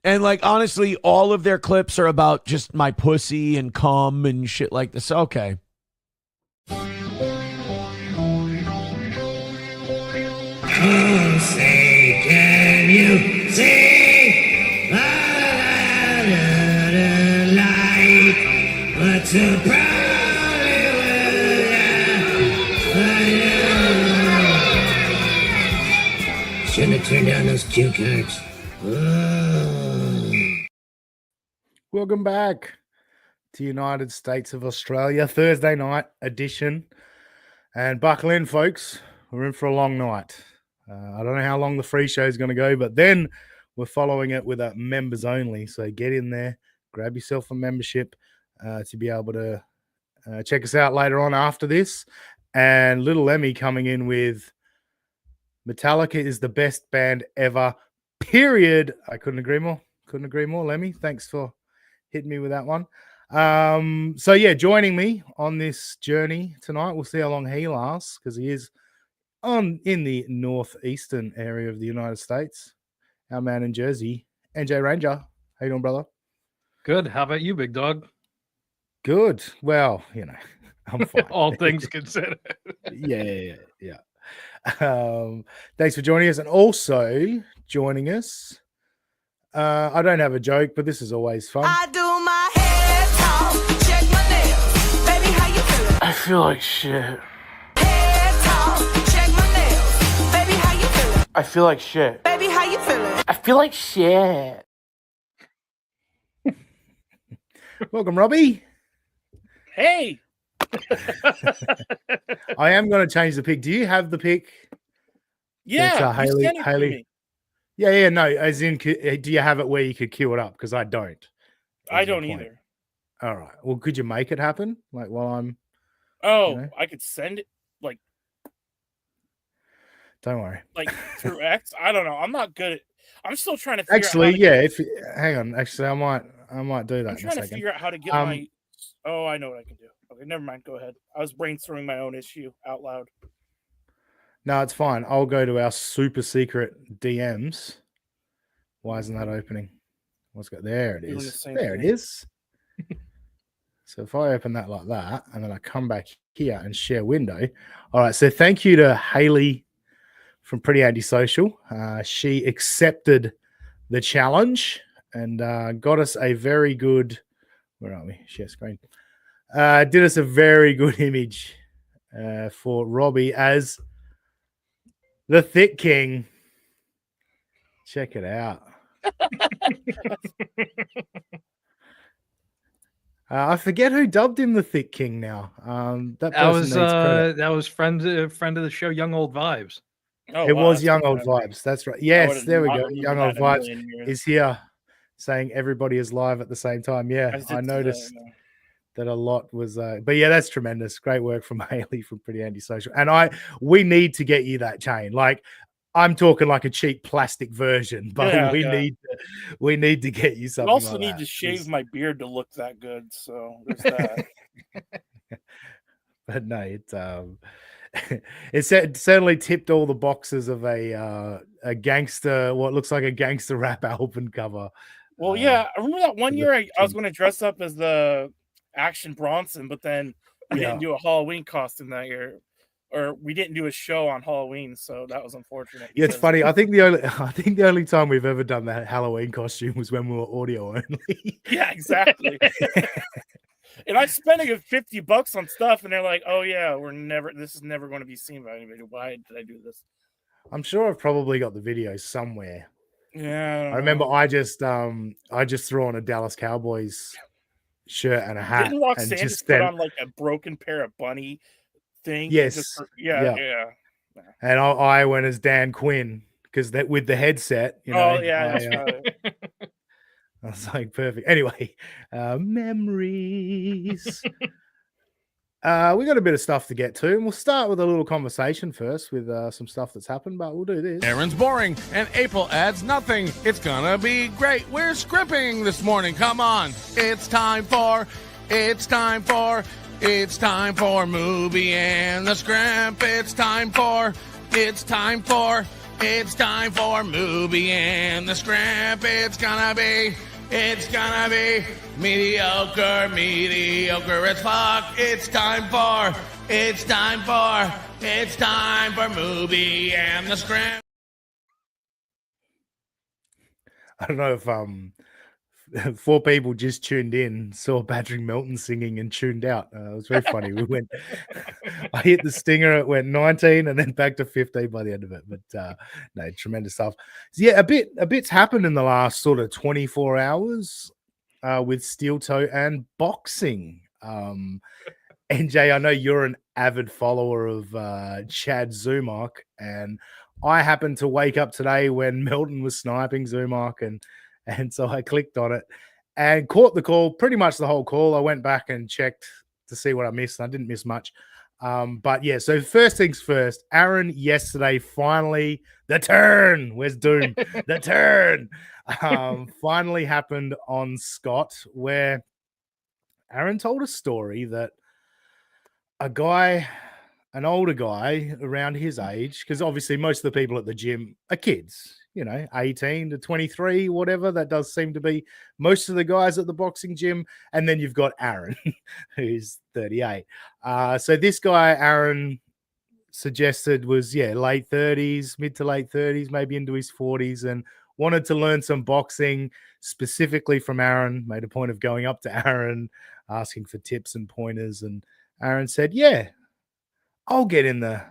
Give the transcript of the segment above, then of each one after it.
And like honestly, all of their clips are about just my pussy and cum and shit like this. Okay. Oh, say, can you see the light? What's a shouldn't have turned down those cue cards. Welcome back to United States of Australia, Thursday night edition. And buckle in, folks. We're in for a long night. I don't know how long the free show is going to go, but then we're following it with a members only. So get in there, grab yourself a membership to be able to check us out later on after this. And Little Emmy coming in with Metallica is the best band ever, period. I couldn't agree more. Couldn't agree more, Lemmy. Thanks for hitting me with that one. So yeah, joining me on this journey tonight. We'll see how long he lasts because he is in the northeastern area of the United States. Our man in Jersey, NJ Ranger. How you doing, brother? Good. How about you, big dog? Good. Well, I'm fine. All things considered. Yeah. Thanks for joining us, and also joining us. I don't have a joke, but this is always fun. I do my hair talk, check my nails. Baby, how you feeling? I feel like shit. Hair talk, check my nails. Baby, how you feeling? I feel like shit. Baby, how you feeling? I feel like shit. Welcome, Robbie. Hey. I am going to change the pick. Do you have the pick? Yeah. Haley. Yeah. No, as in, do you have it where you could queue it up? Because I don't. I don't either. All right. Well, could you make it happen? Like while I'm. I could send it Don't worry. like through X. I don't know. I'm not good at. I'm still trying to Actually, hang on. Actually, I might do that. I'm trying to figure out how to get my. Oh, I know what I can do. Okay, never mind. Go ahead. I was brainstorming my own issue out loud. No, it's fine. I'll go to our super secret DMs. Why isn't that opening? Let's go. There it is. There it is. So if I open that like that, and then I come back here and share window. All right. So thank you to Haley from Pretty Antisocial. She accepted the challenge and got us a very good. Where are we? Share screen. Did us a very good image for Robbie as the Thick King. Check it out. I forget who dubbed him the Thick King now. That was friend of the show, Young Old Vibes. It was Young Old Vibes. That's right. Yes, there we go. Young Old Vibes is here saying everybody is live at the same time. Yeah, I noticed that a lot was, but yeah, that's tremendous. Great work from Haley from Pretty Antisocial. And we need to get you that chain. Like, I'm talking like a cheap plastic version, but we need to get you something. I also like need that. to shave my beard to look that good. So there's that. But no, it certainly tipped all the boxes of a gangster, what looks like a gangster rap album cover. Well, yeah, I remember that one year I was going to dress up as the Action Bronson, but then we didn't do a Halloween costume that year, or we didn't do a show on Halloween, so that was unfortunate. Yeah, it's funny. I think the only time we've ever done that Halloween costume was when we were audio only. Yeah, exactly. And I spent a good $50 on stuff, and they're like, "Oh yeah, this is never going to be seen by anybody. Why did I do this?" I'm sure I've probably got the video somewhere. Yeah, I remember I just threw on a Dallas Cowboys shirt and a hat. Didn't Roxanne and just put on like a broken pair of bunny thing? Yes. Yeah. And I went as Dan Quinn because that with the headset. I was like, perfect. Anyway, memories. We got a bit of stuff to get to, and we'll start with a little conversation first with some stuff that's happened, but we'll do this. Aaron's boring, and April adds nothing. It's gonna be great. We're scripting this morning. Come on. It's time for Movie and the Scrimp. It's time for It's time for movie and the script. It's gonna be mediocre as fuck. It's time for movie and the script. I don't know if 4 people just tuned in, saw Patrick Melton singing and tuned out. It was very funny. We went, I hit the stinger, it went 19 and then back to 15 by the end of it. But no, tremendous stuff. So yeah, a bit's happened in the last sort of 24 hours with steel toe and boxing. NJ, I know you're an avid follower of Chad Zumach, and I happened to wake up today when Melton was sniping Zumach, and so I clicked on it and caught the call, pretty much the whole call. I went back and checked to see what I missed, and I didn't miss much. But yeah, so first things first, Aaron yesterday finally, the turn, where's Doom? The turn finally happened on Scott, where Aaron told a story that a guy, an older guy around his age, because obviously most of the people at the gym are kids, 18 to 23, whatever. That does seem to be most of the guys at the boxing gym. And then you've got Aaron, who's 38. So this guy, Aaron, suggested was, late 30s, mid to late 30s, maybe into his 40s, and wanted to learn some boxing specifically from Aaron, made a point of going up to Aaron, asking for tips and pointers. And Aaron said, yeah, I'll get in the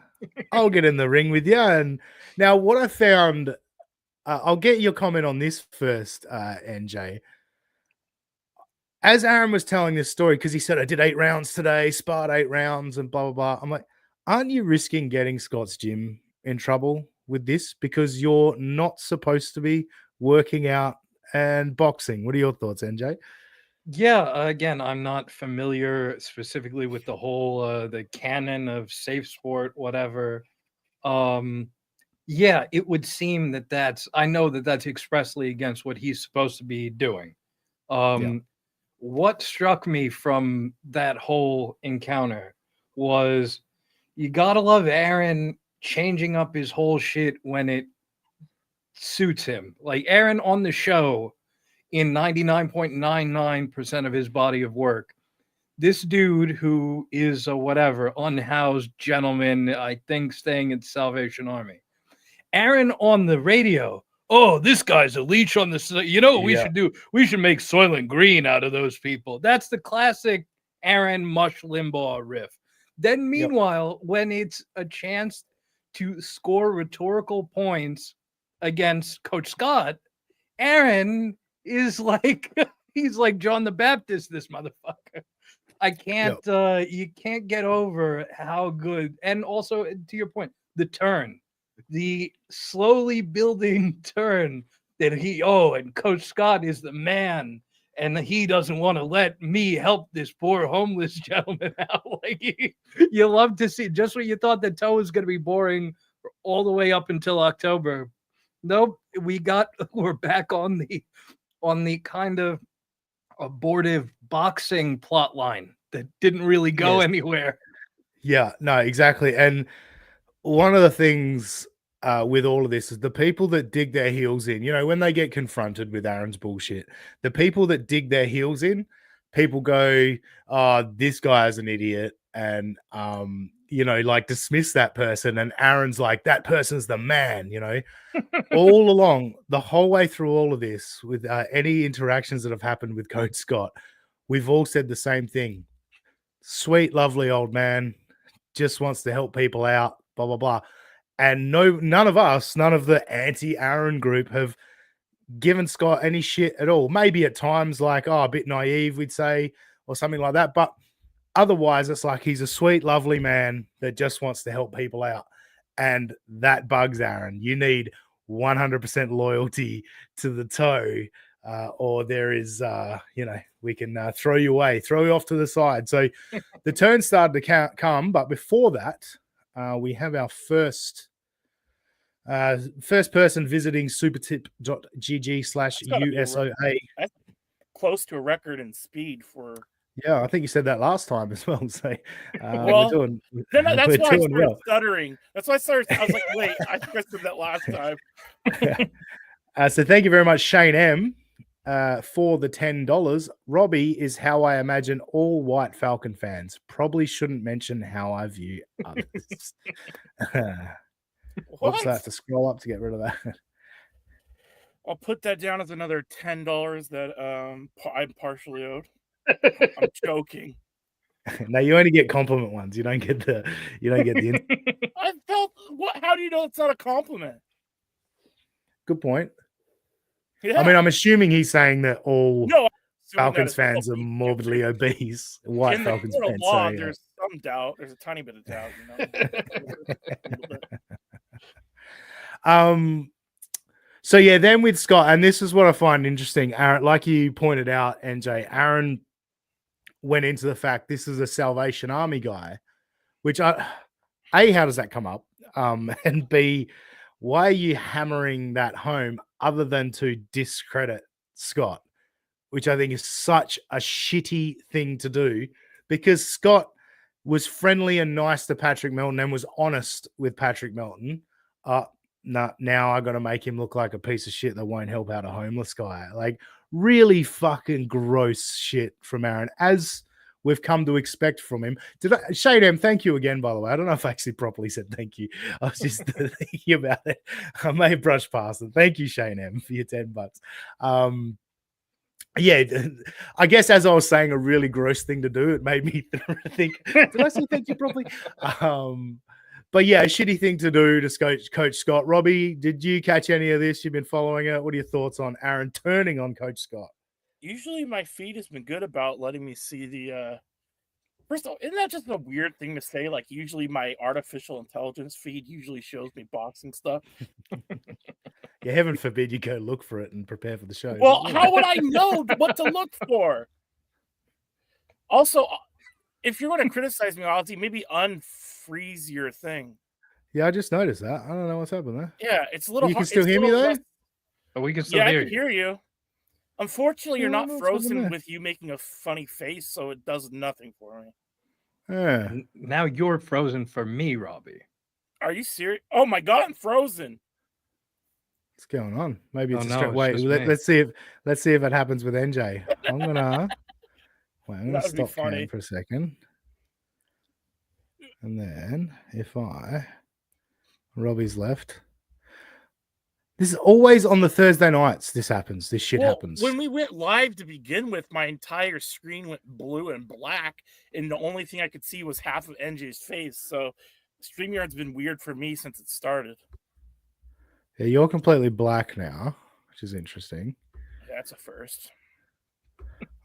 ring with you. And now what I found, I'll get your comment on this first, NJ. As Aaron was telling this story, because he said, I did 8 rounds today, sparred 8 rounds and blah, blah, blah. I'm like, aren't you risking getting Scott's gym in trouble with this? Because you're not supposed to be working out and boxing. What are your thoughts, NJ? Yeah, again, I'm not familiar specifically with the whole the canon of safe sport, whatever. Yeah, it would seem that I know that that's expressly against what he's supposed to be doing. What struck me from that whole encounter was you gotta love Aaron changing up his whole shit when it suits him. Like Aaron on the show, in 99.99% of his body of work, this dude who is a whatever unhoused gentleman, I think staying at Salvation Army, Aaron on the radio, oh, this guy's a leech on the, what we should do? We should make Soylent Green out of those people. That's the classic Aaron Mush Limbaugh riff. Then meanwhile, when it's a chance to score rhetorical points against Coach Scott, Aaron is like, he's like John the Baptist, this motherfucker. I can't, you can't get over how good. And also, to your point, the turn, the slowly building turn that and Coach Scott is the man, and he doesn't want to let me help this poor homeless gentleman out. Like, you love to see just when you thought the toe was going to be boring all the way up until October. Nope, we're back on the kind of abortive boxing plot line that didn't really go anywhere. Yeah, no, exactly. And one of the things with all of this is the people that dig their heels in, when they get confronted with Aaron's bullshit, the people that dig their heels in, people go, oh, this guy's an idiot. And, like dismiss that person. And Aaron's like, that person's the man, all along, the whole way through all of this, with any interactions that have happened with Coach Scott, we've all said the same thing. Sweet, lovely old man, just wants to help people out, blah, blah, blah. And none of the anti-Aaron group have given Scott any shit at all. Maybe at times like, a bit naive, we'd say, or something like that. But otherwise, it's like he's a sweet, lovely man that just wants to help people out. And that bugs Aaron. You need 100% loyalty to the toe, or there is, we can throw you away, throw you off to the side. So the turn started to come. But before that, we have our first person visiting supertip.gg/USOA. That's close to a record in speed for Yeah, I think you said that last time as well. So Well, we're doing, No, that's we're why I doing started well. stuttering. That's why I was like, wait, I think I said that last time. So thank you very much, Shane M, for the $10. Robbie is how I imagine all White Falcon fans. Probably shouldn't mention how I view others. What? Oops, I have to scroll up to get rid of that. I'll put that down as another $10 that I'm partially owed. I'm joking. Now you only get compliment ones. You don't get the. I felt what? How do you know it's not a compliment? Good point. Yeah. I mean, I'm assuming he's saying that all no, I'm assuming that Falcons it's fans are probably morbidly obese. White in the Falcons court of fans. law. So, yeah. There's some doubt. There's a tiny bit of doubt. So yeah, then with Scott, and this is what I find interesting, Aaron, like you pointed out, NJ, Aaron went into the fact this is a Salvation Army guy, which A, how does that come up? And B, why are you hammering that home other than to discredit Scott, which I think is such a shitty thing to do, because Scott was friendly and nice to Patrick Melton and was honest with Patrick Melton. Now I got to make him look like a piece of shit that won't help out a homeless guy. Like, really fucking gross shit from Aaron, as we've come to expect from him. Shane M, thank you again, by the way. I don't know if I actually properly said thank you. I was just thinking about it. I may have brushed past it. Thank you, Shane M, for your $10. Yeah, I guess as I was saying, a really gross thing to do, it made me think, did I say thank you properly? But yeah, a shitty thing to do to Coach Scott. Robbie, did you catch any of this? You've been following it. What are your thoughts on Aaron turning on Coach Scott? Usually my feed has been good about letting me see the first of all, isn't that just a weird thing to say? Like, usually my artificial intelligence feed usually shows me boxing stuff. Yeah, heaven forbid you go look for it and prepare for the show. Well, how would I know what to look for? Also, if you're going to criticize me, Ozzy, maybe unfreeze your thing. Yeah, I just noticed that. I don't know what's happened there. Yeah, it's a little. You can still hear me though? But we can still Yeah, I hear can you. hear you. Unfortunately, you're Yeah, not what's happened frozen there? with you making a funny face, so it does nothing for me. Yeah. Now you're frozen for me, Robbie. Are you serious? Oh my god, I'm frozen. What's going on? Maybe it's Oh, a no, straight. it's Wait, just me. let's see if it happens with NJ. I'm gonna That would be stop funny. cam for a second. And then if Robbie's left. This is always on the Thursday nights. This happens. This shit happens. When we went live to begin with, my entire screen went blue and black, and the only thing I could see was half of NJ's face. So StreamYard's been weird for me since it started. Yeah, you're completely black now, which is interesting. That's a first.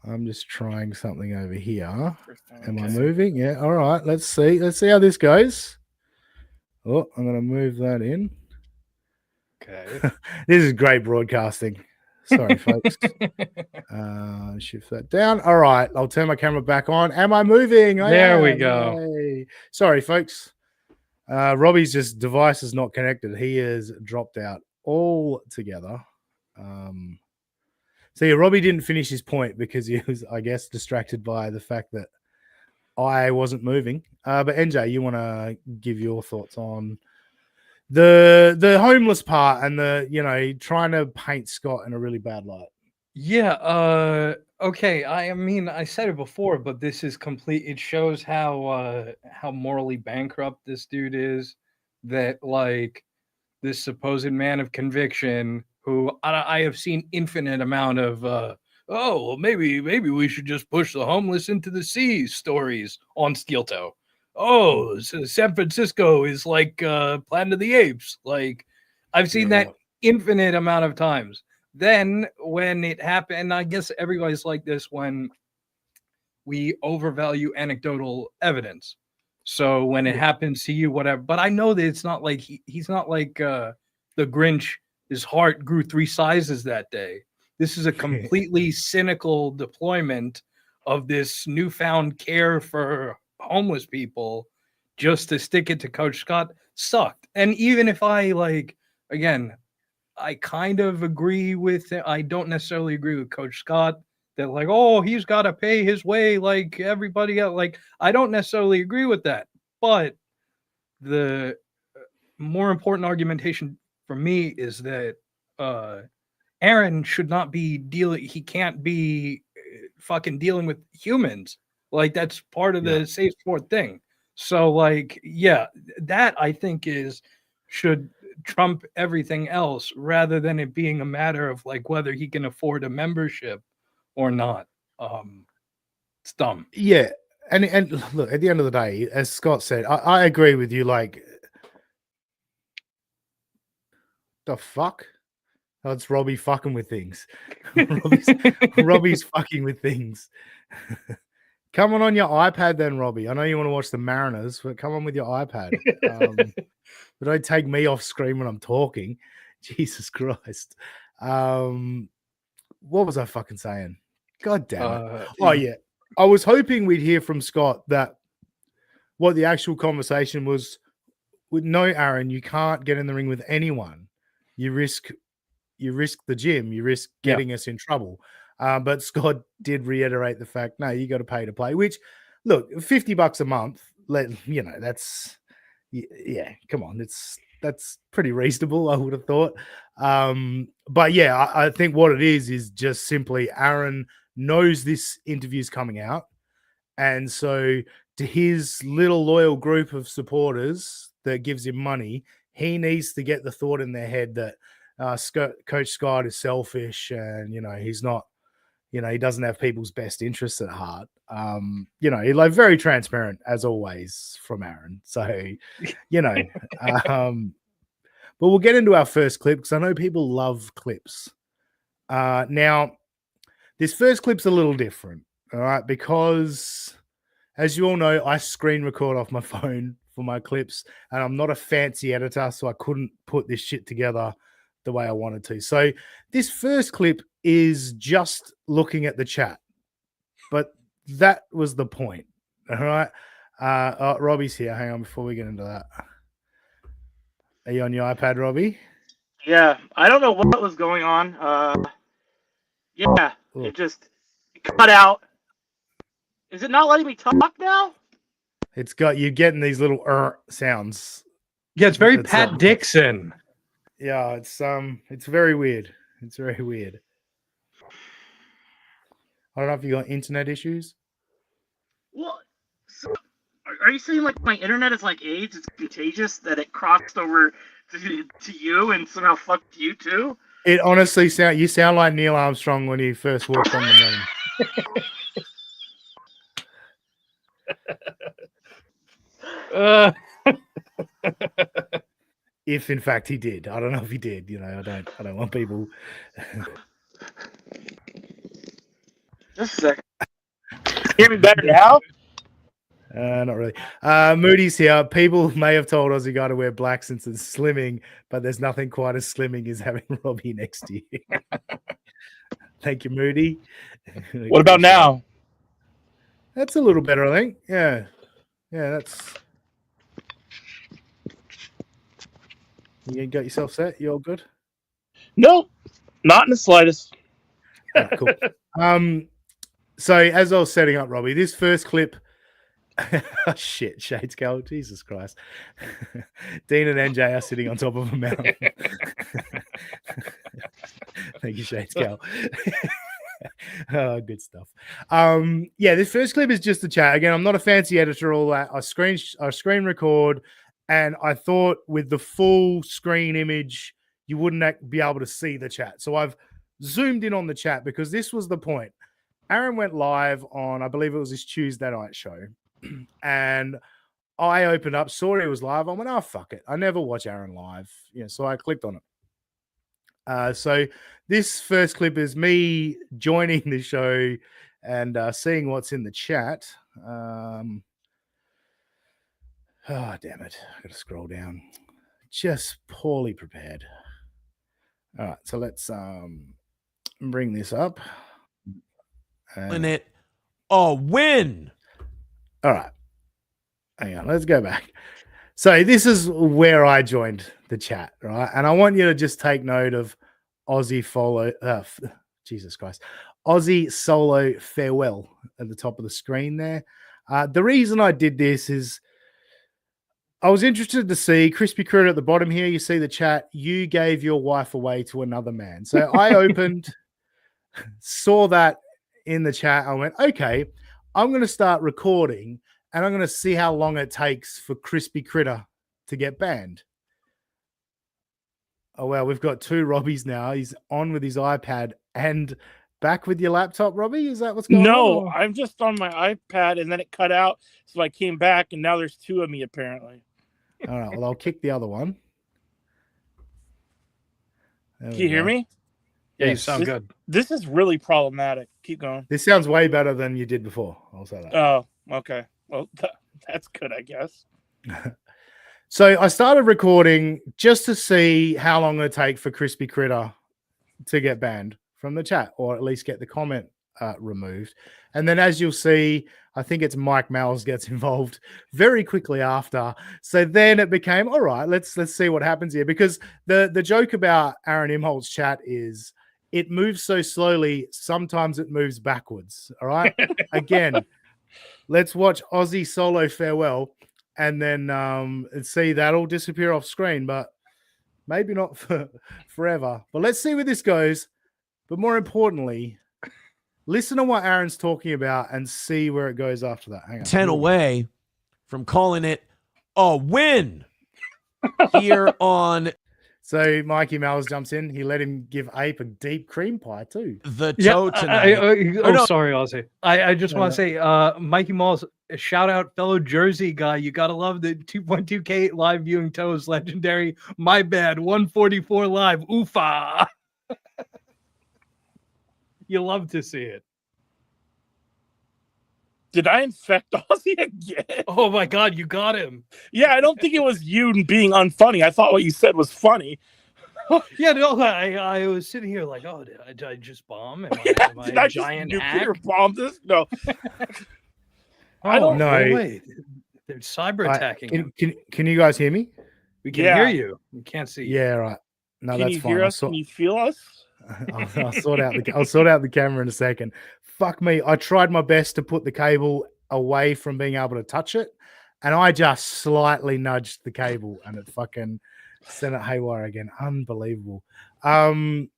I'm just trying something over here. First time. Am I moving? Yeah. All right. Let's see. Let's see how this goes. Oh, I'm going to move that in. Okay. This is great broadcasting. Sorry, folks. Shift that down. All right. I'll turn my camera back on. Am I moving? There we go. Yay. Sorry, folks. Robbie's just device is not connected. He is dropped out altogether. So yeah, Robbie didn't finish his point because he was, I guess, distracted by the fact that I wasn't moving. But NJ, you want to give your thoughts on the homeless part and the trying to paint Scott in a really bad light? Yeah, okay. I mean, I said it before, but this is complete. It shows how morally bankrupt this dude is. That, like, this supposed man of conviction, who I have seen infinite amount of oh, well, maybe we should just push the homeless into the sea stories on Steel Toe. Oh, so San Francisco is like Planet of the Apes. Like, I've seen that infinite amount of times. Then when it happened, I guess everybody's like this when we overvalue anecdotal evidence. So when it happens to you, whatever. But I know that it's not like he's not like the Grinch. His heart grew 3 sizes that day. This is a completely cynical deployment of this newfound care for homeless people just to stick it to Coach Scott. Sucked. And even if I again, I kind of agree with it. I don't necessarily agree with Coach Scott. that like, oh, he's got to pay his way like everybody else. Like, I don't necessarily agree with that, but the more important argumentation for me is that Aaron should not be dealing. He can't be fucking dealing with humans. Like, that's part of the safe sport thing. So like, yeah, that I think should trump everything else, rather than it being a matter of like whether he can afford a membership or not. It's dumb. Yeah. And look, at the end of the day, as Scott said, I agree with you. Like, the fuck? Oh, it's Robbie fucking with things. Robbie's fucking with things. Come on your iPad then, Robbie. I know you want to watch the Mariners, but come on with your iPad. But don't take me off screen when I'm talking. Jesus Christ. What was I fucking saying? God damn it. Oh, yeah. I was hoping we'd hear from Scott that what the actual conversation was. With no, Aaron, you can't get in the ring with anyone. You risk the gym. You risk getting us in trouble. But Scott did reiterate the fact, no, you got to pay to play, which, look, $50 a month, that's, yeah, come on. That's pretty reasonable, I would have thought. But yeah, I think what it is just simply Aaron knows this interview's coming out. And so to his little loyal group of supporters that gives him money, he needs to get the thought in their head that Coach Scott is selfish and, he's not, he doesn't have people's best interests at heart. Like very transparent as always from Aaron. So, but we'll get into our first clip because I know people love clips. Now, this first clip's a little different, all right, because as you all know, I screen record off my phone for my clips, and I'm not a fancy editor, so I couldn't put this shit together the way I wanted to. So this first clip is just looking at the chat, but that was the point. All right. Robbie's here. Hang on before we get into that. Are you on your iPad, Robbie? Yeah, I don't know what was going on. It just cut out. Is it not letting me talk now? It's got you getting these little sounds. Yeah, it's very Pat Dixon. Yeah, it's very weird. It's very weird. I don't know if you got internet issues. Well, so are you saying like my internet is like AIDS? It's contagious that it crossed over to you and somehow fucked you too? It honestly you sound like Neil Armstrong when he first walked on the moon. If in fact he did. I don't know if he did. I don't want people. Just a second. Hear me better now? Not really. Moody's here. People may have told Aussie guy to wear black since it's slimming, but there's nothing quite as slimming as having Robbie next to you. Thank you, Moody. What about now? That's a little better, I think. Yeah, that's. You got yourself set? You all good? Nope, not in the slightest. Oh, cool. So as I was setting up, Robbie, this first clip. Oh, shit, Shades Cal, Jesus Christ. Dean and NJ are sitting on top of a mountain. Thank you, Shades Cal. Oh, good stuff. This first clip is just a chat. Again, I'm not a fancy editor, all that. I screen record, and I thought with the full screen image, you wouldn't be able to see the chat. So I've zoomed in on the chat because this was the point. Aaron went live on, I believe it was his Tuesday night show. And I opened up, saw it was live. I went, oh, fuck it. I never watch Aaron live. So I clicked on it. So this first clip is me joining the show and seeing what's in the chat. Oh, damn it. I got to scroll down. Just poorly prepared. All right. So let's bring this up. And it a win. All right. Hang on. Let's go back. So this is where I joined the chat, right? And I want you to just take note of Aussie Jesus Christ. Aussie Solo Farewell at the top of the screen there. The reason I did this is I was interested to see Crispy Critter at the bottom here. You see the chat. You gave your wife away to another man. So I opened, saw that in the chat. I went, okay, I'm going to start recording and I'm going to see how long it takes for Crispy Critter to get banned. Oh, wow. We've got two Robbies now. He's on with his iPad and back with your laptop, Robbie. Is that what's going on? No, I'm just on my iPad and then it cut out. So I came back and now there's two of me apparently. All right. Well, I'll kick the other one. Can you hear me? Yeah, you sound good. This is really problematic. Keep going. This sounds way better than you did before. I'll say that. Oh, okay. Well, that's good, I guess. So I started recording just to see how long it would take for Crispy Critter to get banned from the chat, or at least get the comment removed. And then, as you'll see, I think it's Mike Malls gets involved very quickly after. So then it became, all right, let's see what happens here. Because the joke about Aaron Imholt's chat is it moves so slowly, sometimes it moves backwards. All right. Again, let's watch Aussie Solo Farewell. And then see that'll disappear off screen, but maybe not for forever. But let's see where this goes. But more importantly, listen to what Aaron's talking about and see where it goes after that. Hang on. 10 away from calling it a win here on So Mikey Malls jumps in. He let him give Ape a deep cream pie too. the toe tonight. Sorry, Ozzy. I just want to say, Mikey Malls, shout out fellow Jersey guy. You gotta love the 2.2K live viewing toes legendary. My bad, 144 live. Oofa. You love to see it. Did I infect Ozzy again? Oh my god, you got him. Yeah, I don't think it was you being unfunny. I thought what you said was funny. Yeah, no, I was sitting here like, oh, did I just bomb? Am I Did a I giant just hack? nuclear bomb this? No. I don't know. Wait. They're cyber attacking him. Can you guys hear me? We can hear you. We can't see you. Yeah, right. No, Can that's you fine. hear us? Can you feel us? I'll sort out the camera in a second. Fuck me. I tried my best to put the cable away from being able to touch it, and I just slightly nudged the cable and it fucking sent it haywire again. Unbelievable. You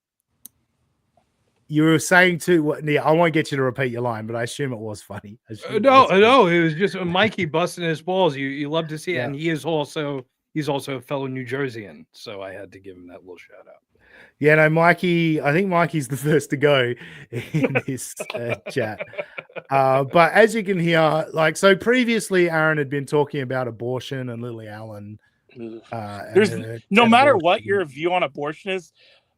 were saying yeah, I won't get you to repeat your line, but I assume it was funny. No, it was just Mikey busting his balls. You love to see it, Yeah. and he's also a fellow New Jerseyan, so I had to give him that little shout out. Yeah, no, Mikey. I think Mikey's the first to go in this chat. But as you can hear, so previously, Aaron had been talking about abortion and Lily Allen. There's no matter what your view on abortion is,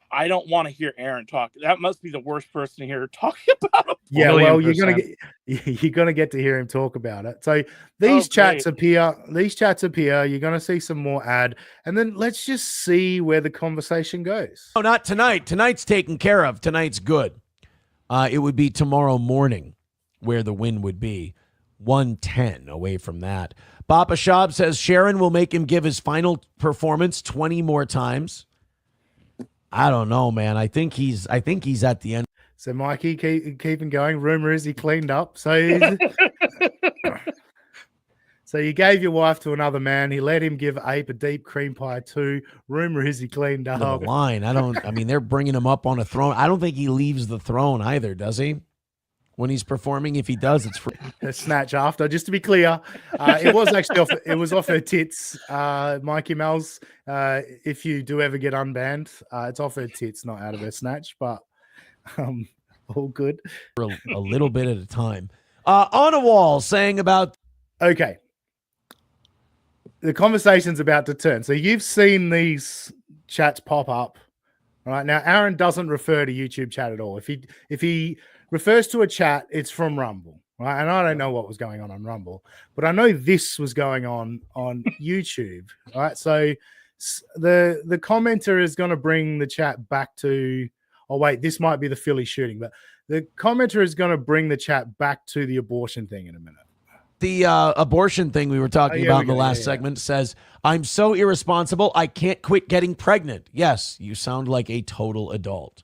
I don't want to hear Aaron talk. That must be the worst person to hear talking about it. Yeah, well, you're gonna get to hear him talk about it. So these chats appear. You're gonna see some more ad, and then let's just see where the conversation goes. No, not tonight. Tonight's taken care of. Tonight's good. It would be tomorrow morning where the win would be. 110 away from that. Papa Shab says Sharon will make him give his final performance 20 more times. I don't know, man. I think he's at the end. So Mikey, keeping going. Rumor is he cleaned up. So you gave your wife to another man. He let him give Ape a deep cream pie too. Rumor is he cleaned up. The line. I mean, they're bringing him up on a throne. I don't think he leaves the throne either, does he? When he's performing, if he does, it's free. A snatch after. Just to be clear, it was actually off her tits, Mikey Mel's. If you do ever get unbanned, it's off her tits, not out of her snatch. But all good. For a little bit at a time. On a wall saying about. Okay. The conversation's about to turn. So you've seen these chats pop up. All right. Now, Aaron doesn't refer to YouTube chat at all. If he refers to a chat, it's from Rumble, right? And I don't know what was going on Rumble, but I know this was going on YouTube, right? So the commenter is going to bring the chat back to, oh wait, this might be the Philly shooting, but the commenter is going to bring the chat back to the abortion thing in a minute. The abortion thing we were talking about in the last segment says, I'm so irresponsible, I can't quit getting pregnant. Yes, you sound like a total adult.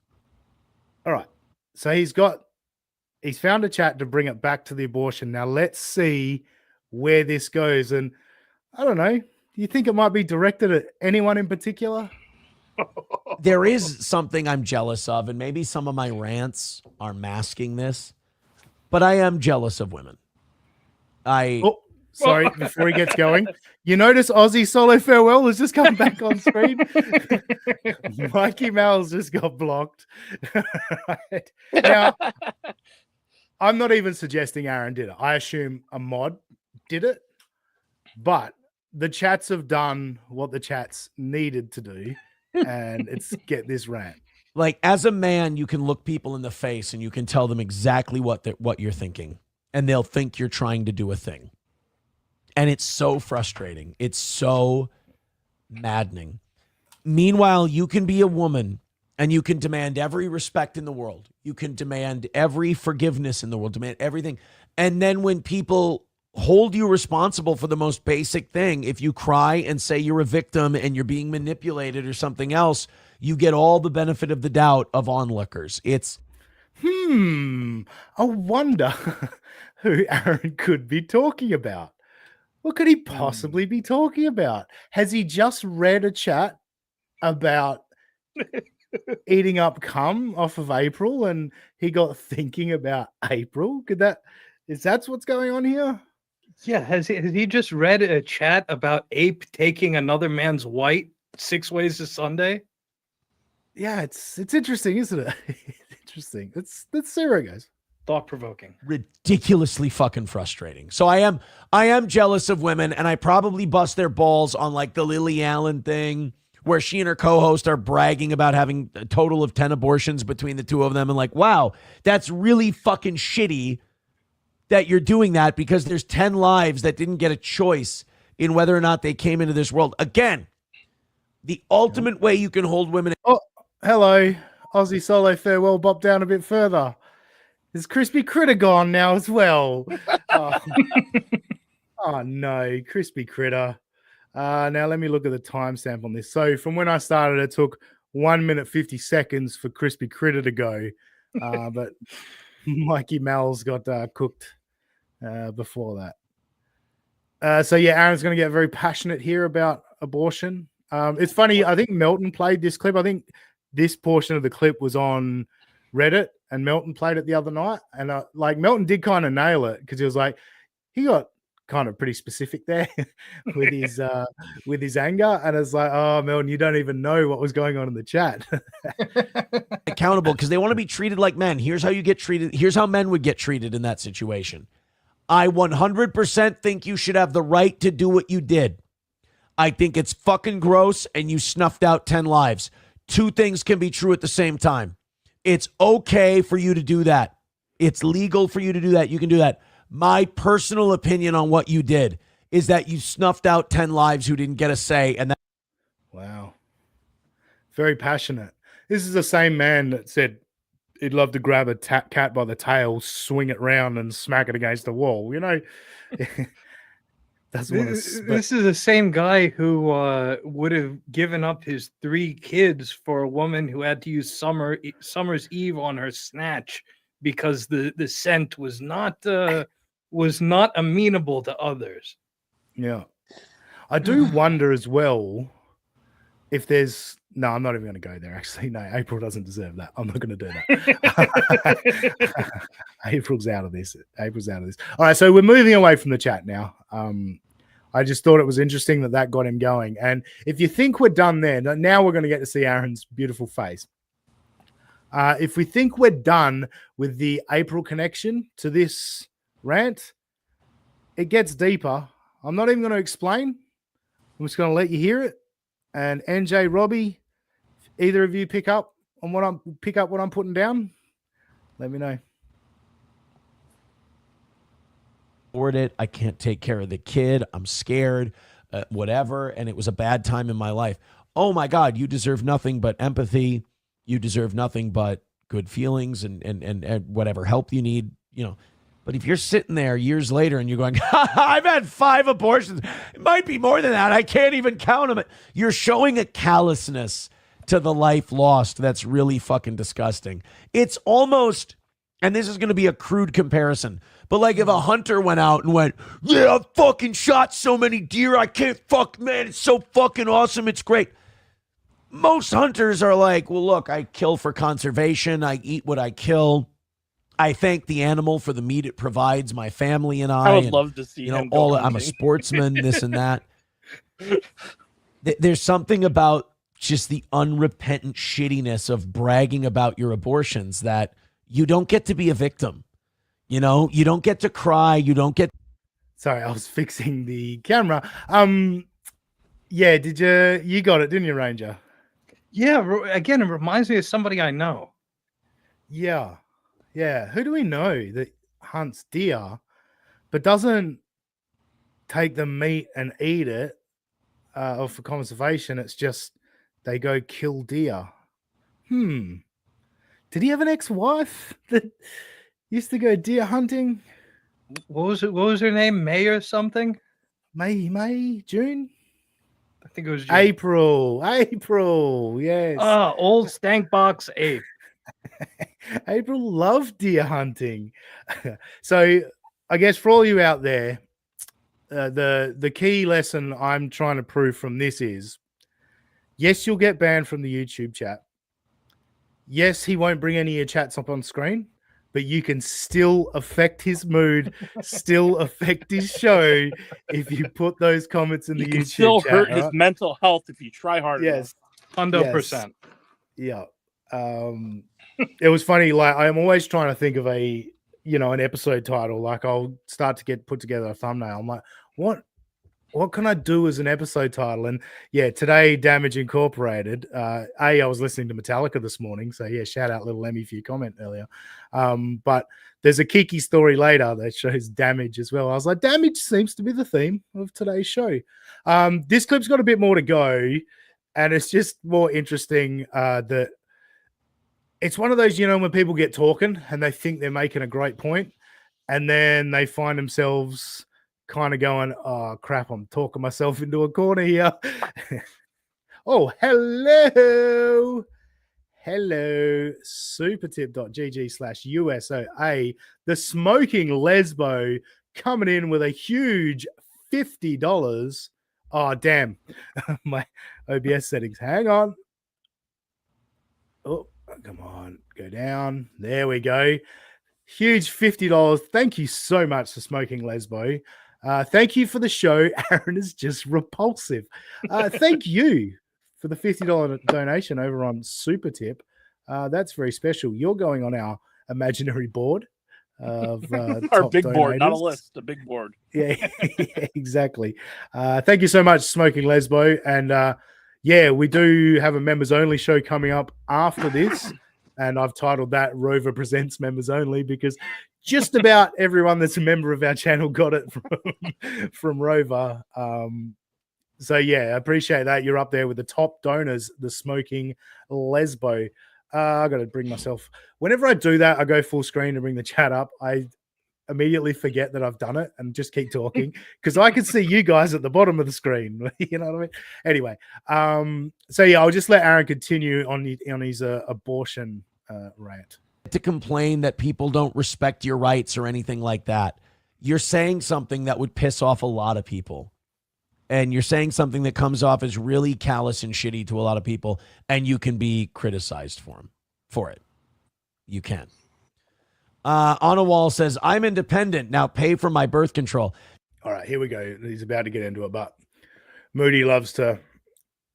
All right. So he's found a chat to bring it back to the abortion. Now let's see where this goes. And I don't know. Do you think it might be directed at anyone in particular? There is something I'm jealous of, and maybe some of my rants are masking this, but I am jealous of women. Oh, sorry, before he gets going. You notice Aussie Solo Farewell has just come back on screen. Mikey Mal's just got blocked. Right. Now, I'm not even suggesting Aaron did it. I assume a mod did it, but the chats have done what the chats needed to do, and it's get this rant. Like, as a man, you can look people in the face and you can tell them exactly what you're thinking, and they'll think you're trying to do a thing. And it's so frustrating. It's so maddening. Meanwhile, you can be a woman and you can demand every respect in the world. You can demand every forgiveness in the world, demand everything. And then when people hold you responsible for the most basic thing, if you cry and say you're a victim and you're being manipulated or something else, you get all the benefit of the doubt of onlookers. It's I wonder who Aaron could be talking about. What could he possibly be talking about? Has he just read a chat about eating up cum off of April and he got thinking about April? Is that what's going on here? Yeah, has he just read a chat about ape taking another man's white 6 ways to Sunday? Yeah, it's interesting, isn't it? It's interesting. Let's see where it goes. Thought-provoking. ridiculously fucking frustrating. So I am jealous of women, and I probably bust their balls on like the Lily Allen thing where she and her co-host are bragging about having a total of 10 abortions between the two of them, and like, wow, that's really fucking shitty that you're doing that, because there's 10 lives that didn't get a choice in whether or not they came into this world. Again, the ultimate way you can hold women. Oh, hello. Aussie Solo Farewell bopped down a bit further. Is Crispy Critter gone now as well? Oh no, Crispy Critter. Now let me look at the timestamp on this. So from when I started, it took 1 minute 50 seconds for Crispy Critter to go. But Mikey Mal's got cooked before that. So yeah, Aaron's going to get very passionate here about abortion. It's funny. I think Melton played this clip. I think this portion of the clip was on Reddit, and Melton played it the other night. And like Melton did kind of nail it, because he was like, he got kind of pretty specific there with his anger. And it's like, oh, Melton, you don't even know what was going on in the chat. Accountable, because they want to be treated like men. Here's how you get treated. Here's how men would get treated in that situation. I 100% think you should have the right to do what you did. I think it's fucking gross, and you snuffed out 10 lives. Two things can be true at the same time. It's okay for you to do that. It's legal for you to do that. You can do that. My personal opinion on what you did is that you snuffed out 10 lives who didn't get a say. And that. Wow. Very passionate. This is the same man that said he'd love to grab a cat by the tail, swing it round and smack it against the wall. You know, This is the same guy who would have given up his 3 kids for a woman who had to use Summer's Eve on her snatch because the scent was not amenable to others. Yeah, I do wonder as well if there's. No, I'm not even going to go there. Actually, no, April doesn't deserve that. I'm not going to do that. April's out of this. All right, so we're moving away from the chat now. I just thought it was interesting that got him going. And if you think we're done there, now we're going to get to see Aaron's beautiful face. If we think we're done with the April connection to this rant, it gets deeper. I'm not even going to explain. I'm just going to let you hear it. And NJ, Robbie, either of you pick up what I'm putting down, let me know. It. I can't take care of the kid. I'm scared, whatever. And it was a bad time in my life. Oh my God, you deserve nothing but empathy. You deserve nothing but good feelings and whatever help you need, you know. But if you're sitting there years later and you're going, I've had 5 abortions, it might be more than that. I can't even count them. You're showing a callousness to the life lost that's really fucking disgusting. It's almost, and this is going to be a crude comparison, but like if a hunter went out and went, yeah, I fucking shot so many deer, I can't man, it's so fucking awesome, it's great. Most hunters are like, well, look, I kill for conservation, I eat what I kill. I thank the animal for the meat it provides my family and I. I would and, love to see him go I'm a hunting. sportsman, this and that. There's something about just the unrepentant shittiness of bragging about your abortions that you don't get to be a victim. You don't get to cry. You don't get. Sorry, I was fixing the camera. Yeah, you got it, didn't you, Ranger? Yeah, again, it reminds me of somebody I know. Yeah. Yeah. Who do we know that hunts deer but doesn't take the meat and eat it or for conservation? It's just they go kill deer. Did he have an ex-wife that used to go deer hunting? What was her name? May or something? May, June? I think it was June. April, yes. Old stank box Ape. April loved deer hunting. So I guess for all you out there, the key lesson I'm trying to prove from this is, yes, you'll get banned from the YouTube chat. Yes, he won't bring any of your chats up on screen, but you can still affect his mood, still affect his show if you put those comments in the YouTube still chat. Hurt his mental health if you try hard Yes. enough. 100%. Yeah. It was funny. Like, I'm always trying to think of an episode title. Like, I'll start to put together a thumbnail. I'm like, what can I do as an episode title? And yeah, today, Damage Incorporated. I was listening to Metallica this morning. So yeah, shout out Little Emmy for your comment earlier. But there's a Kiki story later that shows Damage as well. I was like, Damage seems to be the theme of today's show. This clip's got a bit more to go. And it's just more interesting that it's one of those, when people get talking and they think they're making a great point, and then they find themselves kind of going, oh, crap, I'm talking myself into a corner here. Oh, hello. Supertip.gg/USOA. The Smoking Lesbo coming in with a huge $50. Oh, damn. My OBS settings. Hang on. Oh, come on. Go down. There we go. Huge $50. Thank you so much to Smoking Lesbo. Thank you for the show. Aaron is just repulsive. Thank you for the $50 donation over on Super Tip. That's very special. You're going on our imaginary board of our big donators. Board, not a list, a big board. Yeah, exactly. Thank you so much, Smoking Lesbo. And yeah, we do have a members only show coming up after this. And I've titled that Rover Presents Members Only because just about everyone that's a member of our channel got it from Rover. So yeah, I appreciate that. You're up there with the top donors, the Smoking Lesbo. I got to bring myself. Whenever I do that, I go full screen to bring the chat up. I immediately forget that I've done it and just keep talking because I can see you guys at the bottom of the screen. You know what I mean? Anyway, so yeah, I'll just let Aaron continue on his abortion rant. To complain that people don't respect your rights or anything like that. You're saying something that would piss off a lot of people. And you're saying something that comes off as really callous and shitty to a lot of people, and you can be criticized for it. You can. On a Wall says, I'm independent. Now pay for my birth control. All right, here we go. He's about to get into it, but Moody loves to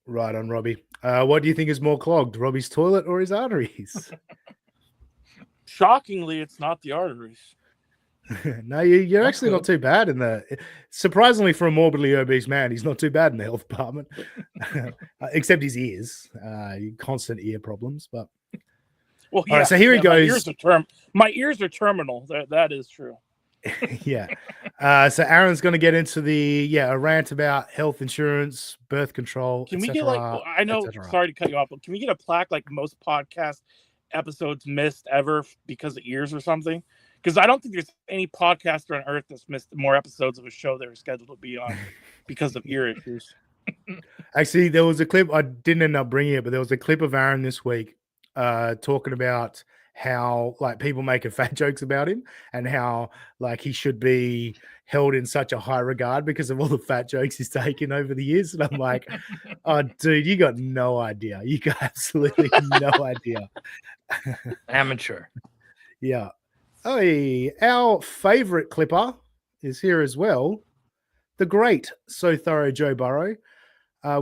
ride on Robbie. What do you think is more clogged, Robbie's toilet or his arteries? Shockingly, it's not the arteries. No, you're actually not too bad in the. Surprisingly, for a morbidly obese man, he's not too bad in the health department, except his ears, constant ear problems. But well, yeah. All right, so here he goes. My ears are terminal. That is true. Yeah. So Aaron's going to get into a rant about health insurance, birth control. Can we get I know, sorry to cut you off, but can we get a plaque like most podcast episodes missed ever because of ears or something? Because I don't think there's any podcaster on earth that's missed more episodes of a show they were scheduled to be on because of ear issues. Actually, there was a clip, I didn't end up bringing it, but there was a clip of Aaron this week talking about how like people making fat jokes about him and how like he should be held in such a high regard because of all the fat jokes he's taken over the years. And I'm like, oh, dude, you got no idea. You got absolutely no idea. Amateur. Yeah. Oh, our favorite clipper is here as well. The great So Thorough Joe Burrow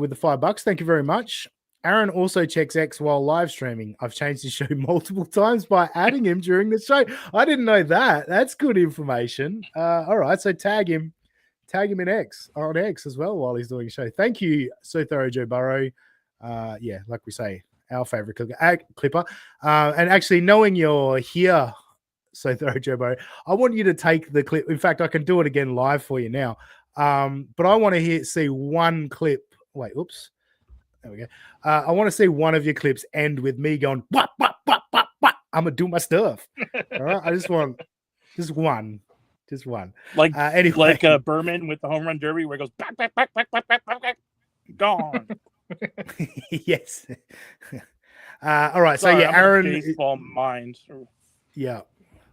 with the $5. Thank you very much. Aaron also checks X while live streaming. I've changed his show multiple times by adding him during the show. I didn't know that. That's good information. All right, so tag him in X on X as well while he's doing a show. Thank you, So Thorough Joe Burrow. Yeah, like we say, our favorite clipper. And actually, knowing you're here, So Thorough Joe Burrow, I want you to take the clip. In fact, I can do it again live for you now. But I want to see one clip. Wait, oops. There we go. I want to see one of your clips end with me going, what? I'm going to do my stuff. All right. I just want just one. Like, anyway. like Berman with the home run derby where it goes back, gone. Yes. All right. Sorry, so yeah, I'm Aaron. in baseball mind. Yeah.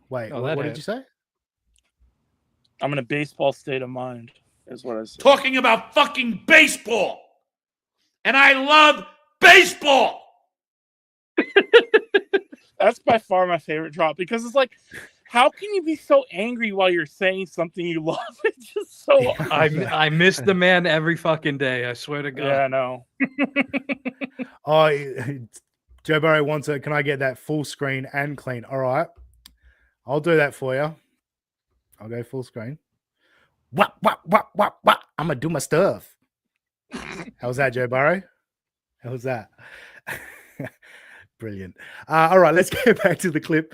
Wait, Oh, what did you say? I'm in a baseball state of mind, is what I said. Talking about fucking baseball. And I love baseball. That's by far my favorite drop because it's like, how can you be so angry while you're saying something you love? It's just so. I miss the man every fucking day. I swear to God. Yeah, I know. Joe Burrow wants it. Can I get that full screen and clean? All right. I'll do that for you. I'll go full screen. What? I'm going to do my stuff. How's that, Joe Burrow? How's that? Brilliant. All right, let's get back to the clip.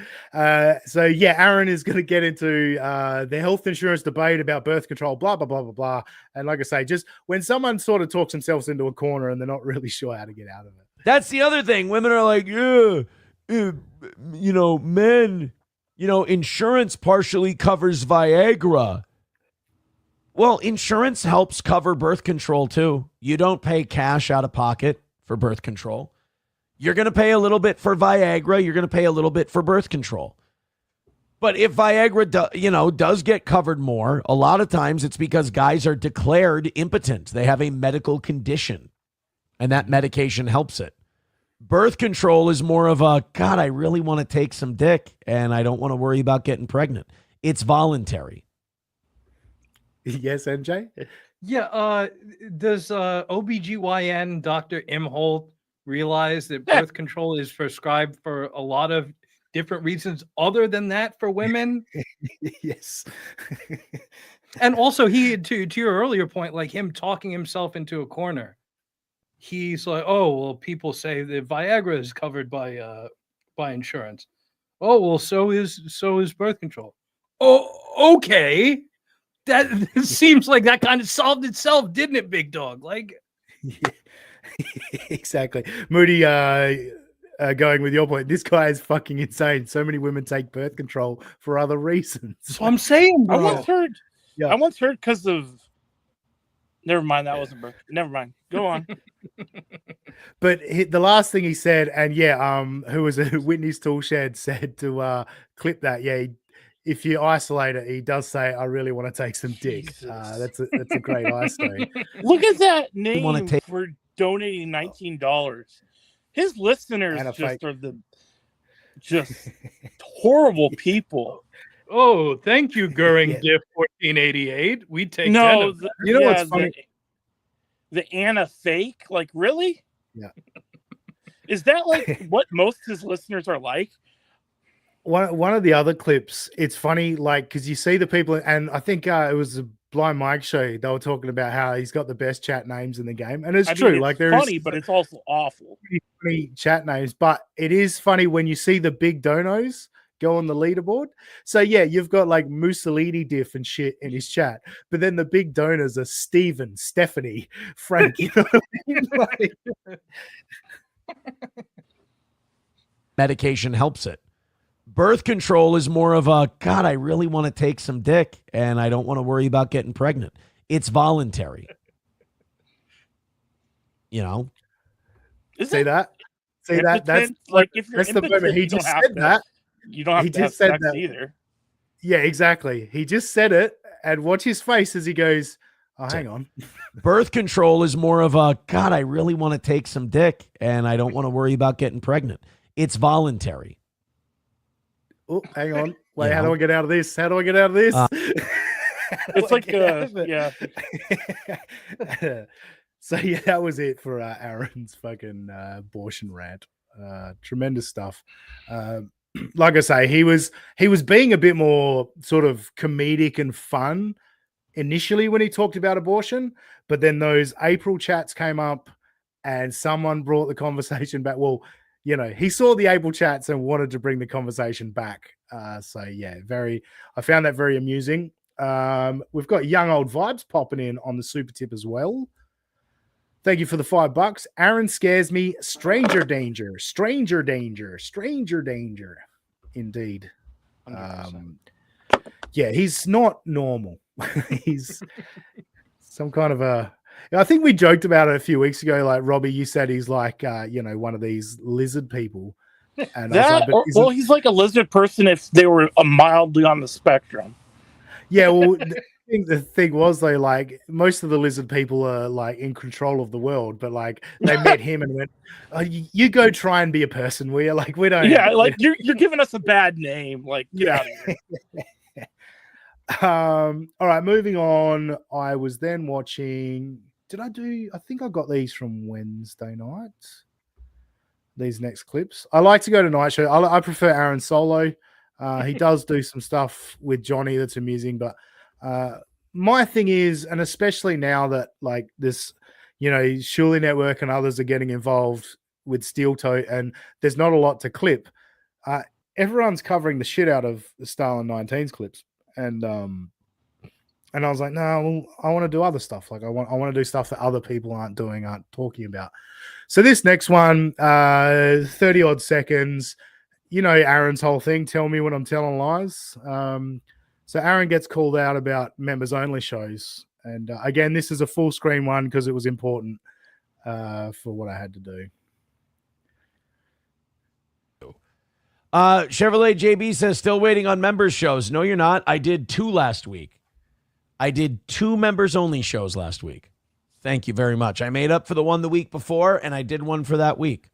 So, yeah, Aaron is going to get into the health insurance debate about birth control, blah, blah, blah, blah, blah. And like I say, just when someone sort of talks themselves into a corner and they're not really sure how to get out of it. That's the other thing. Women are like, men, insurance partially covers Viagra. Well, insurance helps cover birth control too. You don't pay cash out of pocket for birth control. You're going to pay a little bit for Viagra. You're going to pay a little bit for birth control. But if Viagra, does get covered more, a lot of times it's because guys are declared impotent. They have a medical condition, and that medication helps it. Birth control is more of a, God, I really want to take some dick, and I don't want to worry about getting pregnant. It's voluntary. Yes, NJ? Yeah. Does OBGYN Dr. Imholt realize that birth control is prescribed for a lot of different reasons other than that for women? Yes. And also he, to your earlier point, like him talking himself into a corner. He's like, oh, well, people say that Viagra is covered by insurance. Oh, well, so is birth control. Oh, okay. That seems like that kind of solved itself, didn't it, big dog? Like, yeah. Exactly. Moody, going with your point, this guy is fucking insane. So many women take birth control for other reasons. So I'm saying, bro. I once heard because of. Never mind, that wasn't birth. Never mind. Go on. But the last thing he said, and who was a Whitney's Tool Shed said to clip that. Yeah, if you isolate it, he does say, "I really want to take some dick." That's a great eye story. Look at that name for donating $19. His listeners are just horrible people. Oh, thank you, Goering Diff 1488. We take 10 of that. What's funny? The Anna fake? Like, really? Yeah. Is that like what most of his listeners are like? One of the other clips, it's funny, like, because you see the people, and I think it was a Blind Mike show. They were talking about how he's got the best chat names in the game, and it's true. Like, there's funny, but it's also awful. Funny chat names, but it is funny when you see the big donos go on the leaderboard. So yeah, you've got like Mussolini diff and shit in his chat, but then the big donors are Steven, Stephanie, Frank. You know what I mean? Like, medication helps it. Birth control is more of a, God, I really want to take some dick, and I don't want to worry about getting pregnant. It's voluntary. You know, Is See it that? See that? That's impotent? Like if you're that's the moment impotent, he you don't just have said to. that. You don't have He to have just said sex that. either. Yeah, exactly. He just said it, and watch his face as he goes, "Oh, hang on." birth control is more of a God. I really want to take some dick, and I don't want to worry about getting pregnant. It's voluntary. Oh, hang on. Wait, You how do know? I get out of this? How do I get out of this? It's like yeah. yeah. So yeah, that was it for Aaron's fucking abortion rant. Tremendous stuff. Like I say, he was being a bit more sort of comedic and fun initially when he talked about abortion, but then those April chats came up, and someone brought the conversation back. Well, you know, he saw the April chats and wanted to bring the conversation back. So yeah, I found that very amusing. We've got young old vibes popping in on the super tip as well. Thank you for the $5. Aaron scares me. Stranger danger, stranger danger, stranger danger. Indeed. 100%. Yeah, he's not normal. He's some kind of a. I think we joked about it a few weeks ago. Like Robbie, you said he's like, one of these lizard people. And I was like, but Well, he's like a lizard person if they were mildly on the spectrum. yeah, well, the thing was though, like most of the lizard people are like in control of the world, but like they met him and went, oh, you go try and be a person, will you? Like we don't. Yeah, like you're giving us a bad name. Like get out of here. All right, moving on. I was then watching. I think I got these from Wednesday night. These next clips. I like to go to night show. I prefer Aaron solo. He does do some stuff with Johnny that's amusing, but my thing is, and especially now that like this, Shuli Network and others are getting involved with Steel Toe, and there's not a lot to clip. Everyone's covering the shit out of the Stalin 19s clips, and I was like, no, I want to do other stuff. Like I want to do stuff that other people aren't talking about. So this next one, 30 odd seconds. You know Aaron's whole thing. Tell me when I'm telling lies. So Aaron gets called out about members only shows, and again, this is a full screen one because it was important for what I had to do. Chevrolet JB says still waiting on members shows. No, you're not. I did 2 last week. I did 2 members only shows last week. Thank you very much. I made up for the one the week before, and I did one for that week.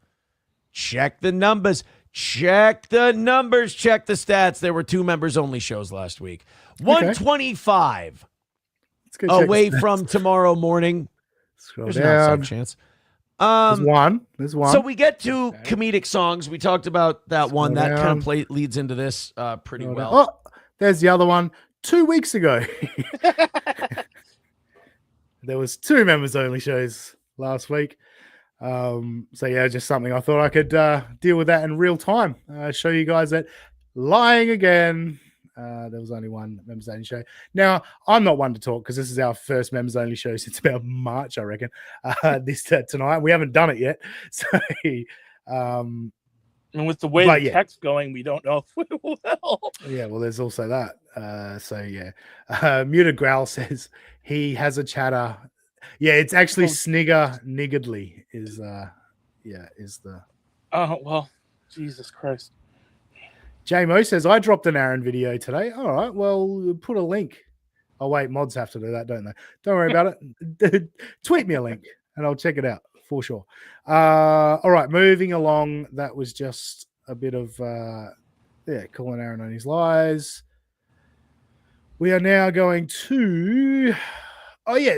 Check the numbers. Check the numbers. Check the stats. There were 2 members only shows last week. 125 away from tomorrow morning. Scroll There's down. not some chance. There's one. So we get to comedic songs. We talked about that one. That kind of leads into this pretty well. Oh, there's the other one. 2 weeks ago. There was 2 members only shows last week. So yeah, just something I thought I could deal with that in real time. Show you guys that lying again. There was only 1 members only show. Now, I'm not one to talk because this is our first members only show since about March, I reckon. Tonight. We haven't done it yet. So And with the way the tech's going, we don't know if we will. Yeah, well, there's also that. So yeah. Muted Growl says he has a chatter. Yeah, it's actually Snigger Niggardly is the. Oh well, Jesus Christ. J-Mo says I dropped an Aaron video today. All right, well, put a link. Oh wait, mods have to do that, don't they? Don't worry about it. Tweet me a link and I'll check it out for sure. All right, moving along. That was just a bit of calling Aaron on his lies. We are now going to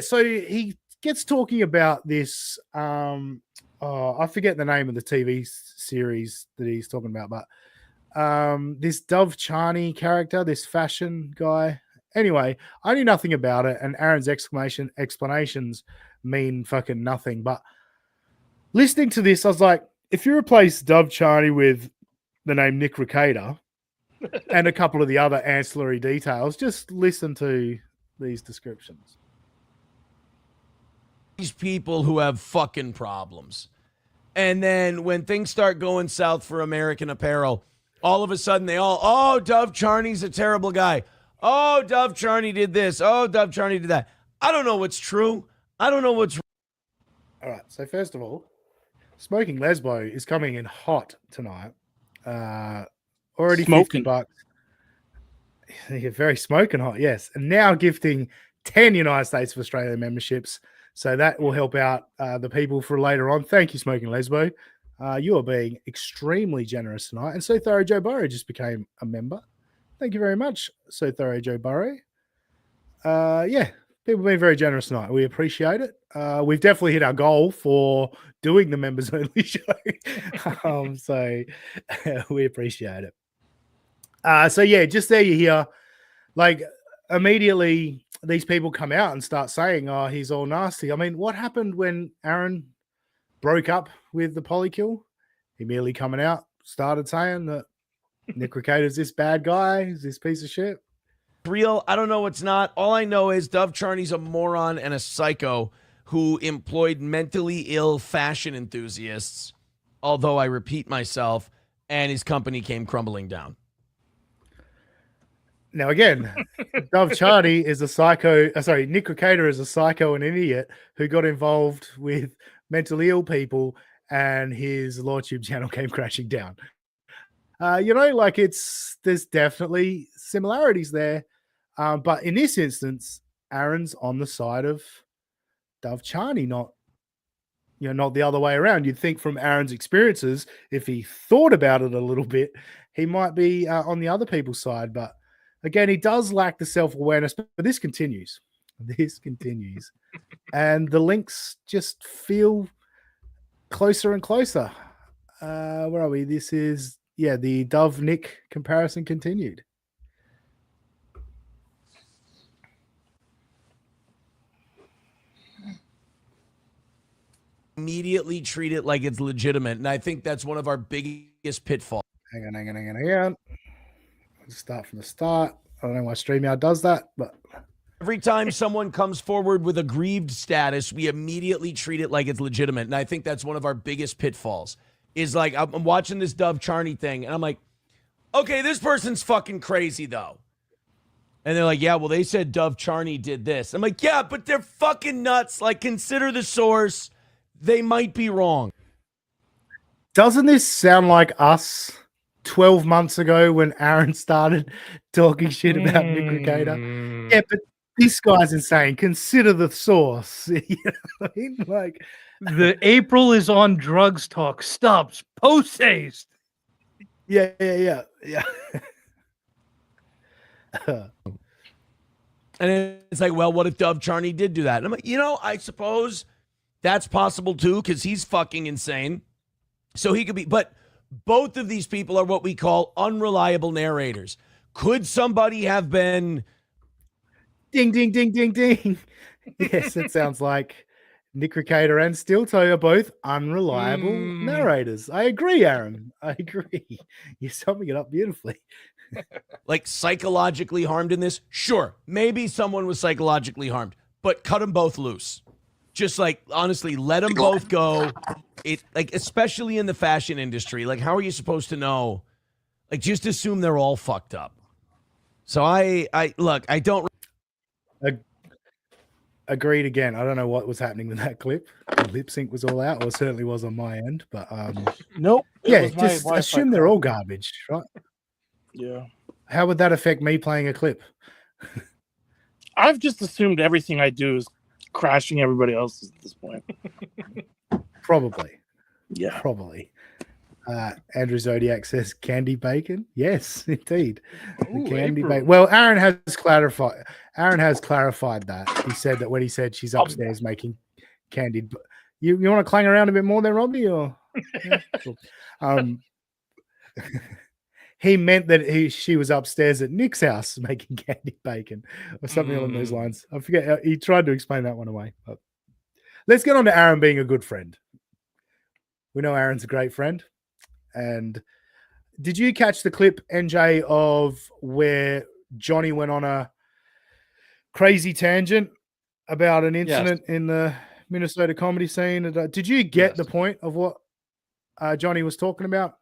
so he gets talking about this I forget the name of the TV series that he's talking about, but this Dove Charney character, this fashion guy. Anyway, I knew nothing about it, and Aaron's explanations mean fucking nothing. But listening to this, I was like, if you replace Dove Charney with the name Nick Recator and a couple of the other ancillary details, just listen to these descriptions. These people who have fucking problems. And then when things start going south for American Apparel, all of a sudden Dove Charney's a terrible guy. Oh, Dove Charney did this. Oh, Dove Charney did that. I don't know what's true. I don't know what's. All right. So first of all, Smoking Lesbo is coming in hot tonight. Already Smoking. $50. Yeah, very smoking hot, yes. And now gifting 10 United States of Australia memberships. So that will help out the people for later on. Thank you, Smoking Lesbo. You are being extremely generous tonight. And So Thorough Joe Burrow just became a member. Thank you very much, So Thorough Joe Burrow. Yeah, people being very generous tonight. We appreciate it. We've definitely hit our goal for doing the members only show. So we appreciate it. So yeah, just there you hear, like, immediately these people come out and start saying, "Oh, he's all nasty." I mean, what happened when Aaron broke up with the polykill? He merely coming out, started saying that Nick Recator's this bad guy, he's this piece of shit. Real, I don't know what's not. All I know is Dove Charney's a moron and a psycho who employed mentally ill fashion enthusiasts, although I repeat myself, and his company came crumbling down. Now, again, Dove Charney is a psycho. Nick Recator is a psycho and an idiot who got involved with mentally ill people, and his lordship channel came crashing down. Like there's definitely similarities there. But in this instance, Aaron's on the side of Dove Charney, not the other way around. You'd think from Aaron's experiences, if he thought about it a little bit, he might be on the other people's side. But again, he does lack the self-awareness. But this continues. And the links just feel closer and closer. Where are we? This is, the Dove Nick comparison continued. Immediately treat it like it's legitimate. And I think that's one of our biggest pitfalls. Hang on. Let's start from the start. I don't know why StreamYard does that, but Every time someone comes forward with a grieved status, we immediately treat it like it's legitimate. And I think that's one of our biggest pitfalls. Is like, I'm watching this Dove Charney thing, and I'm like, okay, this person's fucking crazy, though. And they're like, yeah, well, they said Dove Charney did this. I'm like, yeah, but they're fucking nuts. Like, consider the source. They might be wrong. Doesn't this sound like us 12 months ago when Aaron started talking shit about Nick Recator? Yeah, but this guy's insane. Consider the source. You know what I mean? Like, the April is on drugs talk stops post haste. Yeah. And it's like, well, what if Dove Charney did do that? And I'm like, I suppose that's possible too, because he's fucking insane. So he could be, but both of these people are what we call unreliable narrators. Could somebody have been ding, ding, ding, ding, ding? Yes, it sounds like Nick Recator and Stilto are both unreliable narrators. I agree, Aaron. I agree. You're summing it up beautifully. like psychologically harmed in this? Sure, maybe someone was psychologically harmed, but cut them both loose. Just like, honestly, let them both go. It, like, especially in the fashion industry, like, how are you supposed to know? Like, just assume they're all fucked up. So I don't. Agreed again. I don't know what was happening with that clip. The lip sync was all out, or certainly was on my end. But nope. Yeah, just assume they're all garbage, right? Yeah. How would that affect me playing a clip? I've just assumed everything I do is crashing everybody else's at this point. Probably. Yeah. Probably. Andrew Zodiac says candy bacon. Yes, indeed. Ooh, Candy April. bacon. Well, Aaron has clarified that. He said that when he said she's upstairs making candied. You want to clang around a bit more there, Robbie? Or yeah, cool. He meant that she was upstairs at Nick's house making candy bacon or something along those lines. I forget. He tried to explain that one away. But let's get on to Aaron being a good friend. We know Aaron's a great friend. And did you catch the clip, NJ, of where Johnny went on a crazy tangent about an incident in the Minnesota comedy scene? Did you get the point of what Johnny was talking about?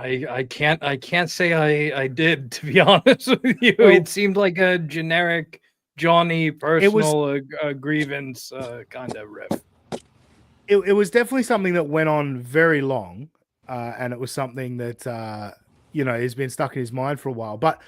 I can't say I did, to be honest with you. Well, it seemed like a generic Johnny personal grievance kind of riff. It was definitely something that went on very long, and it was something that has been stuck in his mind for a while. But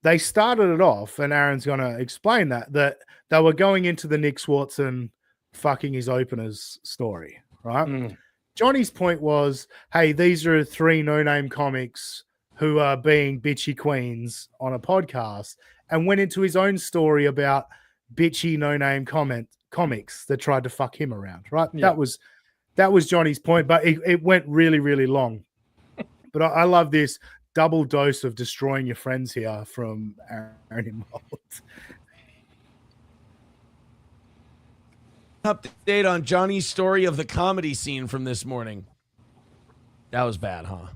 they started it off, and Aaron's going to explain that they were going into the Nick Swardson fucking his openers story, right? Johnny's point was, hey, these are 3 no-name comics who are being bitchy queens on a podcast, and went into his own story about bitchy no-name comics that tried to fuck him around, right? Yeah. That was Johnny's point, but it went really, really long. But I love this double dose of destroying your friends here from Aaron involved. Update on Johnny's story of the comedy scene from this morning. That was bad, huh?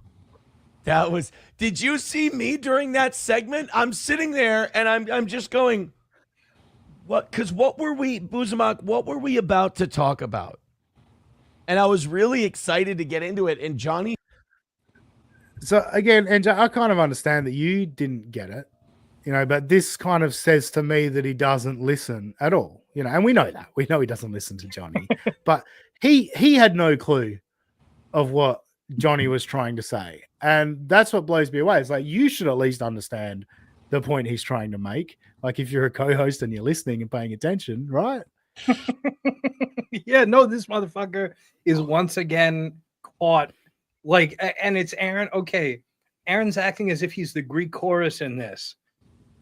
Did you see me during that segment? I'm sitting there and I'm just going, what? Because what were we, Buzamak, what were we about to talk about? And I was really excited to get into it. And Johnny. So again, and I kind of understand that you didn't get it, but this kind of says to me that he doesn't listen at all, and we know that. We know he doesn't listen to Johnny, but he had no clue of what Johnny was trying to say. And that's what blows me away. It's like, you should at least understand the point he's trying to make. Like, if you're a co-host and you're listening and paying attention, right? Yeah, no, this motherfucker is once again caught. And it's Aaron. Okay, Aaron's acting as if he's the Greek chorus in this.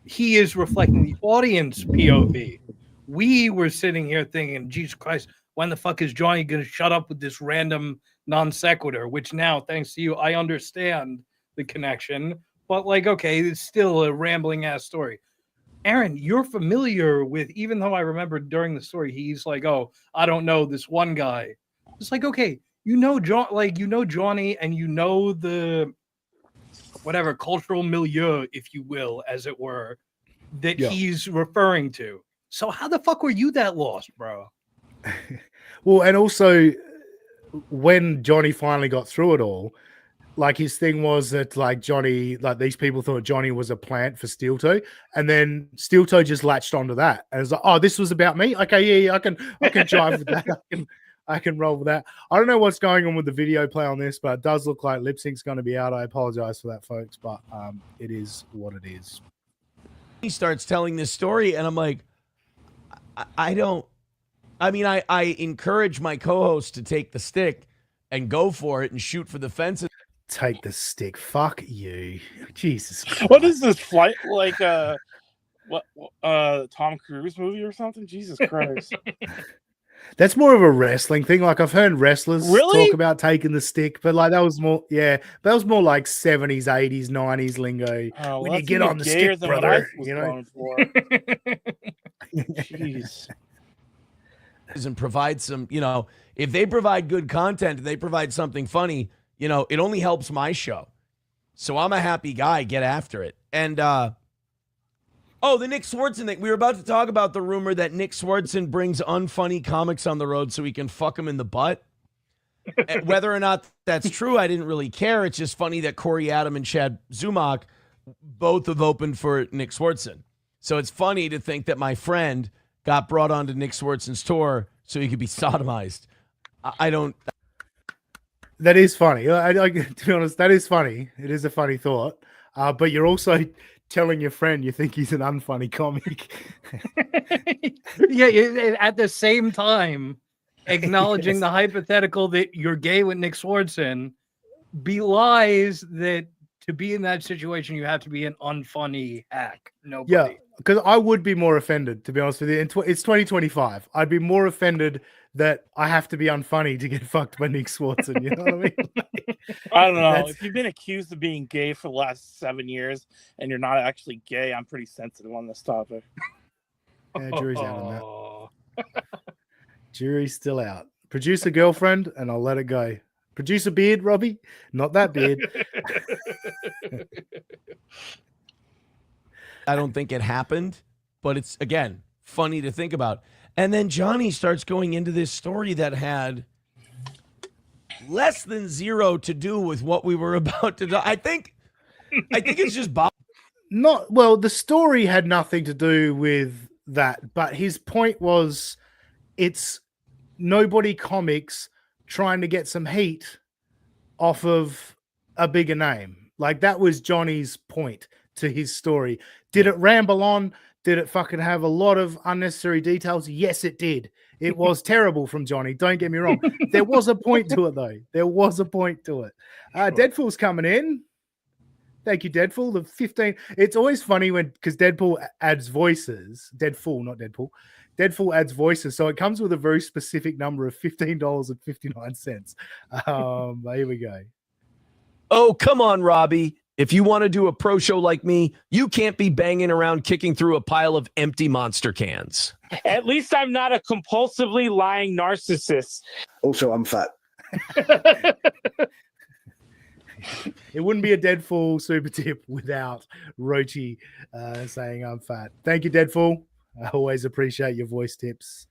He is reflecting the audience POV. We were sitting here thinking, Jesus Christ, when the fuck is Johnny going to shut up with this random non sequitur? Which now, thanks to you, I understand the connection. But okay, it's still a rambling ass story. Aaron, you're familiar with, even though I remember during the story, he's like, oh, I don't know this one guy. It's like, okay, Johnny, and the whatever cultural milieu, if you will, as it were, that he's referring to. So how the fuck were you that lost, bro? Well, and also when Johnny finally got through it all, his thing was that Johnny, these people thought Johnny was a plant for Steel Toe, and then Steel Toe just latched onto that and was like, oh, this was about me. Okay, yeah, I can jive with that. I can roll with that. I don't know what's going on with the video play on this, but it does look like lip sync's going to be out. I apologize for that, folks, but it is what it is. He starts telling this story, and I'm like, I encourage my co-host to take the stick and go for it and shoot for the fences. Take the stick. Fuck you. Jesus Christ. What is this flight like? Tom Cruise movie or something? Jesus Christ. That's more of a wrestling thing. I've heard wrestlers really talk about taking the stick, but that was more, that was more like 70s, 80s, 90s lingo. Oh, when you get on the stick, brother, Jeez. And provide some, if they provide good content, if they provide something funny, it only helps my show. So I'm a happy guy. Get after it. And, the Nick Swardson thing. We were about to talk about the rumor that Nick Swardson brings unfunny comics on the road so he can fuck them in the butt. Whether or not that's true, I didn't really care. It's just funny that Corey Adam and Chad Zumach both have opened for Nick Swardson. So it's funny to think that my friend got brought onto Nick Swardson's tour so he could be sodomized. I don't... That is funny. To be honest, that is funny. It is a funny thought. But you're also telling your friend you think he's an unfunny comic. Yeah, at the same time, acknowledging the hypothetical that you're gay with Nick Swardson belies that to be in that situation, you have to be an unfunny hack. Nobody. Yeah, because I would be more offended, to be honest with you. It's 2025. I'd be more offended that I have to be unfunny to get fucked by Nick Swardson. You know what I mean? I don't know. If you've been accused of being gay for the last 7 years and you're not actually gay, I'm pretty sensitive on this topic. Yeah, jury's out on that. Jury's still out. Producer girlfriend, and I'll let it go. Producer beard, Robbie? Not that beard. I don't think it happened, but it's, again, funny to think about. And then Johnny starts going into this story that had less than zero to do with what we were about to do. I think it's just Bob. The story had nothing to do with that, but his point was it's nobody comics trying to get some heat off of a bigger name. Like that was Johnny's point to his story. Did it ramble on? Did it fucking have a lot of unnecessary details? Yes, it did. It was terrible from Johnny. Don't get me wrong. There was a point to it, though. There was a point to it. Deadpool's coming in. Thank you, Deadpool. The 15. It's always funny because Deadpool adds voices. Deadpool, not Deadpool. Deadpool adds voices. So it comes with a very specific number of $15.59. Here we go. Oh, come on, Robbie. If you want to do a pro show like me, you can't be banging around kicking through a pile of empty monster cans. At least I'm not a compulsively lying narcissist. Also, I'm fat. It wouldn't be a Deadpool super tip without Rochi saying I'm fat. Thank you, Deadpool. I always appreciate your voice tips.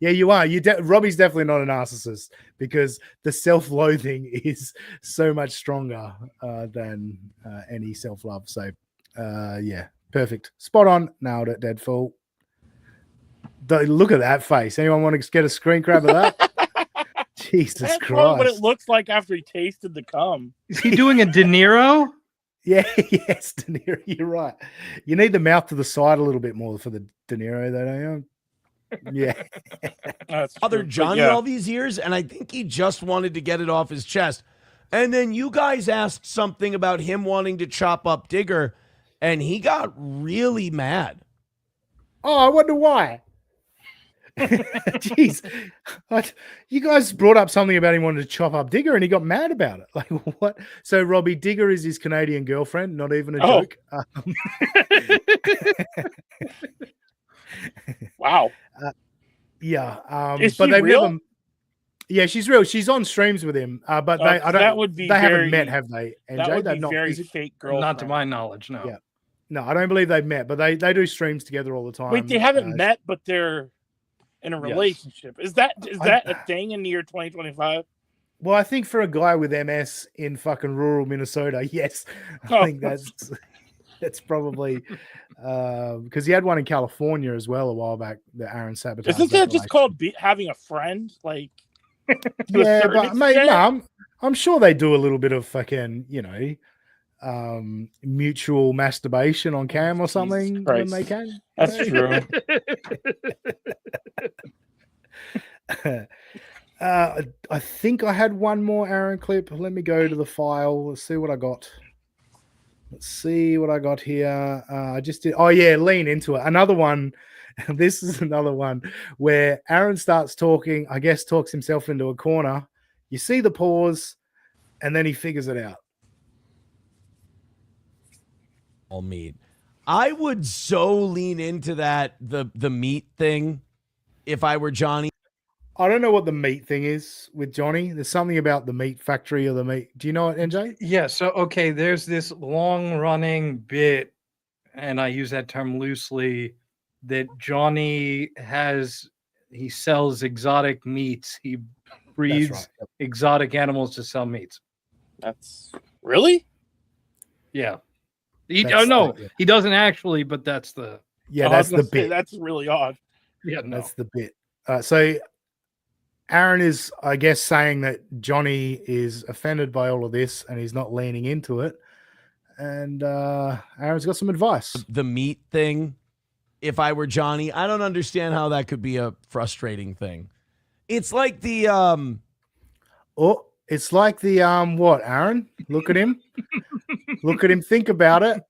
Yeah, you are. Robbie's definitely not a narcissist because the self-loathing is so much stronger than any self-love. So, yeah, perfect. Spot on. Nailed it, Deadpool. Look at that face. Anyone want to get a screen grab of that? Jesus That's Christ. probably what it looks like after he tasted the cum. Is he doing a De Niro? Yeah, yes, De Niro. You're right. You need the mouth to the side a little bit more for the De Niro, though, don't you? Yeah. Other Johnny all these years, and I think he just wanted to get it off his chest. And then you guys asked something about him wanting to chop up Digger, and he got really mad. Oh, I wonder why. Jeez. You guys brought up something about him wanting to chop up Digger, and he got mad about it. Like, what? So, Robbie, Digger is his Canadian girlfriend, not even a joke. Wow. Yeah. Is but she they real? never. Yeah, she's real. She's on streams with him. But they, I don't. That would be they very, haven't met, have they? NJ? That would They've be not. very Is it- fake girl. Not to my knowledge, no. Yeah. No, I don't believe they've met, but they do streams together all the time. Wait, they haven't met, but they're in a Yes. relationship. Is that a thing in the year 2025? Well, I think for a guy with MS in fucking rural Minnesota, yes, I think that's probably because he had one in California as well a while back. The Aaron sabotaged. Isn't that just called having a friend? Like, to a Yeah, certain but mate, extent? no, I'm sure they do a little bit of fucking, mutual masturbation on cam or something when Christ. they can. That's true. I think I had one more Aaron clip. Let me go to the file. Let's see what I got. Let's see what I got here. I just did. Oh yeah, lean into it. Another one. This is another one where Aaron starts talking. I guess talks himself into a corner. You see the pause, and then he figures it out. All meat. I would so lean into that the meat thing if I were Johnny. I don't know what the meat thing is with Johnny. There's something about the meat factory or the meat. Do you know it, NJ? Yeah, so okay, there's this long running bit, and I use that term loosely, that Johnny he sells exotic meats. He breeds right. Yep. exotic animals to sell meats. That's really? Yeah. That's No, he doesn't actually, but that's the Yeah, I that's was gonna the say, bit. That's really odd. yeah, no. That's the bit. So Aaron is, I guess, saying that Johnny is offended by all of this and he's not leaning into it. And Aaron's got some advice. The meat thing. If I were Johnny, I don't understand how that could be a frustrating thing. It's like the Oh, it's like the what, Aaron? Look at him. Look at him think about it.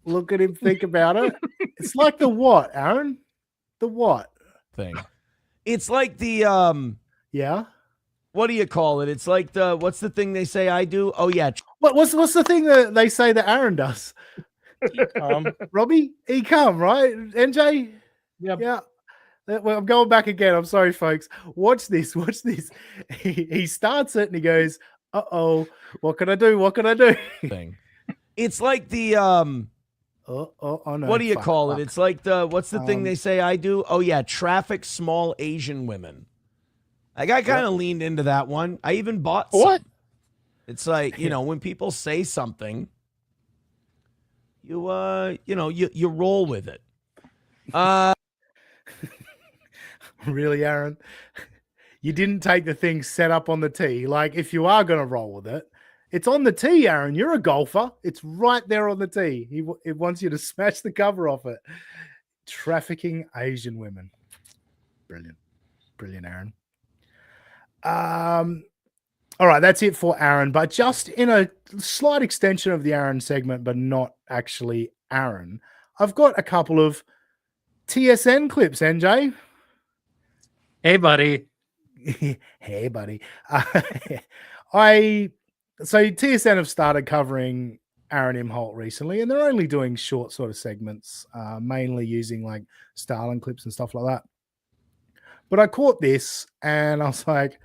Look at him think about it. It's like the what, Aaron? The what? thing. It's like the Yeah. what do you call it? It's like the what's the thing they say I do? Oh yeah, What's the thing that they say that Aaron does? Robbie? He come, right? NJ? Yep. Yeah. Well, I'm going back again. I'm sorry, folks. Watch this. Watch this. He starts it and he goes, "Uh-oh, what can I do? What can I do?" thing. It's like the Oh no. what do you Fuck, call fuck. it? It's like the what's the thing they say I do? Oh yeah, traffic small Asian women. Like I kind of leaned into that one. I even bought some. What? It's like, when people say something, you roll with it. Really, Aaron? You didn't take the thing set up on the tee. Like, if you are going to roll with it, it's on the tee, Aaron. You're a golfer. It's right there on the tee. It wants you to smash the cover off it. Trafficking Asian women. Brilliant. Brilliant, Aaron. All right, that's it for Aaron. But just in a slight extension of the Aaron segment, but not actually Aaron, I've got a couple of TSN clips, NJ. Hey, buddy. Hey, buddy. So TSN have started covering Aaron Imholt recently, and they're only doing short sort of segments, mainly using like Starling clips and stuff like that. But I caught this, and I was like,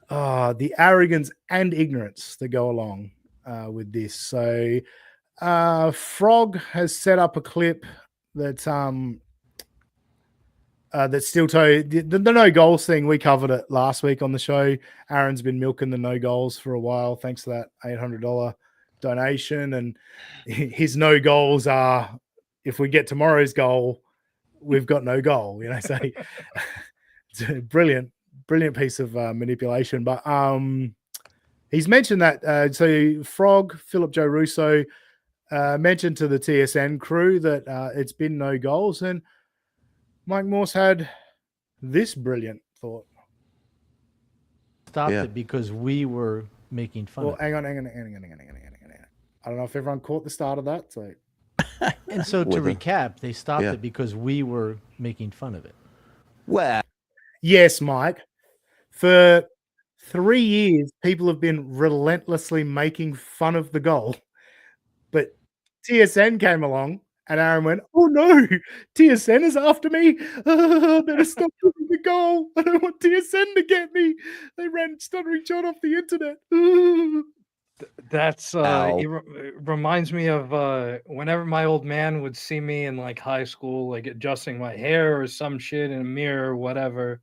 oh, the arrogance and ignorance that go along with this. So Frog has set up a clip that that's still the no goals thing. We covered it last week on the show. Aaron's been milking the no goals for a while, thanks to that $800 donation. And his no goals are, if we get tomorrow's goal, we've got no goal. So it's a brilliant piece of manipulation. But he's mentioned that. So Frog, Philip Joe Russo, mentioned to the TSN crew that it's been no goals, and Mike Morse had this brilliant thought. Stopped it because we were making fun of it. Hang on. I don't know if everyone caught the start of that. So, and so to recap, they stopped it because we were making fun of it. Well, yes, Mike. For 3 years, people have been relentlessly making fun of the goal, but TSN came along. And Aaron went, oh no, TSN is after me. I better stop doing the goal. I don't want TSN to get me. They ran stuttering John off the internet. That's it reminds me of whenever my old man would see me in like high school, like adjusting my hair or some shit in a mirror or whatever.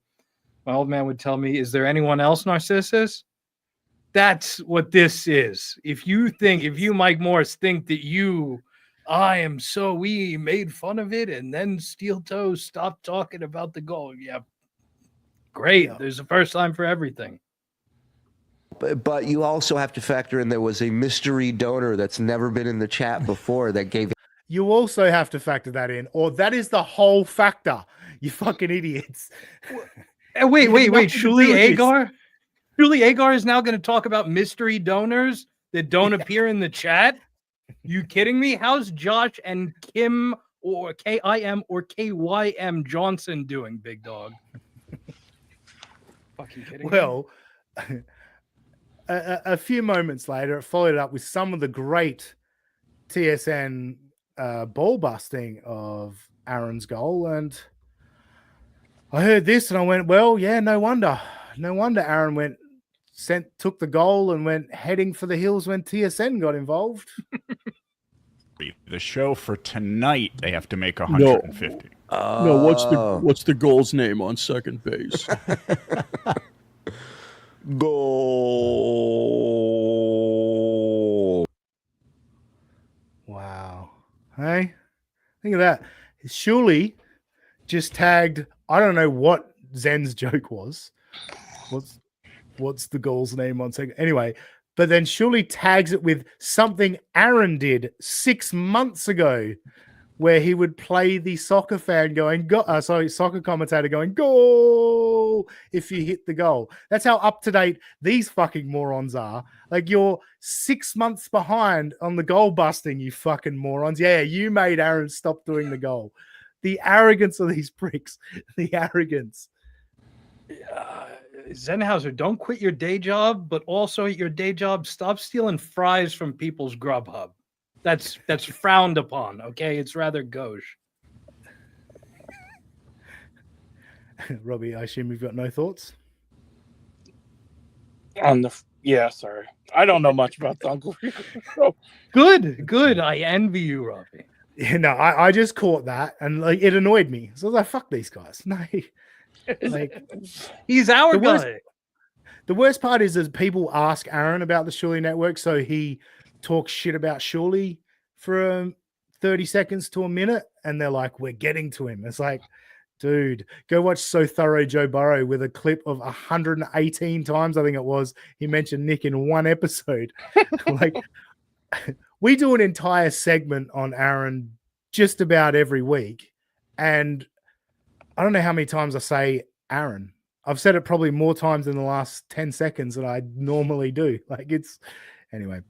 My old man would tell me, is there anyone else, Narcissus? That's what this is. If you, Mike Morse, think that I am so we made fun of it, and then Steel Toe stopped talking about the goal. Yeah, great. Yeah. There's a first time for everything. But you also have to factor in there was a mystery donor that's never been in the chat before that gave. You also have to factor that in, or that is the whole factor. You fucking idiots. Wait. Julie Agar? Julie Agar is now going to talk about mystery donors that don't appear in the chat? You kidding me? How's Josh and Kim or KIM or KYM Johnson doing, big dog? Fucking kidding me? Well, a few moments later, it followed up with some of the great TSN ball busting of Aaron's goal. And I heard this and I went, well, yeah, no wonder. No wonder Aaron took the goal and went heading for the hills when TSN got involved. The show for tonight, they have to make 150. No, what's the goal's name on second base? Goal. Wow. Hey, think of that. Shuli just tagged, I don't know what Zen's joke was. What's the goal's name on second? Anyway, but then Shuli tags it with something Aaron did 6 months ago, where he would play the soccer fan going, soccer commentator going, goal, if you hit the goal. That's how up to date these fucking morons are. Like, you're 6 months behind on the goal busting, you fucking morons. Yeah, you made Aaron stop doing the goal. The arrogance of these pricks. The arrogance. Zenhauser, don't quit your day job, but also at your day job, stop stealing fries from people's Grubhub. That's frowned upon, okay? It's rather gauche. Robbie, I assume you've got no thoughts? Sorry. I don't know much about the Uncle Rico show. Good. I envy you, Robbie. Yeah, no, I just caught that and like it annoyed me. So I was like, fuck these guys. No. Like, he's our guy. The worst part is people ask Aaron about the Shuli Network, so he talks shit about Shuli for 30 seconds to a minute, and they're like, we're getting to him. It's like, dude, go watch So Thorough Joe Burrow with a clip of 118 times, I think it was. He mentioned Nick in one episode. Like, we do an entire segment on Aaron just about every week. And I don't know how many times I say Aaron. I've said it probably more times in the last 10 seconds than I normally do. Like, it's anyway.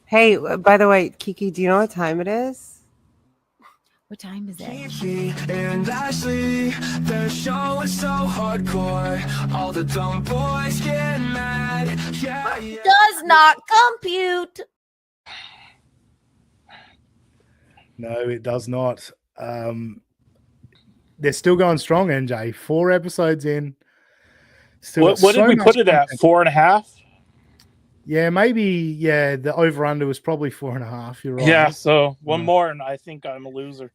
Hey, by the way, Kiki, do you know what time it is? What time is it? Kiki and Ashley, their show is so hardcore. All the dumb boys get mad. Yeah. Does not compute. No, it does not. They're still going strong, NJ. 4 episodes in. Still What got did so we much put it at? content. 4.5? Yeah, maybe. Yeah, the over-under was probably 4.5. You're right. Yeah, so one more, and I think I'm a loser.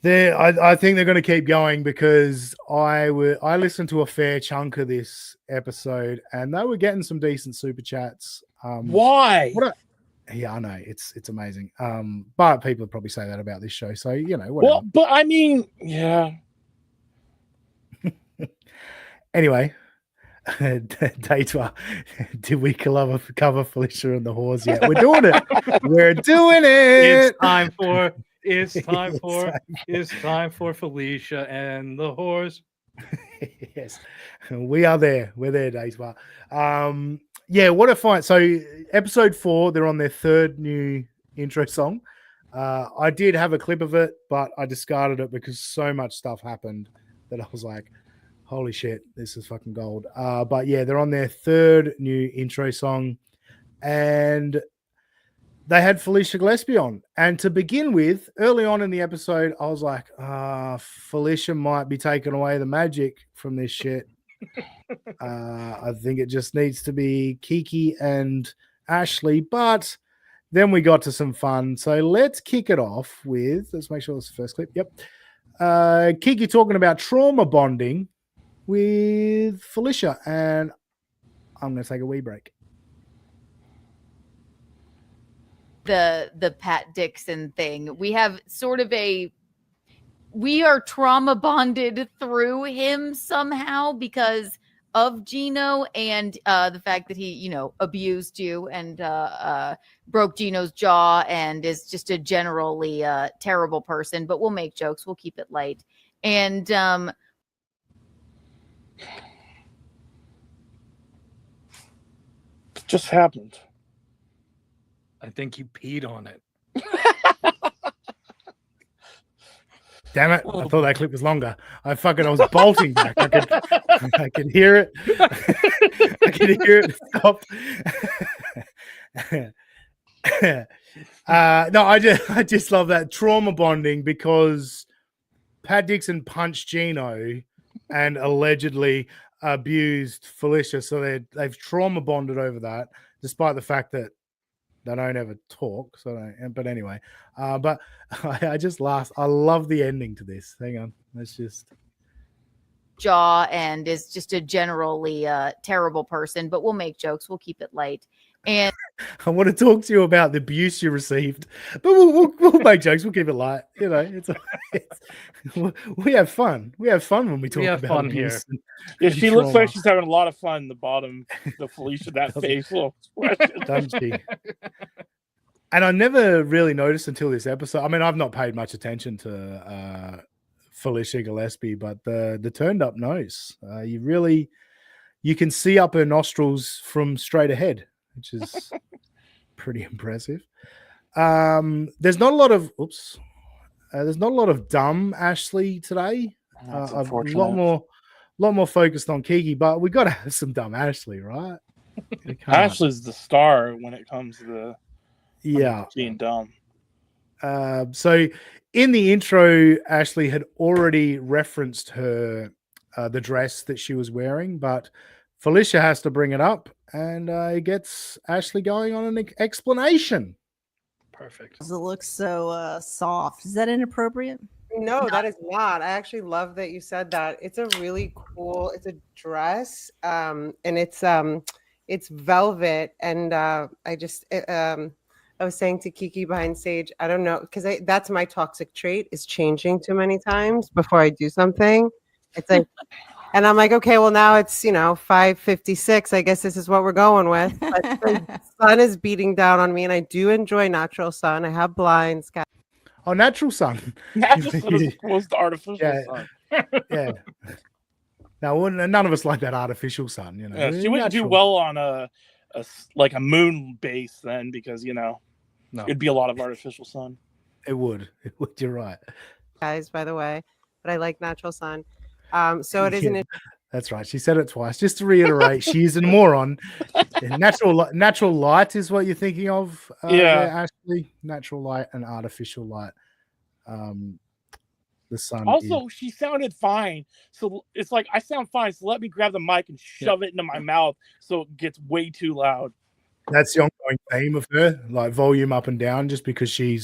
I think they're going to keep going because I listened to a fair chunk of this episode, and they were getting some decent super chats. Why? Yeah, I know it's amazing. But people probably say that about this show, so whatever. Well, but I mean, yeah. Anyway, Data, did we cover Felicia and the whores yet? We're doing it. We're doing it. It's time for Felicia and the whores. Yes, we are there. We're there, Data. Yeah, what a fight. So episode 4, they're on their 3rd new intro song. I did have a clip of it, but I discarded it because so much stuff happened that I was like, holy shit, this is fucking gold. But yeah, they're on their 3rd new intro song, and they had Felicia Gillespie on. And to begin with, early on in the episode, I was like, Felicia might be taking away the magic from this shit. I think it just needs to be Kiki and Ashley. But then we got to some fun. So let's kick it off with, let's make sure it's the first clip. Yep. Kiki talking about trauma bonding with Felicia. And I'm going to take a wee break. The Pat Dixon thing. We have sort of we are trauma bonded through him somehow because of Geno and the fact that he, abused you and broke Geno's jaw and is just a generally terrible person. But we'll make jokes. We'll keep it light. And It just happened. I think you peed on it. Damn it. I thought that clip was longer. I was bolting back. I could hear it. I could hear it stop. No, I just love that trauma bonding because Pat Dixon punched Geno and allegedly abused Felicia. So they've trauma bonded over that, despite the fact that they don't ever talk. But anyway, but I just laughed. I love the ending to this. Hang on, let's just jaw and is just a generally terrible person. But we'll make jokes. We'll keep it light. And I want to talk to you about the abuse you received, but we'll make jokes. We'll keep it light. We have fun. We have fun when we talk about fun abuse. Yeah, she looks like she's having a lot of fun in the bottom. The Felicia, that facial expression. Doesn't she? And I never really noticed until this episode. I mean, I've not paid much attention to Felicia Gillespie, but the turned up nose, you can see up her nostrils from straight ahead, which is pretty impressive. There's not a lot of dumb Ashley today. I'm a lot more focused on Kiki, but we got to have some dumb Ashley, right? Ashley's the star when it comes to being dumb. So in the intro, Ashley had already referenced her the dress that she was wearing, but Felicia has to bring it up, and it gets Ashley going on an explanation. Perfect. It looks so soft. Is that inappropriate? No, that is not. I actually love that you said that. It's a really cool. It's a dress, and it's velvet, and a I was saying to Kiki behind stage, I don't know, because that's my toxic trait is changing too many times before I do something. It's like, and I'm like, okay, well now it's 5:56. I guess this is what we're going with. But the sun is beating down on me, and I do enjoy natural sun. I have blinds. Oh, natural sun. Natural sun is opposed to artificial Yeah. sun. Yeah. No, none of us like that artificial sun. Yeah, she wouldn't do well on a moon base then, because it'd be a lot of artificial sun. It would. You're right. Guys, by the way, but I like natural sun. So it is an That's right. She said it twice. Just to reiterate, she's a moron. Natural light is what you're thinking of. Yeah. Ashley. Natural light and artificial light. The sun. Also, she sounded fine. So it's like, I sound fine. So let me grab the mic and shove it into my mouth so it gets way too loud. That's the ongoing theme of her, like volume up and down, just because she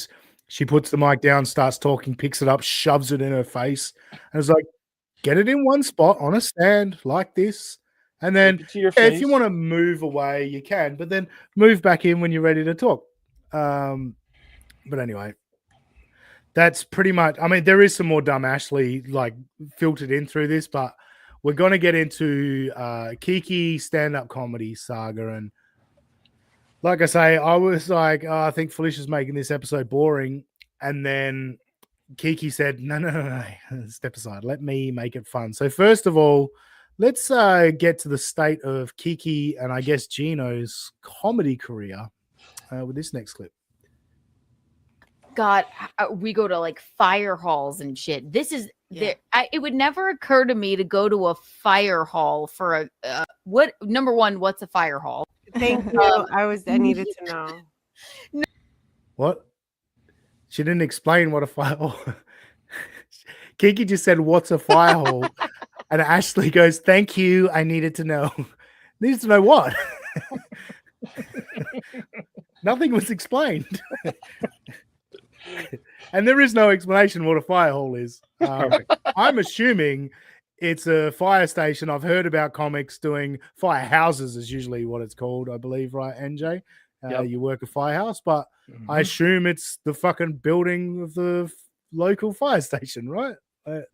puts the mic down, starts talking, picks it up, shoves it in her face. And it's like, get it in one spot on a stand like this. And then if you want to move away, you can, but then move back in when you're ready to talk. But anyway, that's pretty much, I mean, there is some more dumb Ashley like filtered in through this, but we're going to get into Kiki stand-up comedy saga. And like I say, I was like, oh, I think Felicia's making this episode boring. And then Kiki said, no, step aside. Let me make it fun. So first of all, let's get to the state of Kiki and I guess Geno's comedy career with this next clip. God, we go to like fire halls and shit. This is it would never occur to me to go to a fire hall for a what? Number one, what's a fire hall? Thank you. I needed to know. What? She didn't explain what a fire hall. Kiki just said, "What's a fire hall?" And Ashley goes, "Thank you. I needed to know." Needs to know what? Nothing was explained. And there is no explanation what a fire hall is. I'm assuming it's a fire station. I've heard about comics doing firehouses is usually what it's called, I believe, right, NJ? You work a firehouse, but I assume it's the fucking building of the local fire station, right?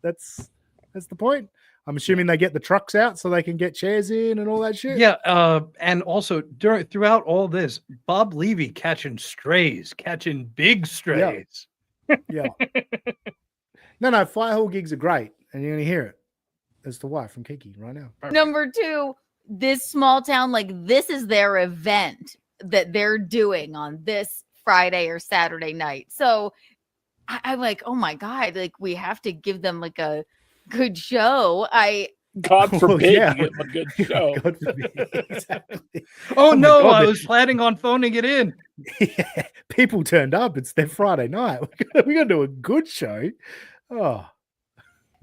That's the point. I'm assuming they get the trucks out so they can get chairs in and all that shit. Yeah, and also throughout all this, Bob Levy catching big strays. Yeah. No, fire hall gigs are great, and you're gonna hear it. That's the wife from Kiki right now. Number two, this small town, like this is their event that they're doing on this Friday or Saturday night. So I'm like, oh my God, like we have to give them like a good show. God forbid you give them a good show. God forbid. Exactly. Oh no, God, I was planning on phoning it in. Yeah, people turned up. It's their Friday night. We're gonna do a good show. Oh.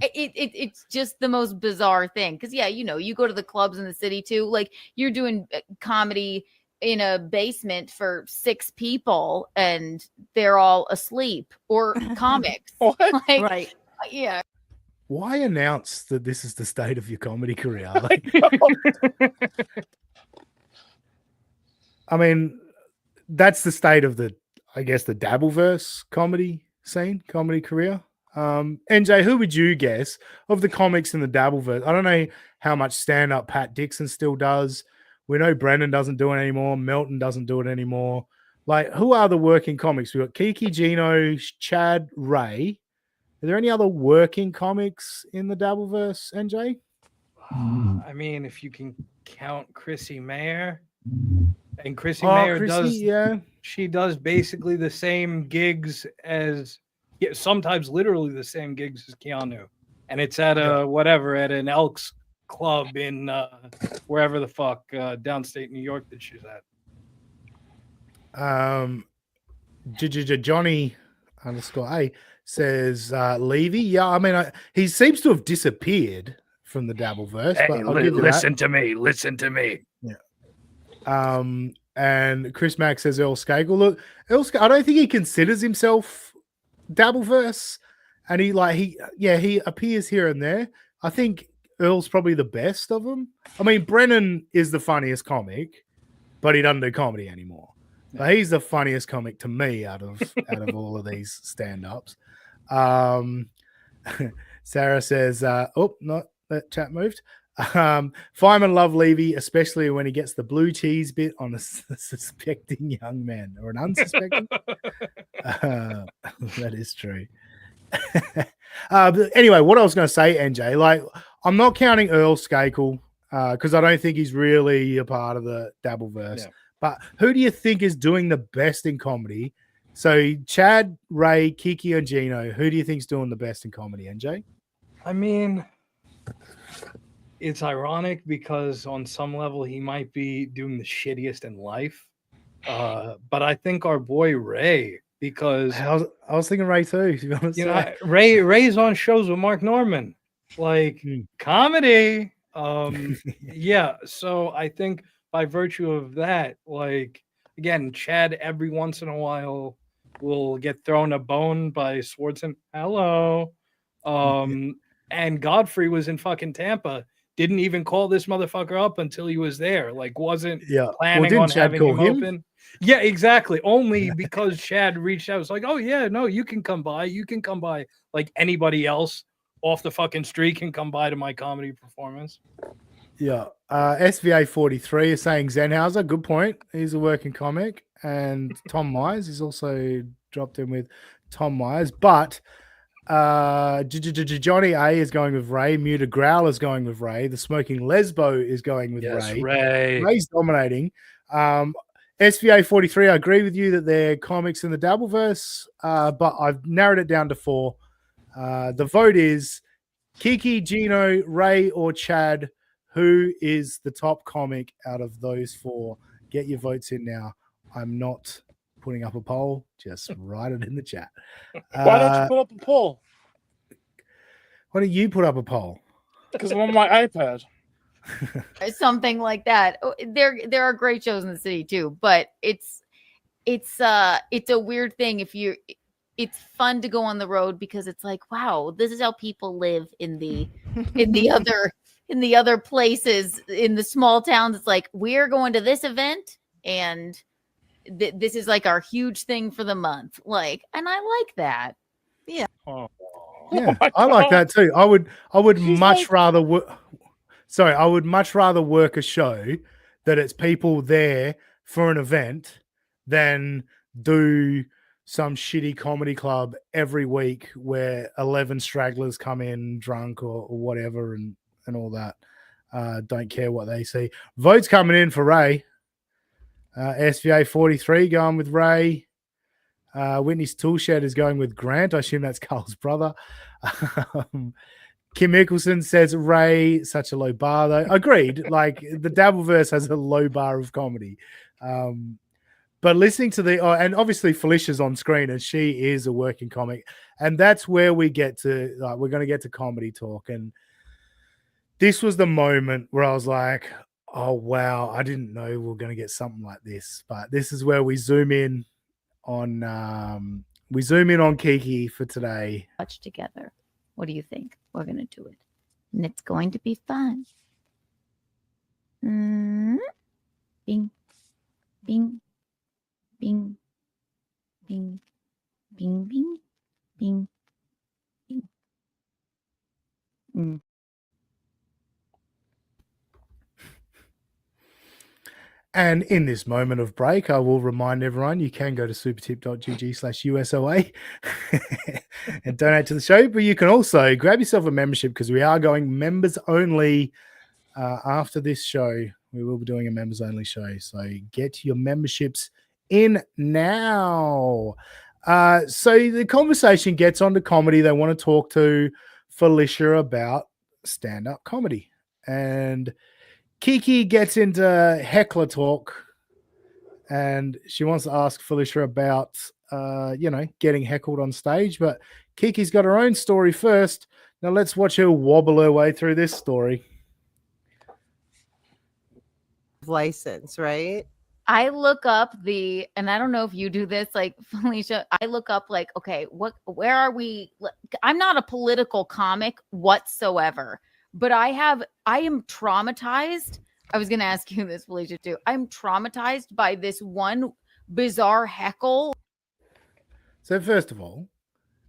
It's just the most bizarre thing. Because you go to the clubs in the city too. Like you're doing comedy in a basement for 6 people and they're all asleep or comics. Right. Yeah. Why announce that this is the state of your comedy career? Like, I mean, that's the state of the Dabbleverse comedy scene, comedy career. NJ, who would you guess of the comics in the Dabbleverse? I don't know how much stand-up Pat Dixon still does. We know Brendan doesn't do it anymore. Melton doesn't do it anymore. Like, who are the working comics? We've got Kiki, Geno, Chad, Ray. Are there any other working comics in the Dabbleverse, NJ? I mean, if you can count Chrissy Mayer. And Chrissy Mayer she does basically the same gigs as, sometimes literally the same gigs as Keanu. And it's at at an Elks club in wherever the fuck, downstate New York that she's at. Johnny _A says Levy. Yeah, I mean, he seems to have disappeared from the Dabbleverse. Hey, but listen to me. Yeah. And Chris Mack says Earl Skagle. Look, I don't think he considers himself Dabbleverse, and he appears here and there. I think Earl's probably the best of them. I mean, Brennan is the funniest comic, but he doesn't do comedy anymore. But he's the funniest comic to me out of all of these stand-ups. Sarah says, not that chat moved. Fireman love Levy, especially when he gets the blue cheese bit on a suspecting young man or an unsuspecting. That is true. But anyway, what I was going to say, NJ, like, I'm not counting Earl Skakel because I don't think he's really a part of the Dabbleverse. Yeah. But who do you think is doing the best in comedy? So Chad, Ray, Kiki, and Geno, who do you think's doing the best in comedy, NJ? I mean, it's ironic because on some level he might be doing the shittiest in life. But I think our boy Ray, because I was thinking Ray too, to be honest. you know, Ray's on shows with Mark Norman, like comedy. Yeah. So I think by virtue of that, like, again, Chad every once in a while will get thrown a bone by Swartzen. Hello. And Godfrey was in fucking Tampa. Didn't even call this motherfucker up until he was there. Like, wasn't planning didn't on Chad having call him him? open. Yeah, exactly. Only because Chad reached out. It's like, oh yeah, no, you can come by. You can come by. Like anybody else off the fucking street can come by to my comedy performance. Yeah. SVA 43 is saying Zenhauser, good point. He's a working comic. And Tom Myers is also dropped in with Tom Myers. But Johnny A is going with Ray. Muted Growl is going with Ray. The Smoking Lesbo is going with Yes, Ray. Ray. Ray's dominating. SVA 43, I agree with you that they're comics in the Dabbleverse, but I've narrowed it down to 4. The vote is Kiki, Geno, Ray, or Chad. Who is the top comic out of those 4? Get your votes in now. I'm not putting up a poll. Just write it in the chat. Why don't you put up a poll? Why don't you put up a poll? Because I'm on my iPad. Something like that. Oh, there are great shows in the city too, but it's a weird thing. It's fun to go on the road because it's like, wow, this is how people live in the other places, in the small towns. It's like, we're going to this event and this is like our huge thing for the month. Like, and I like that. Yeah. Yeah, I like that too. I would much rather I would much rather work a show that it's people there for an event than do some shitty comedy club every week where 11 stragglers come in drunk or whatever and all that. Don't care what they see. Votes coming in for Ray. SVA 43 going with Ray. Whitney's Toolshed is going with Grant. I assume that's Carl's brother. Kim Mickelson says Ray, such a low bar though. Agreed. Like, the Dabbleverse has a low bar of comedy. But listening to and obviously Felicia's on screen and she is a working comic. And that's where we get to, we're going to get to comedy talk. And this was the moment where I was like, oh, wow, I didn't know we were going to get something like this. But this is where we zoom in on Kiki for today. Watch together. What do you think? We're going to do it. And it's going to be fun. Bing, bing, bing, bing, bing, bing, bing, bing. And in this moment of break, I will remind everyone you can go to supertip.gg/USOA and donate to the show. But you can also grab yourself a membership because we are going members only after this show. We will be doing a members only show. So get your memberships in now. So the conversation gets onto comedy. They want to talk to Felicia about stand-up comedy. And Kiki gets into heckler talk and she wants to ask Felicia about, getting heckled on stage. But Kiki's got her own story first. Now let's watch her wobble her way through this story. License, right? I look up and I don't know if you do this, like Felicia, I look up like, okay, where are we? I'm not a political comic whatsoever, but I am traumatized. I was going to ask you this, Felicia, too. I'm traumatized by this one bizarre heckle. So first of all,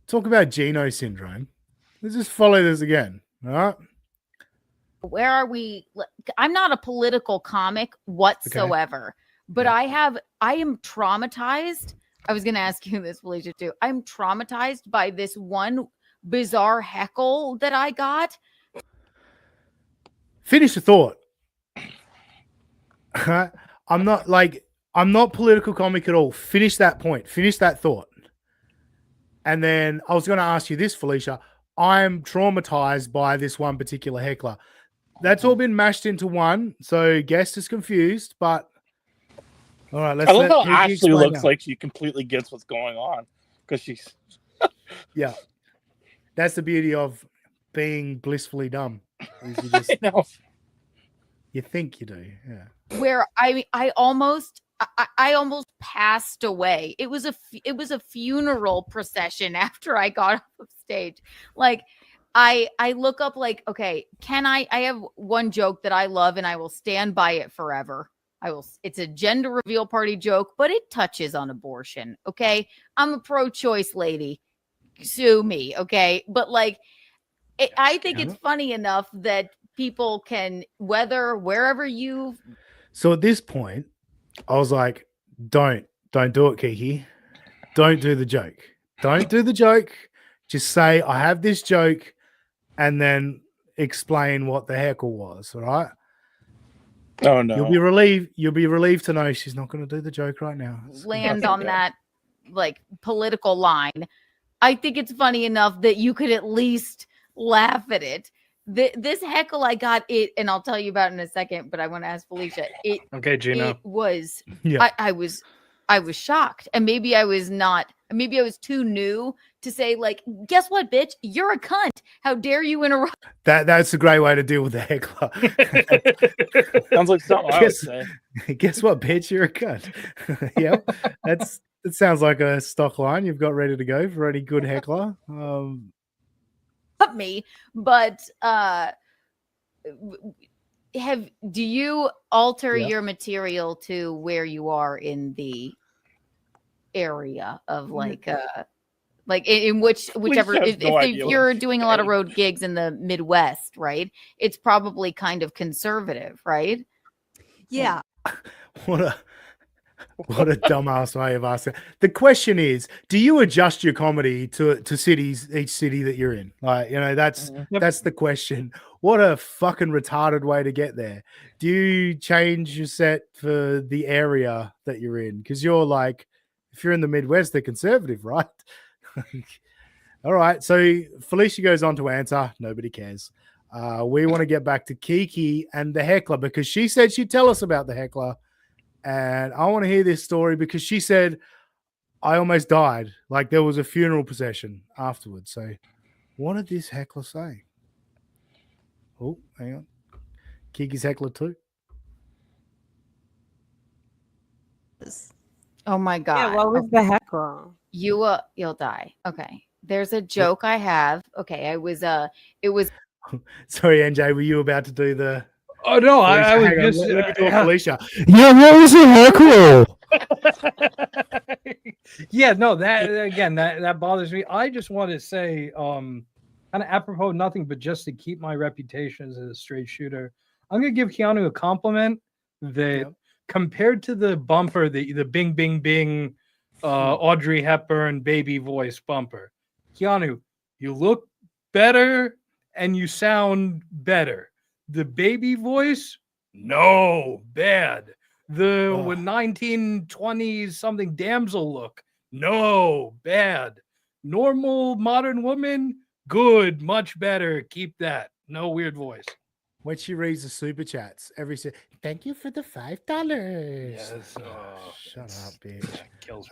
talk about Geno syndrome. Let's just follow this again. All right. Where are we? I'm not a political comic whatsoever, but I am traumatized. I was going to ask you this, Felicia, too. I'm traumatized by this one bizarre heckle that I got. Finish the thought. I'm not political comic at all. Finish that point. Finish that thought. And then I was going to ask you this, Felicia. I'm traumatized by this one particular heckler. That's all been mashed into one. So guest is confused, but all right, let's I love how Kiki Ashley explain looks now. like she completely gets what's going on because she's Yeah. That's the beauty of being blissfully dumb. Is you just you think you do. Yeah. Where I almost passed away. It was a funeral procession after I got off of stage. Like I look up like, okay, I have one joke that I love and I will stand by it forever. It's a gender reveal party joke, but it touches on abortion. Okay. I'm a pro-choice lady. Sue me. Okay. But like, I think it's funny enough that people can, wherever you. So at this point, I was like, don't do it, Kiki. Don't do the joke. Don't do the joke. Just say, I have this joke, and then explain what the heckle was. All right. Oh no. You'll be relieved to know she's not going to do the joke right now. Land on that like political line. I think it's funny enough that you could at least laugh at it. This heckle I got it, and I'll tell you about it in a second, but I want to ask Felicia. Okay, Geno. It was Yeah. I was shocked. And maybe I was too new to say, like, guess what, bitch? You're a cunt. How dare you interrupt? That's a great way to deal with the heckler. Sounds like something I would say. Guess what, bitch? You're a cunt. Yeah, that sounds like a stock line you've got ready to go for any good heckler. Me, but do you alter your material to where you are in the area of like in whichever if you're doing a lot of road gigs in the Midwest, right? It's probably kind of conservative, right? Yeah. What a dumbass way of asking. The question is, do you adjust your comedy to each city that you're in? Like, that's the question. What a fucking retarded way to get there. Do you change your set for the area that you're in? Because you're like, if you're in the Midwest, they're conservative, right? All right. So Felicia goes on to answer. Nobody cares. We want to get back to Kiki and the heckler because she said she'd tell us about the heckler. And I want to hear this story because she said, I almost died. Like there was a funeral procession afterwards. So what did this heckler say? Oh, hang on. Kiki's heckler too. Oh my God. Yeah, what was the heckler? You'll die. Okay. There's a joke I have. Okay. It was Sorry, NJ, were you about to do the Oh no, I was hang on, just let me do a Felicia. Yeah, what was the heckle? Yeah, no, that bothers me. I just want to say, kind of apropos nothing, but just to keep my reputation as a straight shooter, I'm gonna give Keanu a compliment that compared to the bumper, the bing bing bing, Audrey Hepburn baby voice bumper, Keanu, you look better and you sound better. The baby voice, no, bad. The 1920s something damsel look, no, bad. Normal modern woman, good, much better. Keep that. No weird voice. When she reads the super chats, thank you for the $5. Yes. Shut up, bitch. Kills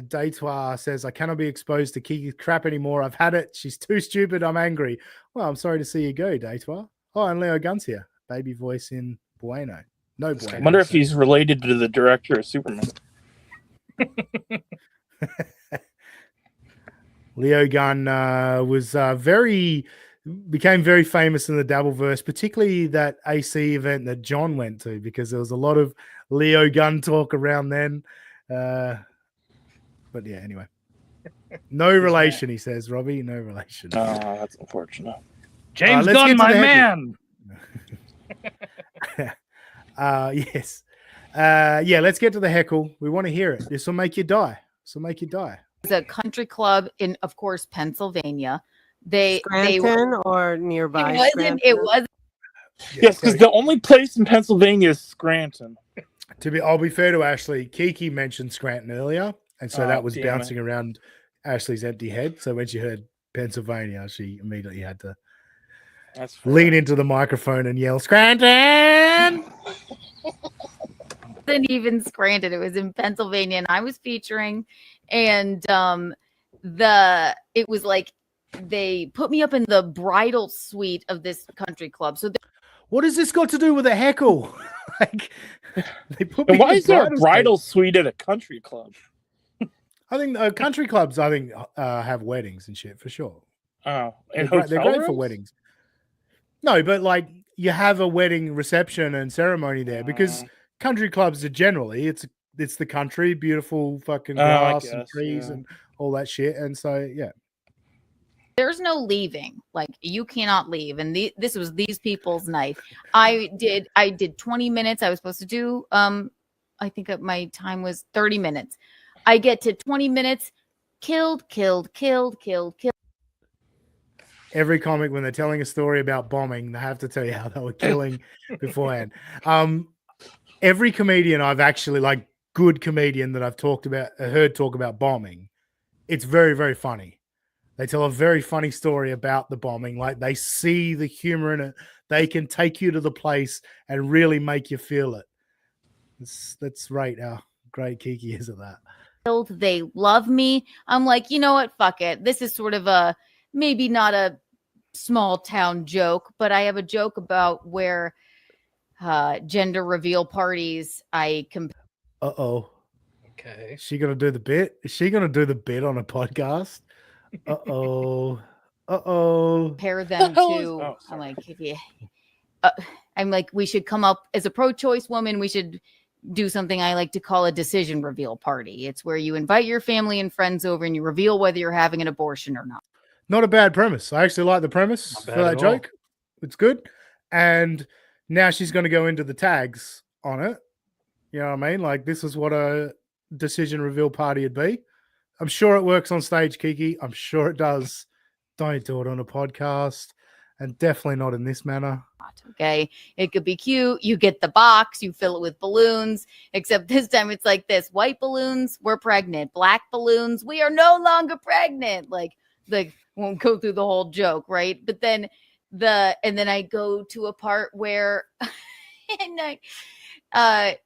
Daytois says, I cannot be exposed to Kiki's crap anymore. I've had it. She's too stupid. I'm angry. Well, I'm sorry to see you go, Daytois. Oh, and Leo Gunn's here. Baby voice in Bueno. No Bueno. I wonder if he's related to the director of Superman. Leo Gunn became very famous in the Dabbleverse, particularly that AC event that John went to, because there was a lot of Leo Gunn talk around then. But yeah, anyway. No relation, he says, Robbie. No relation. Oh, that's unfortunate. James let's Gunn, get to my the heckle. man. Yes. Yeah, let's get to the heckle. We want to hear it. This will make you die. It's a country club in, of course, Pennsylvania. They Scranton or nearby? It wasn't. Yes, because the only place in Pennsylvania is Scranton. I'll be fair to Ashley. Kiki mentioned Scranton earlier, and so that was damn bouncing around Ashley's empty head. So when she heard Pennsylvania, she immediately had to lean into the microphone and yell, "Scranton!" Wasn't even Scranton. It was in Pennsylvania, and I was featuring, and it was like they put me up in the bridal suite of this country club. So what has this got to do with a heckle? Like, they put And me why in is there a bridal bridal suite at a country club? I think country clubs, have weddings and shit for sure. Oh, They're and great for rooms? weddings. No, but like you have a wedding reception and ceremony there because country clubs are generally it's the country, beautiful fucking grass and trees and all that shit, and so yeah. there's no leaving. Like you cannot leave. And this was these people's night. I did 20 minutes. I was supposed to do I think my time was 30 minutes. I get to 20 minutes, killed. Every comic, when they're telling a story about bombing, they have to tell you how they were killing beforehand. Every comedian I've actually, like, good comedian that I've heard talk about bombing, it's very, very funny. They tell a very funny story about the bombing. Like, they see the humor in it. They can take you to the place and really make you feel it. That's right. How great Kiki is at that. They love me. I'm like, you know what? Fuck it. This is sort of maybe not a small town joke, but I have a joke about where gender reveal parties. Uh-oh. Okay. Is she gonna do the bit? Is she gonna do the bit on a podcast? Uh-oh. Compare them to. I'm like, I'm like, we should come up as a pro-choice woman. We should do something I like to call a decision reveal party. It's where you invite your family and friends over and you reveal whether you're having an abortion or not. Not a bad premise. I actually like the premise for that joke. It's good. And now she's going to go into the tags on it. You know what I mean? Like, this is what a decision reveal party would be. I'm sure it works on stage, Kiki. I'm sure it does. Don't do it on a podcast. And definitely not in this manner. Okay. It could be cute. You get the box, you fill it with balloons, except this time it's like this: white balloons, we're pregnant. Black balloons, we are no longer pregnant. Like won't go through the whole joke, right? But then and then I go to a part where and at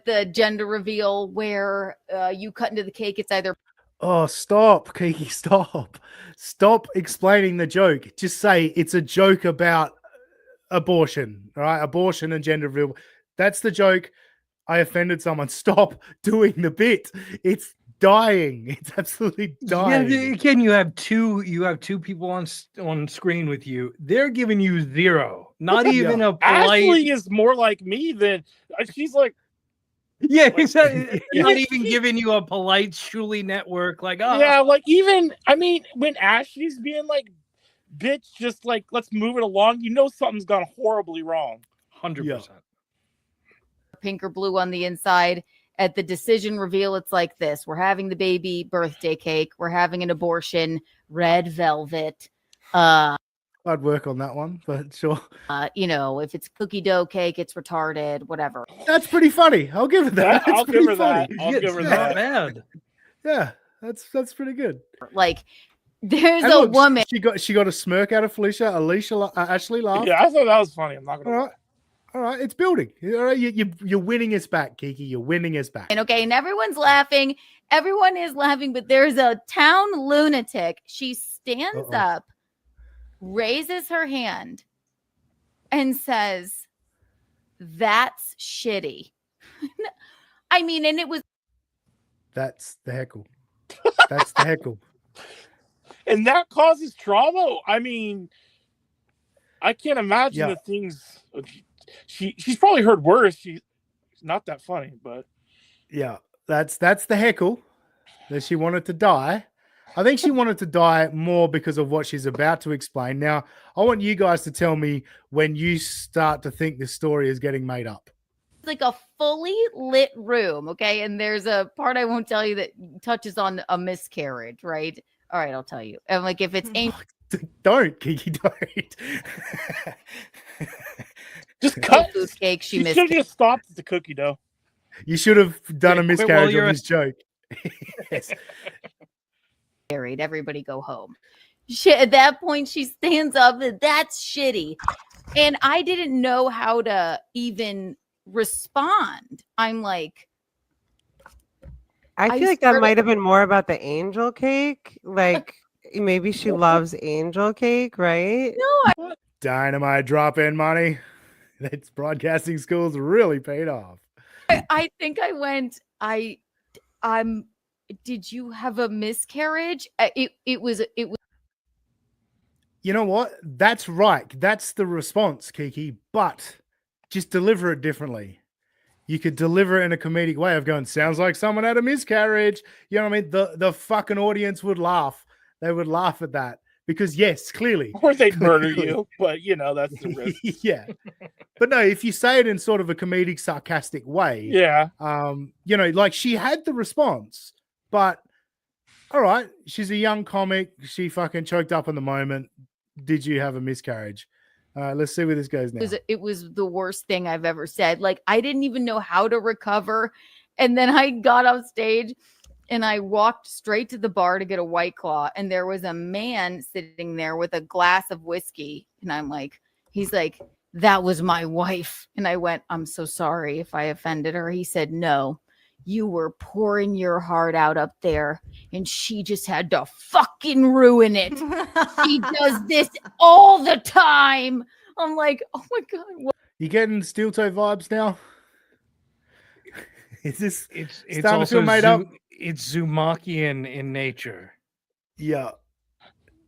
the gender reveal where you cut into the cake, it's either Oh, stop, Kiki, stop. Stop explaining the joke. Just say it's a joke about abortion, all right? Abortion and gender reveal. That's the joke. I offended someone. Stop doing the bit. It's dying. It's absolutely dying. Yeah, again, you have two people on screen with you. They're giving you zero. Not even a polite. Ashley is more like me than she's like. Yeah, exactly. Not even giving you a polite Shuli network. Like, oh. Yeah, like even, I mean, when Ashley's being like, bitch, just like, let's move it along, you know something's gone horribly wrong. 100%. pink or blue on the inside. At the decision reveal, it's like this: we're having the baby birthday cake, we're having an abortion, red velvet. I'd work on that one, but sure. If it's cookie dough cake, it's retarded, whatever. That's pretty funny. I'll give it that. I'll give her that. I'll give her Not that. bad. Yeah, that's pretty good. Like, there's And a look, woman. She got a smirk out of Felicia. Ashley laughed. Yeah, I thought that was funny. I'm not gonna. All right, it's building. All right, you're winning us back, Kiki. You're winning us back. And everyone's laughing. Everyone is laughing, but there's a town lunatic. She stands up, raises her hand, and says, "That's shitty." I mean, and it was. That's the heckle. That's the heckle. And that causes trauma. I mean, I can't imagine the things. She's probably heard worse. She's not that funny, but yeah. that's the heckle that she wanted to die. I think she wanted to die more because of what she's about to explain. Now, I want you guys to tell me when you start to think this story is getting made up. Like a fully lit room, okay? And there's a part I won't tell you that touches on a miscarriage, right? All right, I'll tell you. And like if it's Don't, Kiki, don't. Just cut food cake, she You missed should it. have just stopped at the cookie dough. You should have done a quit while miscarriage you're on at- this joke. Yes. Married, everybody go home. At that point, she stands up. That's shitty. And I didn't know how to even respond. I'm like, I feel like that might have been more about the angel cake. Like maybe she loves angel cake, right? No, Dynamite drop in money. That's broadcasting school's really paid off. I think I went, did you have a miscarriage? It was. You know what? That's right. That's the response, Kiki. But just deliver it differently. You could deliver it in a comedic way of going, sounds like someone had a miscarriage. You know what I mean? The fucking audience would laugh. They would laugh at that. Because yes, clearly. Or they'd murder you, but that's the risk. Yeah. But no, if you say it in sort of a comedic, sarcastic way, Yeah. Like she had the response, but all right, she's a young comic. She fucking choked up in the moment. Did you have a miscarriage? Let's see where this goes now. It was the worst thing I've ever said. Like I didn't even know how to recover. And then I got off stage and I walked straight to the bar to get a White Claw. And there was a man sitting there with a glass of whiskey. And I'm like, he's like, that was my wife. And I went, I'm so sorry if I offended her. He said, no, you were pouring your heart out up there and she just had to fucking ruin it. She does this all the time. I'm like, oh my God. What? You getting steel toe vibes now? Is this It's starting to also feel made up? It's Zumakian in nature. Yeah.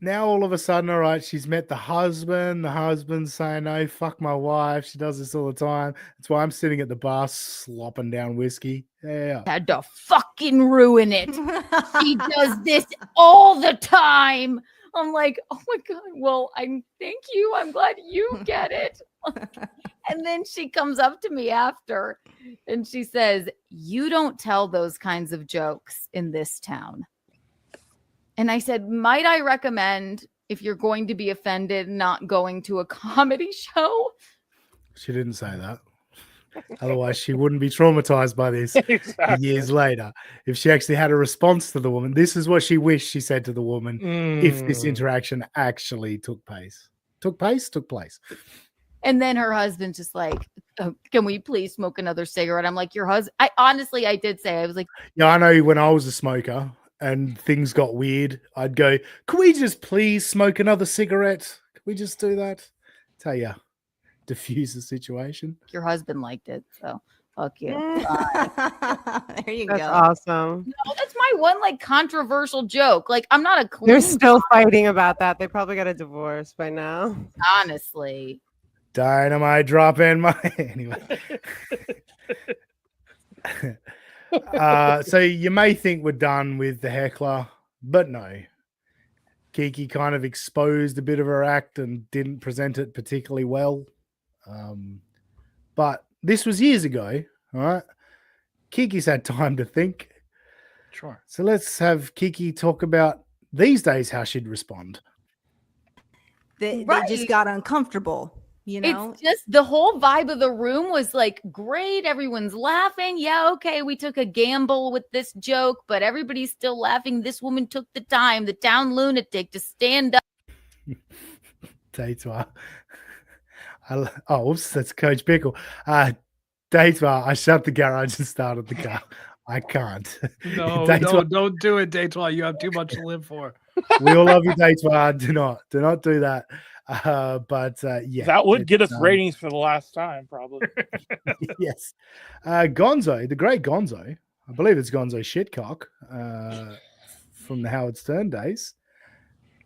Now all of a sudden, all right, she's met the husband. The husband's saying, no, fuck my wife. She does this all the time. That's why I'm sitting at the bar slopping down whiskey. Yeah. Had to fucking ruin it. She does this all the time. I'm like, oh my God. Well, thank you. I'm glad you get it. And then she comes up to me after and she says, you don't tell those kinds of jokes in this town. And I said, might I recommend, if you're going to be offended, not going to a comedy show? She didn't say that. Otherwise, she wouldn't be traumatized by this years later. If she actually had a response to the woman, this is what she wished she said to the woman if this interaction actually took place. Took place. And then her husband's just like, can we please smoke another cigarette? I'm like, your husband? I did say, I was like, yeah, I know when I was a smoker and things got weird, I'd go, can we just please smoke another cigarette? Can we just do that? Tell you, diffuse the situation. your husband liked it. So fuck you. There you That's go. awesome. No, that's my one like controversial joke. Like I'm not a clean They're still fighting about that. They probably got a divorce by now. honestly. Dynamite drop in my anyway. So you may think we're done with the heckler, but no. Kiki kind of exposed a bit of her act and didn't present it particularly well. But this was years ago, all right? Kiki's had time to think. Sure. So let's have Kiki talk about these days how she'd respond. They Right. just got uncomfortable, you know? It's just the whole vibe of the room was like great. Everyone's laughing. Yeah, okay, we took a gamble with this joke, but everybody's still laughing. This woman took the time, the town lunatic, to stand up. Datewar. Oops, that's Coach Pickle. Datewar, I shut the garage and started the car. I can't. No, Datewar, don't do it, Datewar. You have too much to live for. we all love you, Datewar. Do not do that. But yeah, That would get us it's, ratings for the last time, probably. yes. Gonzo, the great Gonzo, I believe it's Gonzo Shitcock from the Howard Stern days.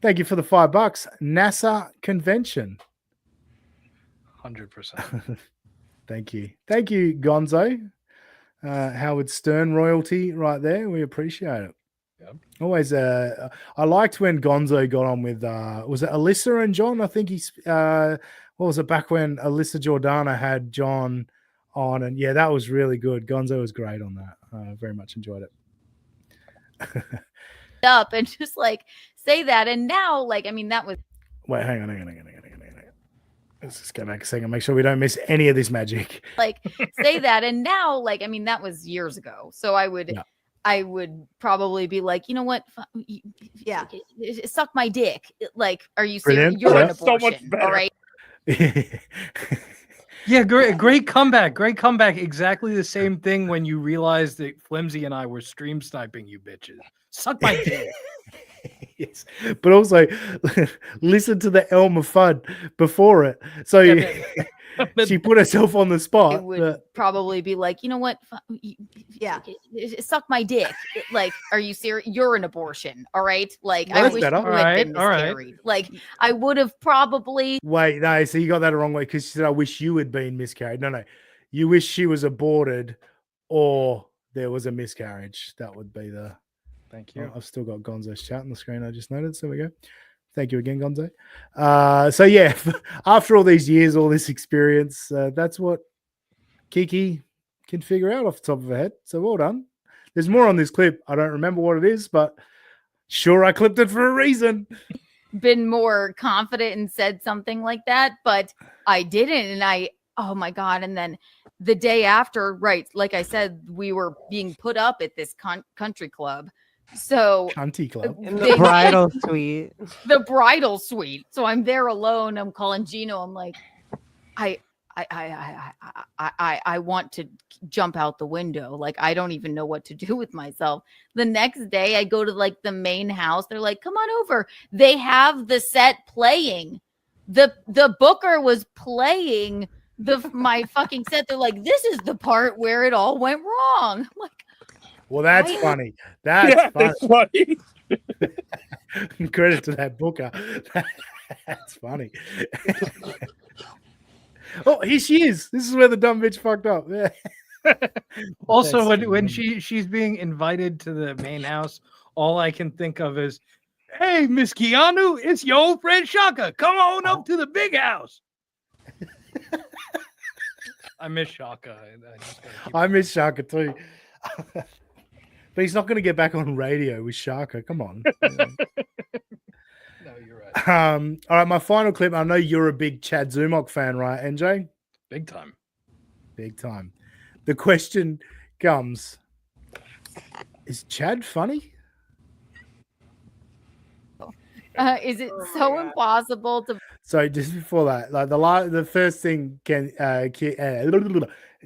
Thank you for the $5. NASA convention. 100%. Thank you, Gonzo. Howard Stern royalty right there. We appreciate it. Yep. Always. I liked when Gonzo got on with. Was it Alyssa and John? I think he's. What was it back when Alyssa Jordana had John on? And yeah, that was really good. Gonzo was great on that. Very much enjoyed it. Up and just like say that, and now like I mean that was. Wait, hang on. Let's just go back a second. Make sure we don't miss any of this magic. Like say that, and now like I mean that was years ago. So I would probably be like, you know what? Yeah, suck my dick. Like, are you serious? Brilliant. You're an So much abortion. better. All right. Yeah, great comeback. Great comeback. Exactly the same thing when you realized that Flimsy and I were stream sniping you bitches. Suck my dick. Yes, but also listen to the Elmer Fudd before it. So she put herself on the I spot. would probably be like, you know what? Yeah. Suck my dick. Like, are you serious? You're an abortion. All right. Like, Well, I that's wish better. you had been All right. miscarried. Like, I would have probably. Wait, no, so you got that the wrong way because she said, I wish you had been miscarried. No. You wish she was aborted or there was a miscarriage. That would be the. Thank you. Oh, I've still got Gonzo's chat on the screen. I just noticed. There we go. Thank you again, Gonzo. So yeah, after all these years, all this experience, that's what Kiki can figure out off the top of her head. So well done. There's more on this clip. I don't remember what it is, but sure, I clipped it for a reason. Been more confident and said something like that, but I didn't. And oh my God. And then the day after, right, like I said, we were being put up at this country club. So Cunty club. In the bridal suite. The bridal suite. So I'm there alone. I'm calling Geno. I'm like, I want to jump out the window. Like, I don't even know what to do with myself. The next day I go to like the main house. They're like, come on over. They have the set playing. The booker was playing my fucking set. They're like, this is the part where it all went wrong. I'm like, well, that's funny. That's funny. Credit to that booker. That's funny. Oh, here she is. This is where the dumb bitch fucked up. Also, when she's being invited to the main house, all I can think of is, hey, Miss Keanu, it's your old friend Shaka. Come on up to the big house. I miss Shaka. I miss Shaka too. But he's not going to get back on radio with Shaka. Come on. No, you're right. All right, my final clip. I know you're a big Chad Zumok fan, right, NJ? Big time. Big time. The question comes, is Chad funny? is it so impossible to? So just before that, like the first thing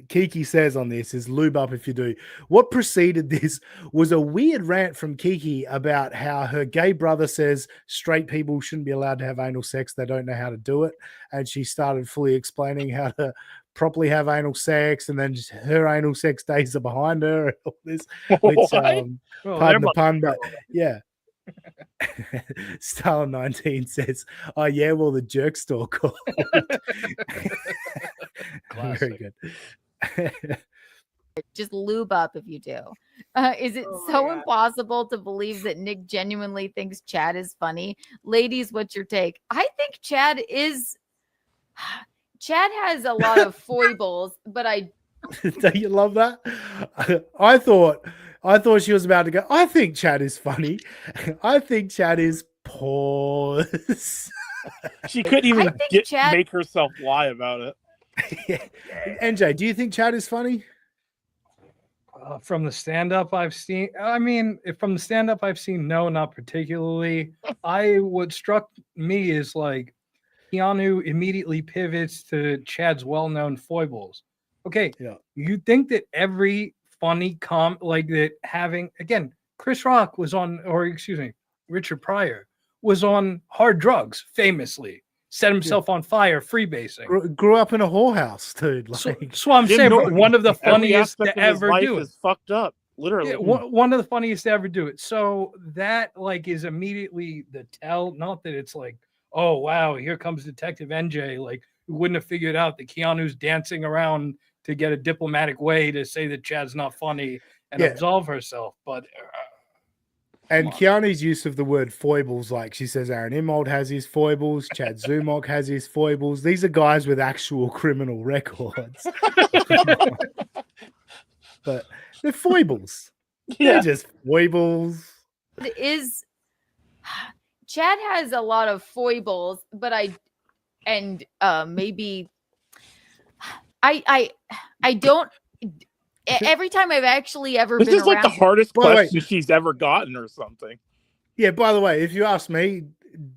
Kiki says on this is lube up if you do. What preceded this was a weird rant from Kiki about how her gay brother says straight people shouldn't be allowed to have anal sex. They don't know how to do it. And she started fully explaining how to properly have anal sex, and then just her anal sex days are behind her. And all this. It's, pardon the pun, but yeah. Stalin 19 says, oh yeah, well the jerk store called. Very good. Just lube up if you do. Is it so impossible to believe that Nick genuinely thinks Chad is funny? Ladies, what's your take? I think Chad has a lot of foibles, but Don't you love that? I thought she was about to go, I think Chad is funny. I think Chad is pause. She couldn't even make herself lie about it. NJ, do you think Chad is funny? From the stand-up I've seen, from the stand-up I've seen, no, not particularly. What struck me is like Keanu immediately pivots to Chad's well-known foibles. Okay, you think that every funny like that having, again, Chris Rock was on, or excuse me, Richard Pryor was on hard drugs, famously. Set himself on fire, freebasing. Grew up in a whorehouse, dude. Like, so I'm saying, but one of the funniest to ever do it. Is fucked up, literally. Yeah, one of the funniest to ever do it. So that like is immediately the tell. Not that it's like, oh wow, here comes Detective NJ. Like, we wouldn't have figured out that Keanu's dancing around to get a diplomatic way to say that Chad's not funny and Yeah. absolve herself. But And Keanu's use of the word foibles, like she says, Aaron Immold has his foibles, Chad Zumok has his foibles. These are guys with actual criminal records. But they're foibles. They're just foibles. It is Chad has a lot of foibles, but maybe I don't. Every time I've actually ever This been is like the around, hardest By the way- question she's ever gotten, or something. Yeah, by the way, if you ask me,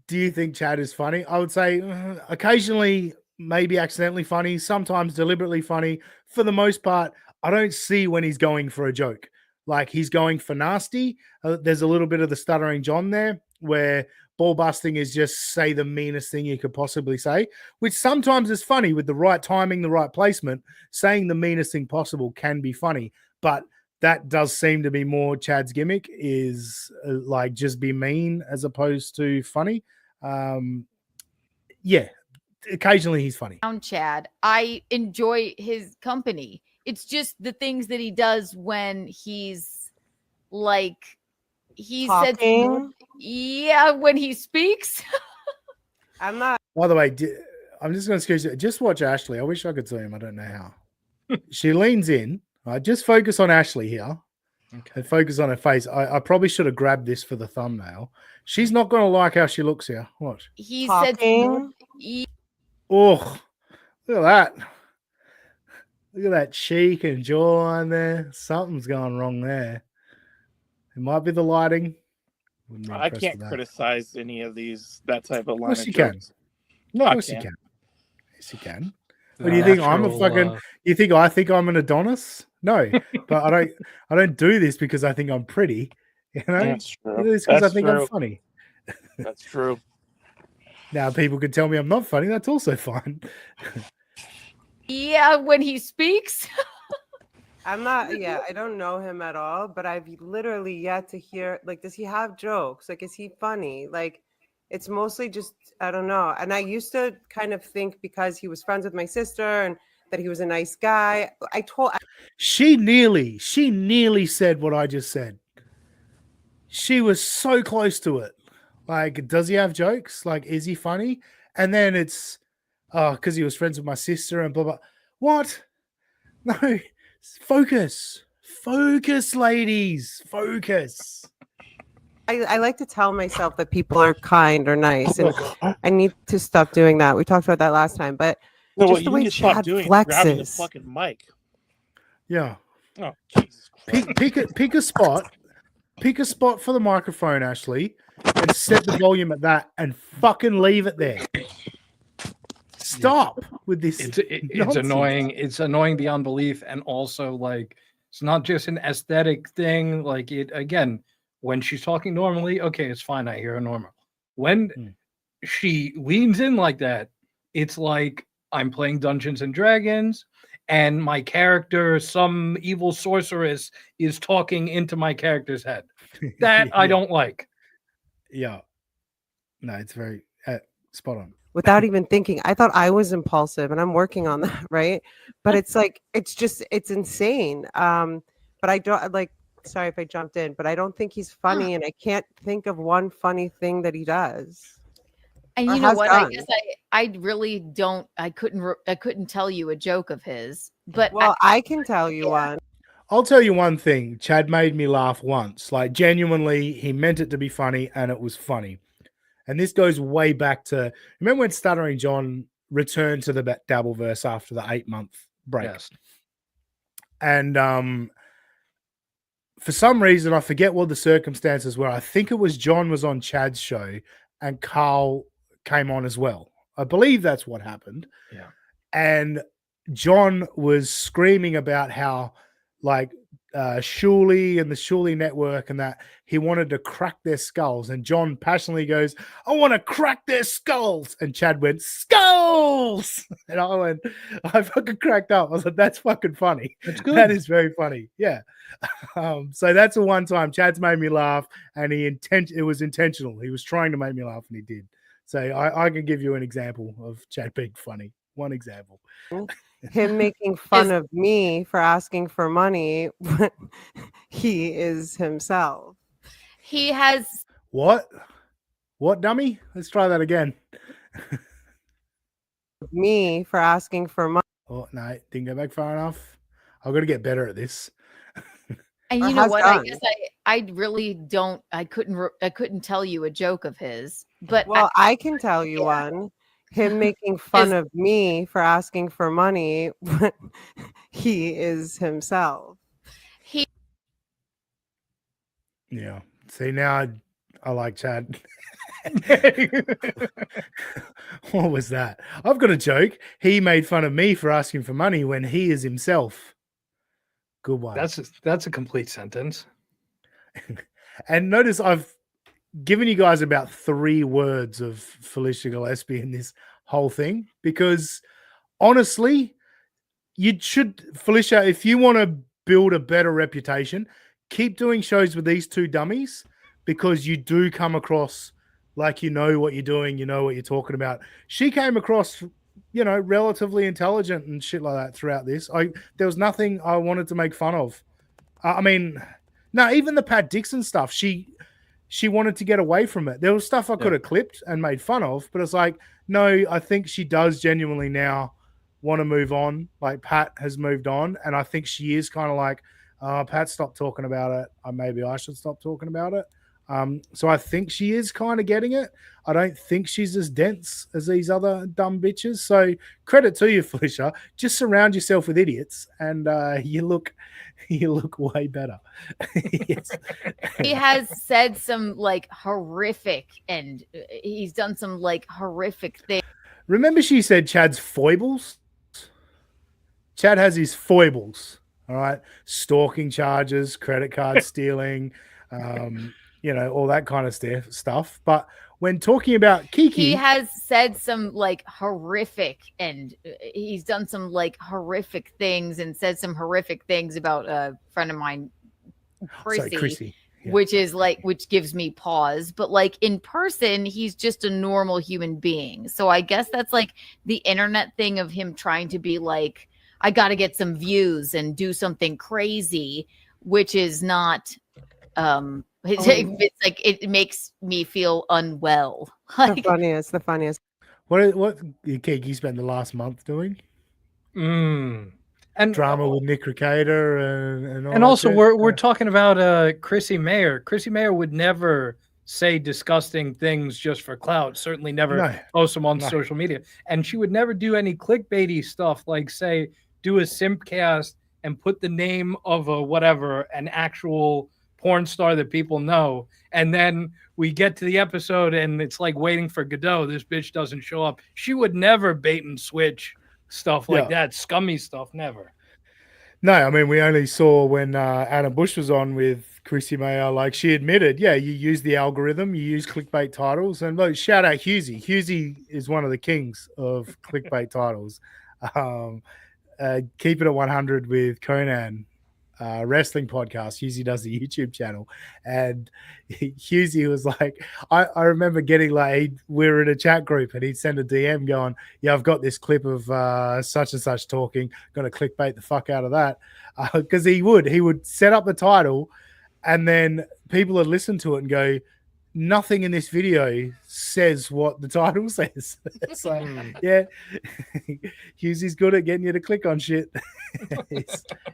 do you think Chad is funny? I would say occasionally, maybe accidentally funny, sometimes deliberately funny. For the most part, I don't see when he's going for a joke. Like he's going for nasty. There's a little bit of the stuttering John there where ball busting is just say the meanest thing you could possibly say, which sometimes is funny with the right timing, the right placement. Saying the meanest thing possible can be funny, but that does seem to be more Chad's gimmick is like just be mean as opposed to funny. Yeah, occasionally he's funny. Chad, I enjoy his company. It's just the things that he does when he's like he said, yeah, when he speaks. I'm not. By the way, I'm just going to excuse you. Just watch Ashley. I wish I could see him. I don't know how. She leans in. Right, just focus on Ashley here. Okay. And focus on her face. I probably should have grabbed this for the thumbnail. She's not going to like how she looks here. Watch. He said, oh, look at that. Look at that cheek and jawline there. Something's going wrong there. It might be the lighting. I can't criticize any of that type of line Yes, of you jokes. can. No, Of I course you can't. can. Yes, you can. What do you think? I'm a fucking. You think I think I'm an Adonis? No, but I don't do this because I think I'm pretty. You know, That's true. I do this because I That's think I'm true. funny. That's true. Now people can tell me I'm not funny. That's also fine. yeah, when he speaks. I'm not, yeah, I don't know him at all, but I've literally yet to hear, like, does he have jokes? Like, is he funny? Like, it's mostly just, I don't know. And I used to kind of think because he was friends with my sister and that he was a nice guy. She nearly said what I just said. She was so close to it. Like, does he have jokes? Like, is he funny? And then it's, because he was friends with my sister and blah, blah. What? No. Focus, ladies, focus. I like to tell myself that people are kind or nice, and I need to stop doing that. We talked about that last time, but No, just what the you way need to stop Chad doing is grabbing the flexes. fucking mic. Yeah. Oh, Jesus Christ. Pick a spot. Pick a spot for the microphone, Ashley, and set the volume at that and fucking leave it there. Stop with this. It's annoying. It's annoying beyond belief, and also like it's not just an aesthetic thing. Like it again, when she's talking normally, okay, it's fine. I hear her normal. When she leans in like that, it's like I'm playing Dungeons and Dragons, and my character, some evil sorceress, is talking into my character's head. That I don't like. Yeah. No, it's very spot on. Without even thinking, I thought I was impulsive, and I'm working on that, right? But it's like it's insane. But I don't like. Sorry if I jumped in, but I don't think he's funny, and I can't think of one funny thing that he does. And or you know has what? done. I guess I really don't. I couldn't tell you a joke of his. But Well, I can tell you one. I'll tell you one thing. Chad made me laugh once. Like, genuinely, he meant it to be funny, and it was funny. And this goes way back to, remember when Stuttering John returned to the Dabbleverse after the 8-month break? Yes. And for some reason, I forget what the circumstances were. I think it was John was on Chad's show and Carl came on as well. I believe that's what happened. Yeah. And John was screaming about how, like, Shuley and the Shuley network and that he wanted to crack their skulls. And John passionately goes, I want to crack their skulls. And Chad went, skulls. And I fucking cracked up. I was like, that's fucking funny. That's good. That is very funny. Yeah. So that's the one time Chad's made me laugh, and it was intentional. He was trying to make me laugh, and he did. So I can give you an example of Chad being funny. One example. him making fun of me for asking for money when he is himself. He has What? What, dummy? Let's try that again. Me for asking for money. Oh, no, didn't go back far enough. I've got to get better at this. And you know what? I guess I really don't. I couldn't tell you a joke of his. But Well, I can tell you one. Him making fun of me for asking for money when he is himself. Yeah. See, now I like Chad. What was that? I've got a joke. He made fun of me for asking for money when he is himself. Good one. That's a complete sentence. And notice I've given you guys about 3 words of Felicia Gillespie in this whole thing because honestly, Felicia, if you want to build a better reputation, keep doing shows with these 2 dummies because you do come across like you know what you're doing, you know what you're talking about. She came across, relatively intelligent and shit like that throughout this. There was nothing I wanted to make fun of. No, even the Pat Dixon stuff, she wanted to get away from it. There was stuff I could have clipped and made fun of, but it's like, no, I think she does genuinely now want to move on. Like Pat has moved on, and I think she is kind of like, Pat, stop talking about it. Maybe I should stop talking about it. So I think she is kind of getting it. I don't think she's as dense as these other dumb bitches. So credit to you, Felicia. Just surround yourself with idiots, and you look way better. Yes. He has said some horrific, and he's done some horrific things. Remember, she said Chad's foibles. Chad has his foibles. All right, stalking charges, credit card stealing. All that kind of stuff. But when talking about Kiki, he has said some horrific, and he's done some horrific things and said some horrific things about a friend of mine, Chrissy, yeah. which gives me pause. But in person, he's just a normal human being. So I guess that's the internet thing of him trying to be I got to get some views and do something crazy, which is not. It's it makes me feel unwell. The funniest. What Kiki spent the last month doing? And drama with Nick Recator and all and that also shit? we're talking about Chrissy Mayer. Chrissy Mayer would never say disgusting things just for clout. Certainly never post them on social media, and she would never do any clickbaity stuff like say do a simpcast and put the name of an actual porn star that people know, and then we get to the episode and it's like waiting for Godot. This bitch doesn't show up. She would never bait and switch stuff like that, scummy stuff. Never. No, I mean, we only saw when Adam Bush was on with Chrissy Mayer, she admitted, you use the algorithm, you use clickbait titles, and look, shout out Husey. Husey is one of the kings of clickbait titles. Keep it at 100 with Conan. Wrestling podcast. Husey does the YouTube channel, and Husey was like, I remember getting we were in a chat group, and he'd send a DM going, "Yeah, I've got this clip of such and such talking. Going to clickbait the fuck out of that," because he would set up the title, and then people would listen to it and go, nothing in this video says what the title says. It's yeah, Husey's good at getting you to click on shit.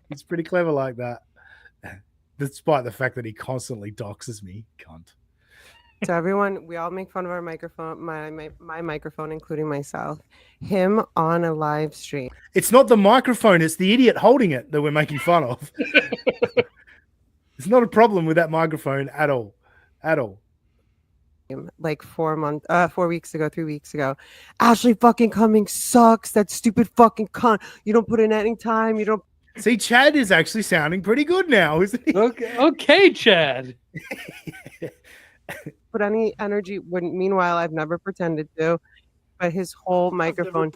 He's pretty clever like that, despite the fact that he constantly doxes me, cunt. So everyone, we all make fun of our microphone, my microphone, including myself. Him on a live stream. It's not the microphone; it's the idiot holding it that we're making fun of. It's not a problem with that microphone at all, at all. 3 weeks ago. Ashley fucking Cummings sucks. That stupid fucking cunt. You don't put in any time. You don't. See, Chad is actually sounding pretty good now, isn't he? Okay, Chad. Put any energy. Meanwhile, I've never pretended to. But his whole microphone.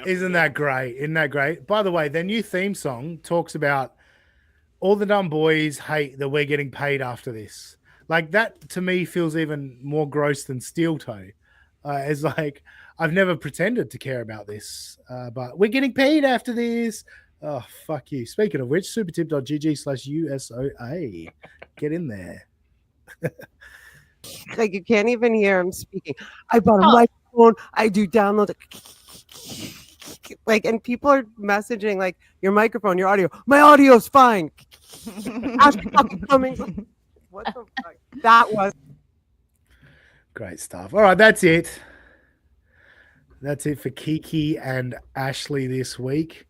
Isn't that great? Isn't that great? By the way, their new theme song talks about all the dumb boys hate that we're getting paid after this. That to me feels even more gross than Steel Toe. It's like I've never pretended to care about this, but we're getting paid after this. Oh, fuck you. Speaking of which, supertip.gg/USOA. Get in there. Like you can't even hear him speaking. I bought a Oh. microphone. I do download. Like, and people are messaging like, your microphone, your audio. My audio's fine. Ashley fucking Cummings. What the fuck? That was Great stuff. All right, that's it. That's it for Kiki and Ashley this week.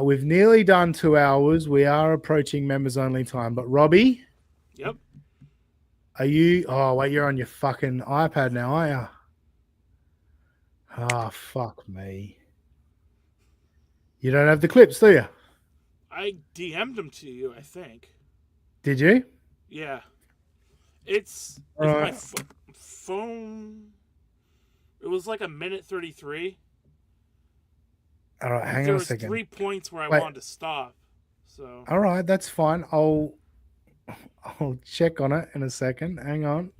We've nearly done 2 hours. We are approaching members only time. But Robbie, Yep. are you? Oh wait, you're on your fucking iPad now, are you? Oh fuck me. You don't have the clips, do you? I DM'd them to you, I think. Did you? Yeah. It's All my right. phone. It was like 1:33. All right, hang there on a was second. 3 points where I Wait. wanted to stop. So All right, that's fine. I'll check on it in a second. Hang on.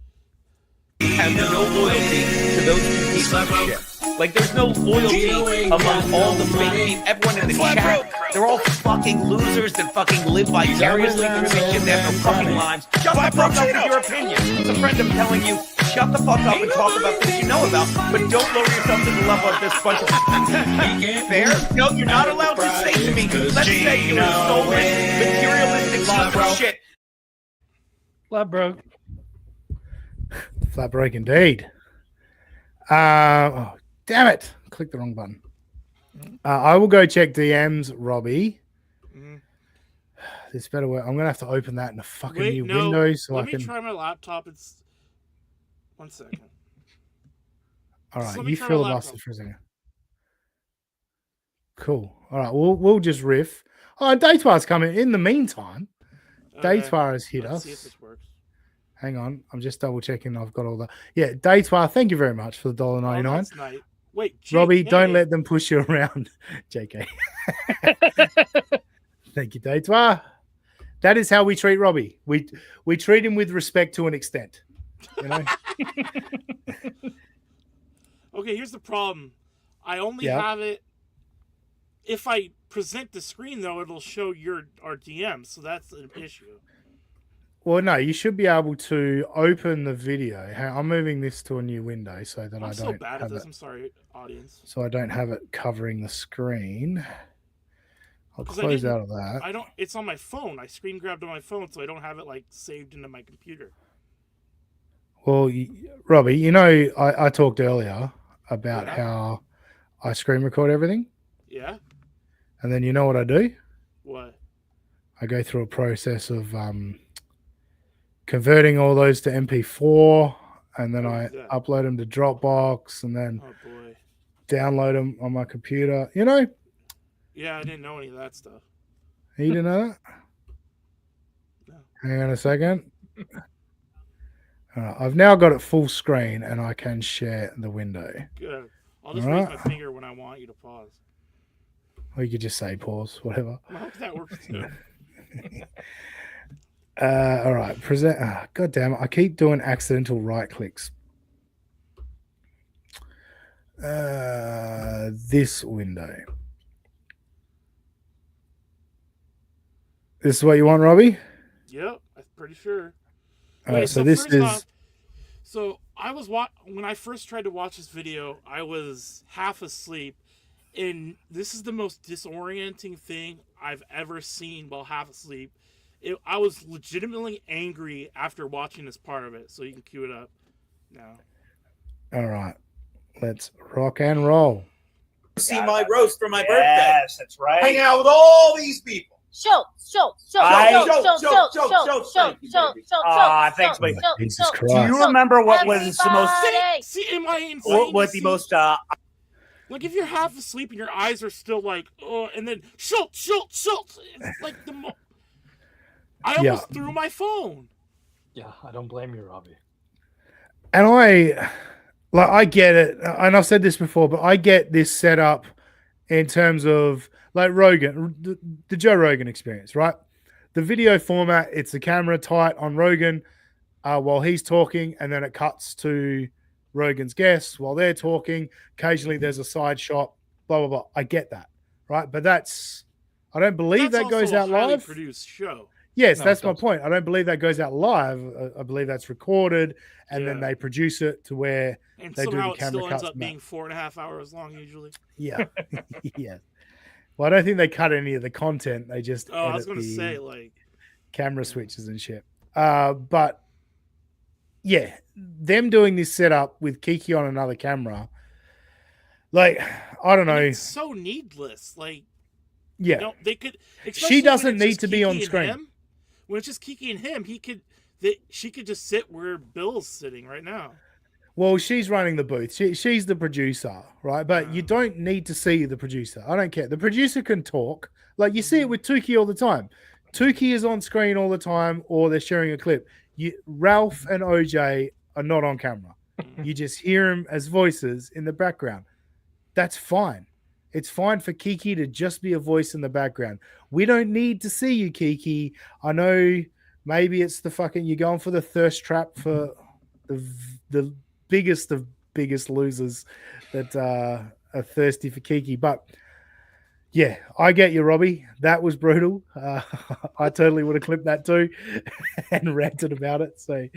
Have no loyalty to those two pieces of shit. Like, there's no loyalty among all the fake people, everyone in the chat. They're all fucking losers that fucking live vicariously through this shit. They have no fucking lives. Shut the fuck up with your opinion. It's a friend of telling you, shut the fuck up and talk about things you know about, but don't lower yourself to the level of this bunch of fair. No, you're not allowed to say to me, let's say you were stolen materialistic piece of shit. Flat broke. Flat break indeed. Oh, damn it. Click the wrong button. I will go check DMs, Robbie. This better work. I'm going to have to open that in a fucking new window so let I can. me try my laptop. It's 1 second. All Just right, let me you try my filibuster laptop. for a second. Cool. All right, we'll just riff. Oh, Daytwar's coming. In the meantime, Daytwar has hit Let's us. see if this works. Hang on, I'm just double checking. I've got all that. Yeah, Daytwar, thank you very much for the $1.99. Oh, that's nice. Wait, Robbie, JK. don't let them push you around. JK. Thank you, Daytwar. That is how we treat Robbie. We treat him with respect to an extent. You know? Okay, here's the problem. I only Yeah. have it. If I present the screen, though, it'll show our DM, so that's an issue. Well, no, you should be able to open the video. I'm moving this to a new window so that I'm I so don't bad at have this. it. I'm sorry, audience. So I don't have it covering the screen. I'll 'Cause I close didn't- out of that. I don't. It's on my phone. I screen grabbed on my phone, so I don't have it like saved into my computer. Well, Robbie, you know, I talked earlier about Yeah. how I screen record everything. Yeah. And then you know what I do? What? I go through a process of converting all those to MP4, and then I upload them to Dropbox, and then Oh boy. download them on my computer. You know, Yeah, I didn't know any of that stuff. you didn't know that? Hang on a second. All right, I've now got it full screen, and I can share the window. Good. I'll just All raise right. my finger when I want you to pause. Or you could just say pause, whatever. Well, that works too. All right, present. God damn it! I keep doing accidental right clicks. This window. This is what you want, Robbie? Yep, I'm pretty sure. All right, so this first is. off, so I was when I first tried to watch this video, I was half asleep, and this is the most disorienting thing I've ever seen while half asleep. I was legitimately angry after watching this part of it, so you can cue it up now. All right, let's rock and roll. See my roast for my birthday. Yes, that's right. Hang out with all these people. Schultz. Thanks, mate. Jesus Do Christ. you remember what was the most? See, am I insane? What the most? Like if you're half asleep and your eyes are still like, oh, and then Schultz. It's like I almost threw my phone. Yeah, I don't blame you, Robbie. And I get it, and I've said this before, but I get this set up in terms of like Rogan, the Joe Rogan experience, right? The video format, it's the camera tight on Rogan while he's talking, and then it cuts to Rogan's guests while they're talking. Occasionally there's a side shot, blah, blah, blah. I get that, right? But I don't believe That's that goes also a out highly live. produced show. Yes, No, that's it my doesn't. point. I don't believe that goes out live. I believe that's recorded, and then they produce it to where And they do somehow the it camera still ends cuts. up being 4.5 hours long usually. Yeah, yeah. Well, I don't think they cut any of the content. They just Oh, I was edit gonna the say like camera switches and shit. But yeah, them doing this setup with Kiki on another camera, like I don't know. it's so needless. Like Yeah. you know, they could. She especially when doesn't it's need just to be on Kiki and screen. him. When it's just Kiki and him, she could just sit where Bill's sitting right now. Well, she's running the booth. She's the producer, right? But you don't need to see the producer. I don't care. The producer can talk. Like you see it with Tukey all the time. Tukey is on screen all the time, or they're sharing a clip. Ralph and OJ are not on camera. You just hear them as voices in the background. That's fine. It's fine for Kiki to just be a voice in the background. We don't need to see you, Kiki. I know maybe it's you're going for the thirst trap for the biggest of biggest losers that are thirsty for Kiki. But yeah, I get you, Robbie. That was brutal. I totally would have clipped that too and ranted about it. So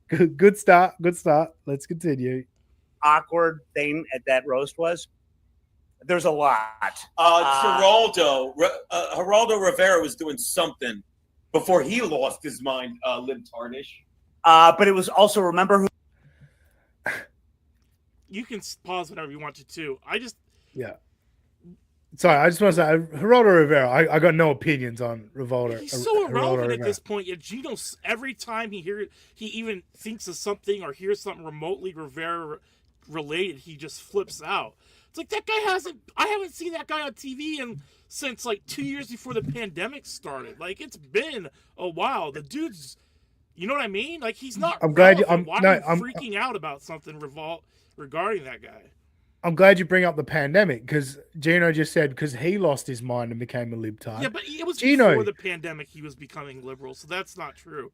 good start. Good start. Let's continue. Awkward thing at that roast was there's a lot. Geraldo Rivera was doing something before he lost his mind, libtardish. But it was also, remember who? You can pause whenever you want to too. Yeah. Sorry, I just want to say, Geraldo Rivera, I got no opinions on Geraldo. He's so irrelevant Geraldo at this point. Yet Geno, every time he even thinks of something or hears something remotely Rivera related, he just flips out. It's like that guy I haven't seen that guy on TV since like 2 years before the pandemic started. Like it's been a while. The dude's, you know what I mean? Like he's not. I'm glad you. Why are you freaking out about something regarding that guy? I'm glad you bring up the pandemic because Geno just said because he lost his mind and became a libtard. Yeah, but it was Geno, before the pandemic he was becoming liberal, so that's not true.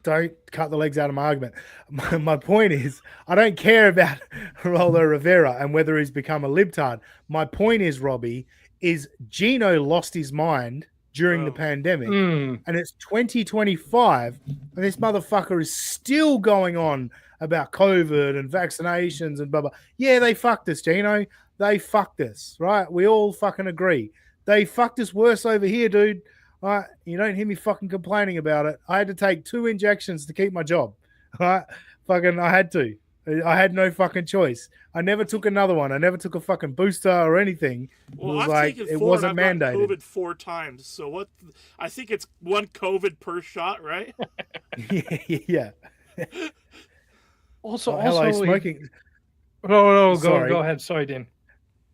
Don't cut the legs out of my argument. My point is, I don't care about Geraldo Rivera and whether he's become a libtard. My point is, Robbie, is Geno lost his mind during the pandemic, and it's 2025, and this motherfucker is still going on about COVID and vaccinations and blah, blah. Yeah, they fucked us, Geno. They fucked us, right? We all fucking agree. They fucked us worse over here, dude. All right, you don't hear me fucking complaining about it. I had to take 2 injections to keep my job. All right, I had to. I had no fucking choice. I never took another one. I never took a fucking booster or anything. Well, I've taken 4 it wasn't and I've mandated. gotten COVID 4 times. So what? I think it's 1 COVID per shot, right? Yeah. Also, hello, smoking. No, Sorry. go ahead. Sorry, Dean.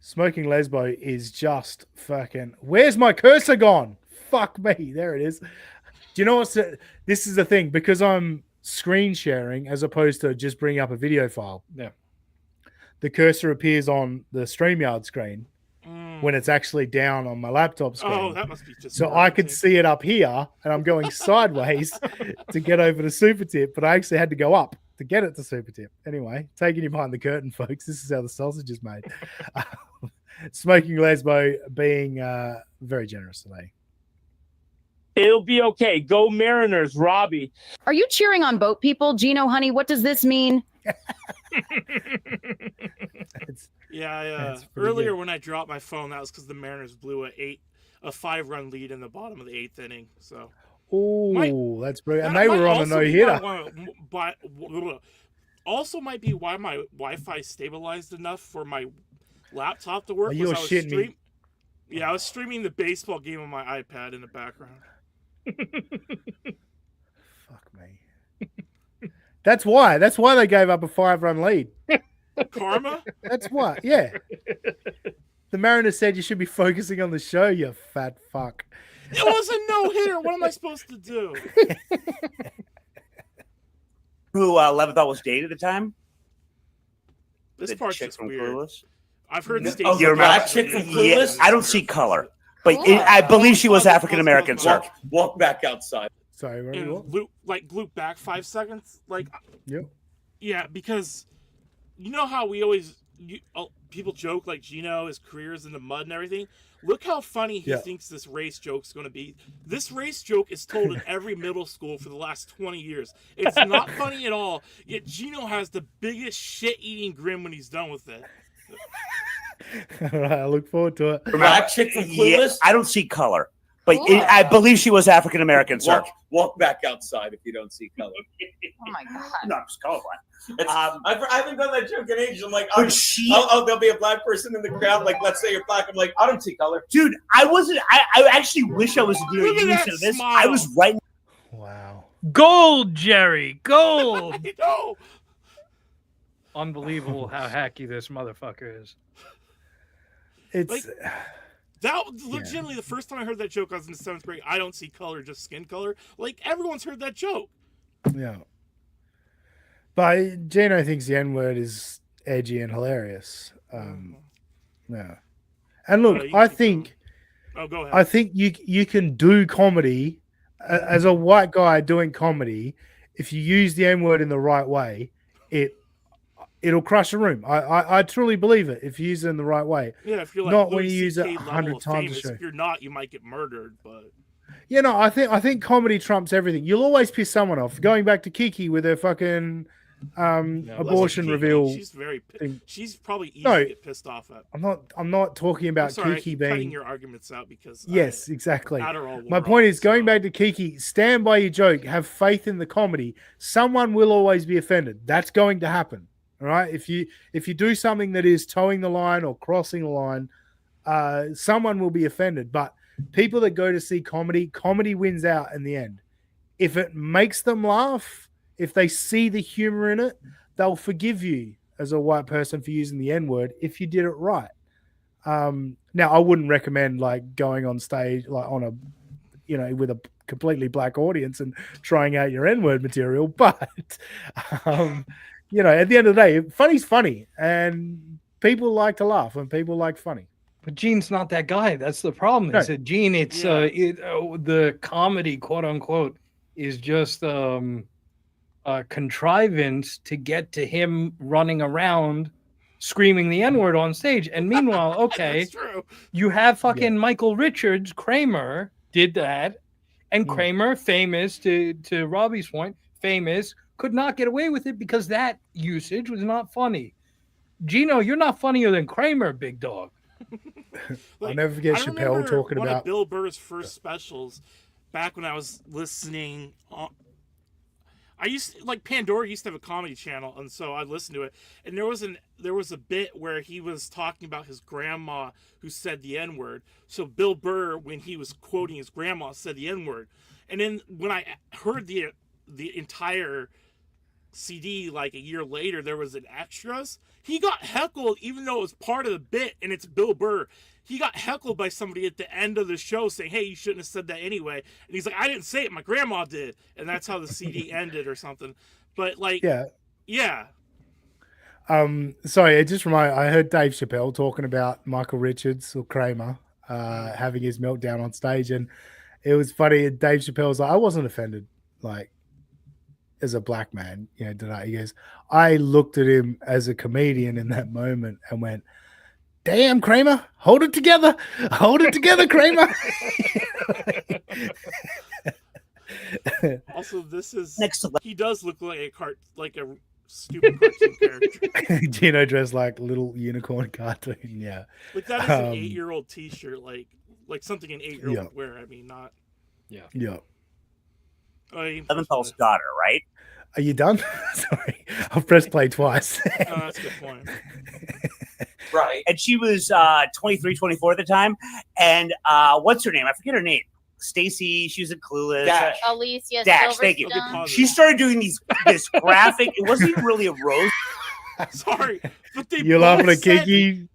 Smoking Lesbo is just fucking. Where's my cursor gone? Fuck me. There it is. Do you know what's this is the thing because I'm screen sharing as opposed to just bringing up a video file. Yeah. The cursor appears on the StreamYard screen when it's actually down on my laptop screen. Oh, that must be just. So I could see it up here, and I'm going sideways to get over to Super Tip, but I actually had to go up to get it to Super Tip. Anyway, taking you behind the curtain, folks. This is how the sausage is made. Smoking Lesbo being very generous today. It'll be okay. Go Mariners, Robbie. Are you cheering on boat people? Geno, honey, what does this mean? Yeah. Earlier when I dropped my phone, that was because the Mariners blew a 5-run lead in the bottom of the 8th inning. So. Oh, that's brilliant. And they were on a no-hitter. Also might be why my Wi-Fi stabilized enough for my laptop to work. You're shitting me. Yeah, I was streaming the baseball game on my iPad in the background. Fuck me. That's why they gave up a 5-run lead. Karma? That's why. Yeah. The Mariners said you should be focusing on the show, you fat fuck. It was a no-hitter. What am I supposed to do? Who Leventhal was dating at the time? This part's chick just from weird. Clueless? I've heard Stacey. Oh, the black chick from Clueless? Yeah, I don't see color. But I believe she was African-American, sir. Walk back outside. Sorry, and loop back 5 seconds. Like, yep. Yeah, because you know how we always people joke like Geno, his career is in the mud and everything. Look how funny he thinks this race joke's going to be. This race joke is told in every middle school for the last 20 years. It's not funny at all. Yet Geno has the biggest shit-eating grin when he's done with it. All right, I look forward to it. Black chick from Clueless? I don't see color. But I believe she was African American, sir. Walk back outside if you don't see color. Oh my god! No, I'm just colorblind. I haven't done that joke in ages. I'm like, there'll be a black person in the crowd. Like, let's say you're black. I'm like, I don't see color, dude. I wasn't. I actually wish I was doing this. I was right. Wow. Gold, Jerry. Gold. I know. Unbelievable how hacky this motherfucker is. It's. Like, that was legitimately the first time I heard that joke. I was in the 7th grade. I don't see color, just skin color. Like, everyone's heard that joke. Yeah. But Geno thinks the N-word is edgy and hilarious. Yeah. And look, I think Oh, go ahead. I think you can do comedy as a white guy doing comedy. If you use the N-word in the right way, it'll crush a room. I truly believe it if you use it in the right way. Yeah, if you're like not when Louis you use it CK 100 level of times a famous. show. If you're not, you might get murdered. But I think comedy trumps everything. You'll always piss someone off. Going back to Kiki with her fucking abortion reveal. She's probably easy to get pissed off at. I'm not talking about I'm sorry, Kiki I keep being cutting your arguments out because yes, exactly. Adderall My wore point off, is going back to Kiki. Stand by your joke. Have faith in the comedy. Someone will always be offended. That's going to happen. All right. If you do something that is towing the line or crossing the line, someone will be offended. But people that go to see comedy wins out in the end. If it makes them laugh, if they see the humor in it, they'll forgive you as a white person for using the N-word if you did it right. Now, I wouldn't recommend like going on stage like on a, with a completely black audience and trying out your N-word material, but at the end of the day, funny's funny, and people like to laugh, and people like funny. But Gene's not that guy. That's the problem. Is that Gene? It's the comedy, quote unquote, is just a contrivance to get to him running around screaming the N-word on stage. And meanwhile, okay, you have fucking Michael Richards, Kramer did that, and Kramer, famous to Robbie's point, famous, could not get away with it because that usage was not funny. Geno, you're not funnier than Kramer, big dog. I'll never forget I Chappelle remember talking one about of Bill Burr's first specials back when I was listening. Pandora used to have a comedy channel, and so I listened to it. And there was a bit where he was talking about his grandma who said the N-word. So Bill Burr, when he was quoting his grandma, said the N-word. And then when I heard the entire CD like a year later, there was an extras. He got heckled even though it was part of the bit, and it's Bill Burr. He got heckled by somebody at the end of the show saying, "Hey, you shouldn't have said that anyway." And he's like, "I didn't say it, my grandma did." And that's how the CD ended or something. But yeah. Sorry, it just reminded. I heard Dave Chappelle talking about Michael Richards or Kramer having his meltdown on stage, and it was funny. Dave Chappelle was like, "I wasn't offended, like as a black man, tonight." He goes, "I looked at him as a comedian in that moment and went, damn, Kramer, hold it together, Kramer." Also, he does look like a stupid cartoon character. Geno dressed like little unicorn cartoon. Yeah, like that is an 8-year-old T-shirt, like something an 8-year-old would wear. I mean, not. Yeah. Leventhal's daughter, right? Are you done? Sorry, I've pressed play twice. That's a good point. Right. And she was 23, 24 at the time. And what's her name? I forget her name. Stacy, she was in Clueless. Dash. Alicia Dash, thank you. She started doing this graphic. It wasn't even really a roast. Sorry, but you're laughing at Kiki.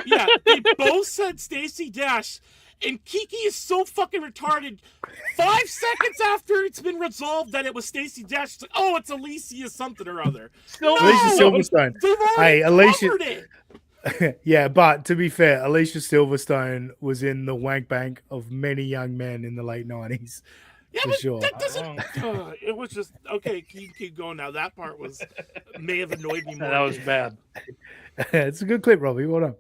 Yeah, they both said Stacy Dash. And Kiki is so fucking retarded. 5 seconds after it's been resolved that it was Stacey Dash, it's like, oh, it's Alicia something or other. Alicia Silverstone. Hey, Alicia. It. Yeah, but to be fair, Alicia Silverstone was in the wank bank of many young men in the late 90s. Yeah, for but sure. that doesn't. It was just okay. Keep going now. That part may have annoyed me more. That was bad. It's a good clip, Robbie. Well done.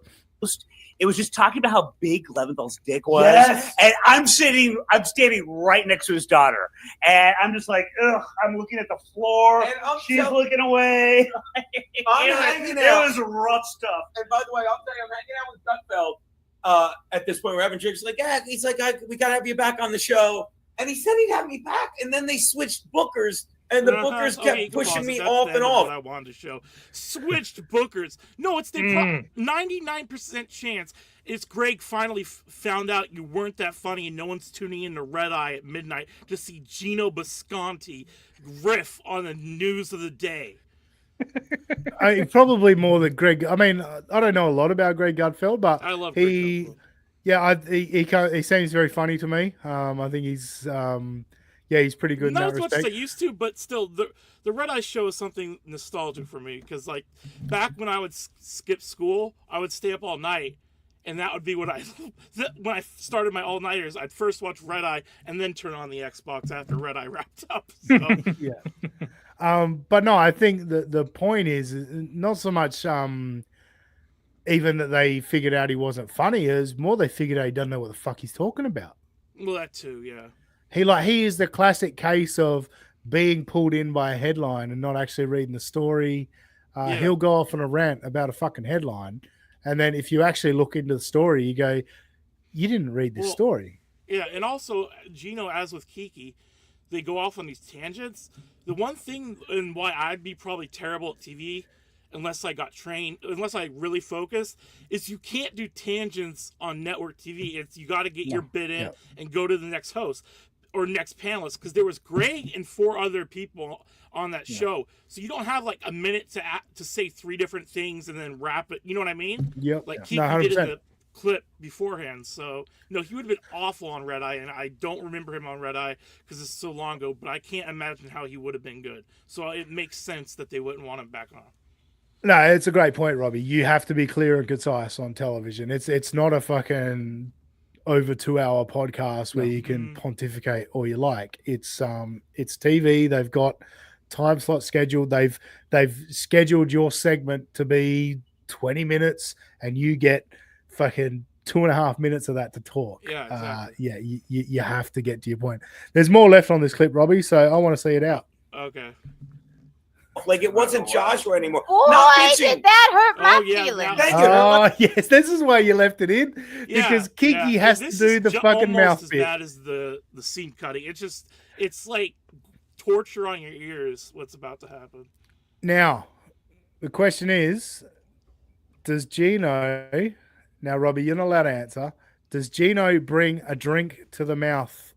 It was just talking about how big Leventhal's dick was, Yes. and I'm standing right next to his daughter, and I'm just like, ugh. I'm looking at the floor. She's looking away. It was rough stuff. And by the way, I'll tell you, I'm hanging out with Gutfeld at this point. We're having drinks. Like, yeah, he's like, we gotta have you back on the show. And he said he'd have me back, and then they switched bookers, and the bookers kept pushing me off and off. What I wanted to show. Switched bookers. No, it's the 99% chance. It's Greg finally found out you weren't that funny, and no one's tuning in to Red Eye at midnight to see Geno Bisconti riff on the news of the day. Probably more than Greg. I mean, I don't know a lot about Greg Gutfeld, but I love Greg Gutfeld. Yeah, he seems very funny to me. I think he's he's pretty good Not in as that much respect. as I used to, but still, the Red Eye show is something nostalgic for me because, like, back when I would skip school, I would stay up all night, and that would be when I started my all nighters. I'd first watch Red Eye and then turn on the Xbox after Red Eye wrapped up. So. Yeah. But no, I think the point is not so much even that they figured out he wasn't funny, is more they figured out he doesn't know what the fuck he's talking about. Well, that too, yeah. He is the classic case of being pulled in by a headline and not actually reading the story. He'll go off on a rant about a fucking headline, and then if you actually look into the story, you go, "You didn't read the story." Yeah, and also Geno, as with Kiki, they go off on these tangents. The one thing and why I'd be probably terrible at TV, unless I got trained, unless I really focused, is you can't do tangents on network TV. It's you got to get your bit in and go to the next host or next panelist, because there was Greg and 4 other people on that show, so you don't have like a minute to say 3 different things and then wrap it. You know what I mean? Yep. Like Kiki did in the clip beforehand. So no, he would have been awful on Red Eye, and I don't remember him on Red Eye because it's so long ago. But I can't imagine how he would have been good. So it makes sense that they wouldn't want him back on. No, it's a great point, Robbie. You have to be clear and concise on television. It's not a fucking over 2-hour podcast where you can pontificate all you like. It's TV. They've got time slot scheduled. They've scheduled your segment to be 20 minutes, and you get fucking 2.5 minutes of that to talk. Yeah, exactly. You have to get to your point. There's more left on this clip, Robbie, so I want to see it out. Okay. Like it wasn't Joshua anymore. Boy, did that hurt my feelings. Oh, yes. This is why you left it in. Because Kiki has to do the fucking mouth bit. As bad as the seam cutting. It's like torture on your ears what's about to happen. Now, the question is, does Geno, now Robbie, you're not allowed to answer, does Geno bring a drink to the mouth?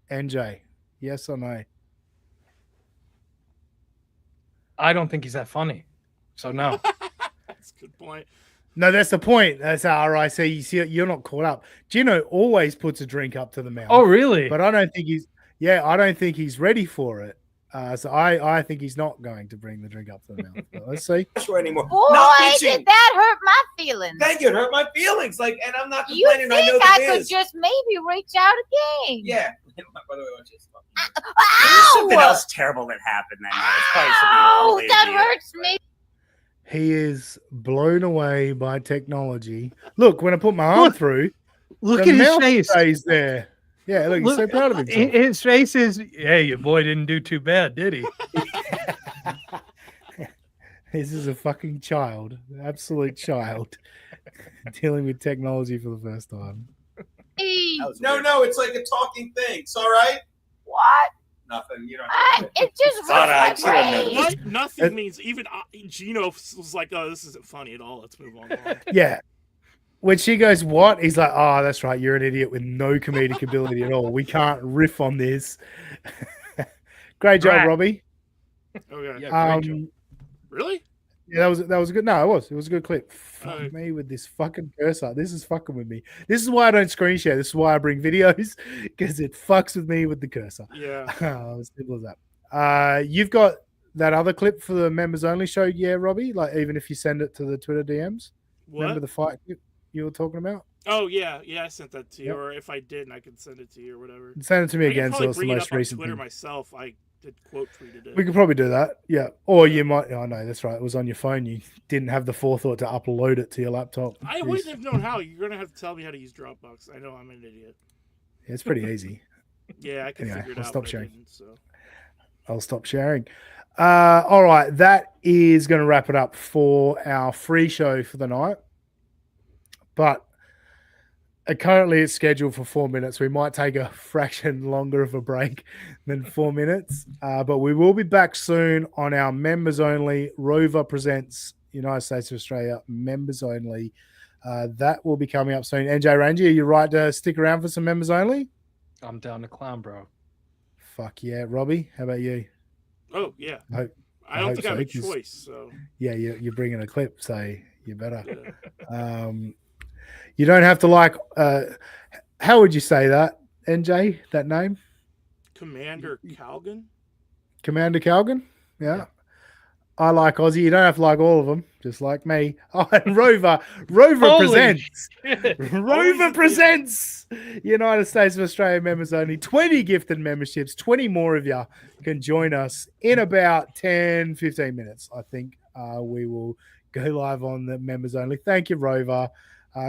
NJ, yes or no? I don't think he's that funny, so no. That's a good point. No, that's the point. That's all right. So you see, you're not caught up. Geno always puts a drink up to the mouth. Oh, really? But I don't think I don't think he's ready for it. So I think he's not going to bring the drink up to the mouth. But let's see. Anymore. Boy, did that hurt my feelings. Thank you. It hurt my feelings. Like, and I'm not You complaining. I know think the I biz. could just maybe reach out again? Yeah. By the way, watch this. There's something else terrible that happened that night. It's probably something that unbelievable. hurts me. He is blown away by technology. Look, when I put my arm through, look the at his mouth face. stays there. Yeah, look, he's so proud of himself. His face is, hey, your boy didn't do too bad, did he? This is a fucking child, absolute child, dealing with technology for the first time. No, it's like a talking thing. It's all right. What? Nothing. You don't. It just hurts my brain. What? Nothing means even Geno was like, "Oh, this isn't funny at all. Let's move on." Yeah. When she goes, what? He's like, oh, that's right. You're an idiot with no comedic ability at all. We can't riff on this. Great job, Right. Robbie. Okay. Yeah, great job. Really? Yeah, that was a good. No, it was a good clip. Fuck me with this fucking cursor. This is fucking with me. This is why I don't screen share. This is why I bring videos, because it fucks with me with the cursor. Yeah. As simple as that. You've got that other clip for the members only show, yeah, Robbie? Like, even if you send it to the Twitter DMs? What? Remember the fight clip? you were talking about? Oh yeah, I sent that to you. Yep. Or if I didn't, I could send it to you or whatever. Send it to me I can again, so probably it's the bring it most up on recent Twitter thing. myself. I did quote tweeted it. We could probably do that, yeah. Or you might. Oh no, that's right. It was on your phone. You didn't have the forethought to upload it to your laptop. I wouldn't have known how. You're gonna have to tell me how to use Dropbox. I know I'm an idiot. Yeah, it's pretty easy. Yeah, I can Anyway, figure it I'll out. stop but I sharing. didn't, so. I'll stop sharing. All right, that is going to wrap it up for our free show for the night. But currently it's scheduled for 4 minutes. We might take a fraction longer of a break than 4 minutes. But we will be back soon on our members only Rover Presents United States of Australia members only. That will be coming up soon. NJ Ranger, are you right to stick around for some members only? I'm down to clown, bro. Fuck yeah. Robbie, how about you? Oh yeah. I don't hope think I have a 'cause- choice. So Yeah, you're bringing a clip, so you better. You don't have to like. How would you say that, NJ? That name, Commander Calgan. Commander Calgan. Yeah. I like Aussie. You don't have to like all of them, just like me. Oh, and Rover Holy presents. shit. Rover presents. United States of Australia members only. 20 gifted memberships. 20 more of you can join us in about 10, 15 minutes. I think we will go live on the members only. Thank you, Rover.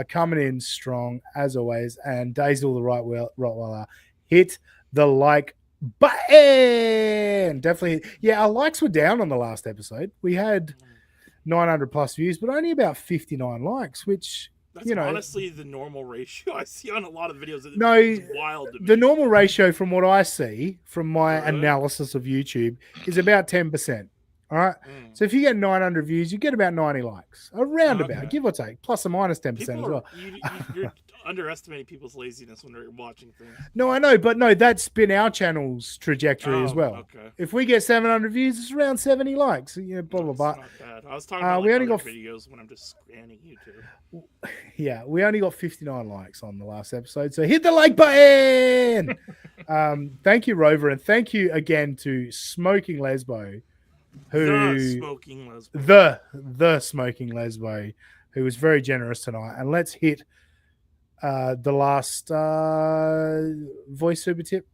Coming in strong as always. And Daisel the Rottweiler. Hit the like button. Definitely. Yeah, our likes were down on the last episode. We had 900 plus views, but only about 59 likes, which That's honestly the normal ratio I see on a lot of videos. It's wild to me. the normal ratio from what I see from my analysis of YouTube is about 10%. All right. So if you get 900 views, you get about 90 likes, around about, give or take, plus or minus 10% as well. You're underestimating people's laziness when they're watching things. No, I know, but no, that's been our channel's trajectory as well. Okay. If we get 700 views, it's around 70 likes. You know, blah blah blah. Not bad. I was talking about we only other got videos when I'm just scanning YouTube. Yeah, we only got 59 likes on the last episode, so hit the like button. Thank you, Rover, and thank you again to Smoking Lesbo, The Smoking Lesbo. the Smoking Lesbo, who was very generous tonight. And let's hit the last voice super tip.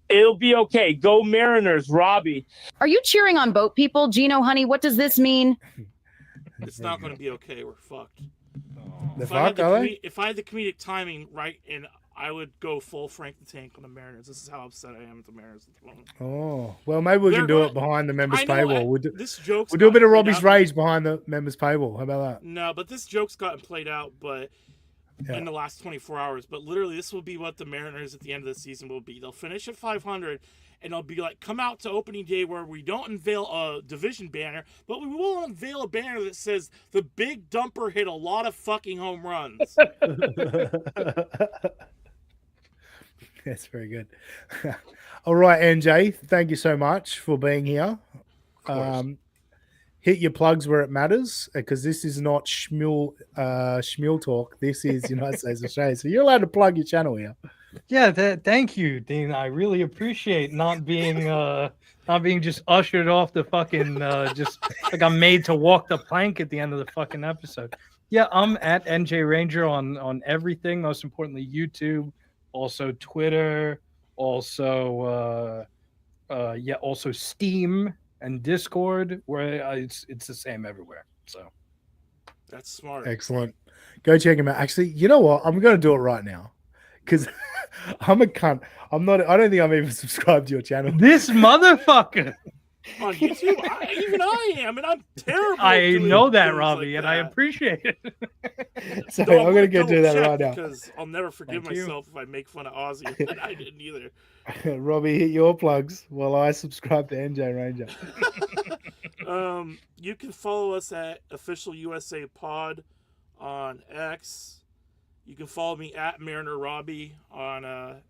It'll be okay. Go Mariners, Robbie. Are you cheering on boat people? Geno, honey, what does this mean? It's not going to be okay. We're fucked. The If I had fuck, are they? if I had the comedic timing right, and I would go full Frank the Tank on the Mariners. This is how upset I am at the Mariners at the moment. Oh, well, maybe we can do it behind the members I know, paywall. We'll do, this joke's we'll do a bit of gotten played Robbie's out. rage behind the members paywall. How about that? No, but this joke's gotten played out, but in the last 24 hours. But literally, this will be what the Mariners at the end of the season will be. They'll finish at 500, and they'll be like, come out to opening day where we don't unveil a division banner, but we will unveil a banner that says the big dumper hit a lot of fucking home runs. That's very good. All right, NJ, thank you so much for being here. Hit your plugs where it matters, because this is not schmule talk. This is United States of Australia. So you're allowed to plug your channel here. Yeah, thank you, Dean. I really appreciate not being just ushered off the fucking just like I'm made to walk the plank at the end of the fucking episode. Yeah, I'm at NJ Ranger on everything. Most importantly, YouTube, also Twitter, also also Steam and Discord, where it's the same everywhere. So that's smart. Excellent. Go check him out. Actually, you know what? I'm going to do it right now because I'm a cunt. I don't think I'm even subscribed to your channel. This motherfucker. On YouTube, even I am, and I'm terrible. I know that, Robbie, and I appreciate it. So I'm going to go do that right now. Because I'll never forgive Thank you. myself if I make fun of Ozzy, and I didn't either. Robbie, hit your plugs while I subscribe to NJ Ranger. You can follow us at Official USA Pod on X. You can follow me at Mariner Robbie on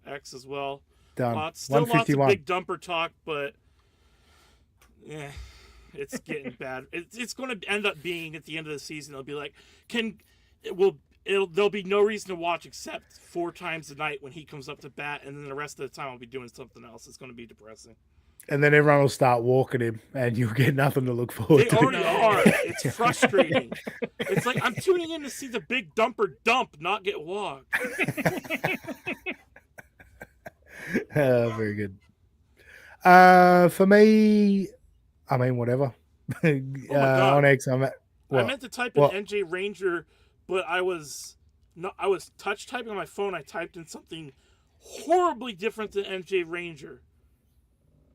X as well. Done. Still lots of 151. big dumper talk, but yeah, it's getting bad. It's going to end up being at the end of the season. It'll be like, there'll be no reason to watch except 4 times a night when he comes up to bat, and then the rest of the time I'll be doing something else. It's going to be depressing. and then everyone will start walking him, and you'll get nothing to look forward They to. already are. It's frustrating. It's like I'm tuning in to see the big dumper dump, not get walked. Very good. For me, I mean, whatever. Oh my God. On X, I'm at. I What? meant to type What? in NJ Ranger, but I was touch typing on my phone. I typed in something horribly different than NJ Ranger.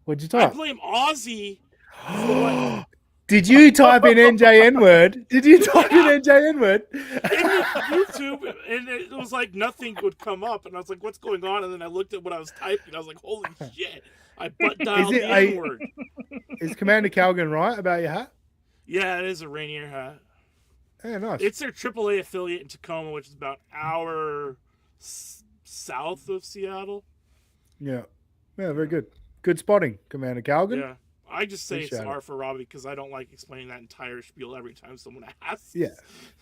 What'd you I type? blame Ozzy for what. Did you type in NJN word? Did you type in NJN word? In YouTube, and it was like nothing would come up, and I was like, "What's going on?" And then I looked at what I was typing. I was like, "Holy shit!" I butt dialed the N word. Is Commander Calgan right about your hat? Yeah, it is a Rainier hat. Yeah, nice. It's their AAA affiliate in Tacoma, which is about an hour south of Seattle. Yeah, very good. Good spotting, Commander Calgan. Yeah, I just say Appreciate it's it. R for Robbie because I don't like explaining that entire spiel every time someone asks. Yeah,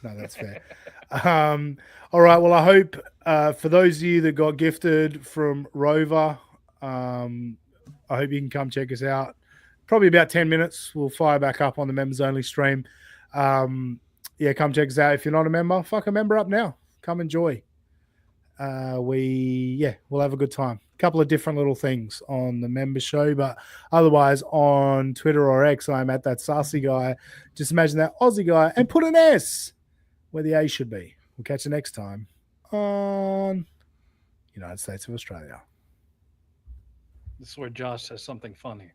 no, that's fair. All right. Well, I hope for those of you that got gifted from Rover, I hope you can come check us out. Probably about 10 minutes. We'll fire back up on the members only stream. Yeah, come check us out. If you're not a member, fuck a member up now. Come enjoy. We'll have a good time. A couple of different little things on the member show, but otherwise on Twitter or X, I'm at that sassy guy. Just imagine that Aussie guy and put an S where the A should be. We'll catch you next time on United States of Australia. This is where Josh says something funny.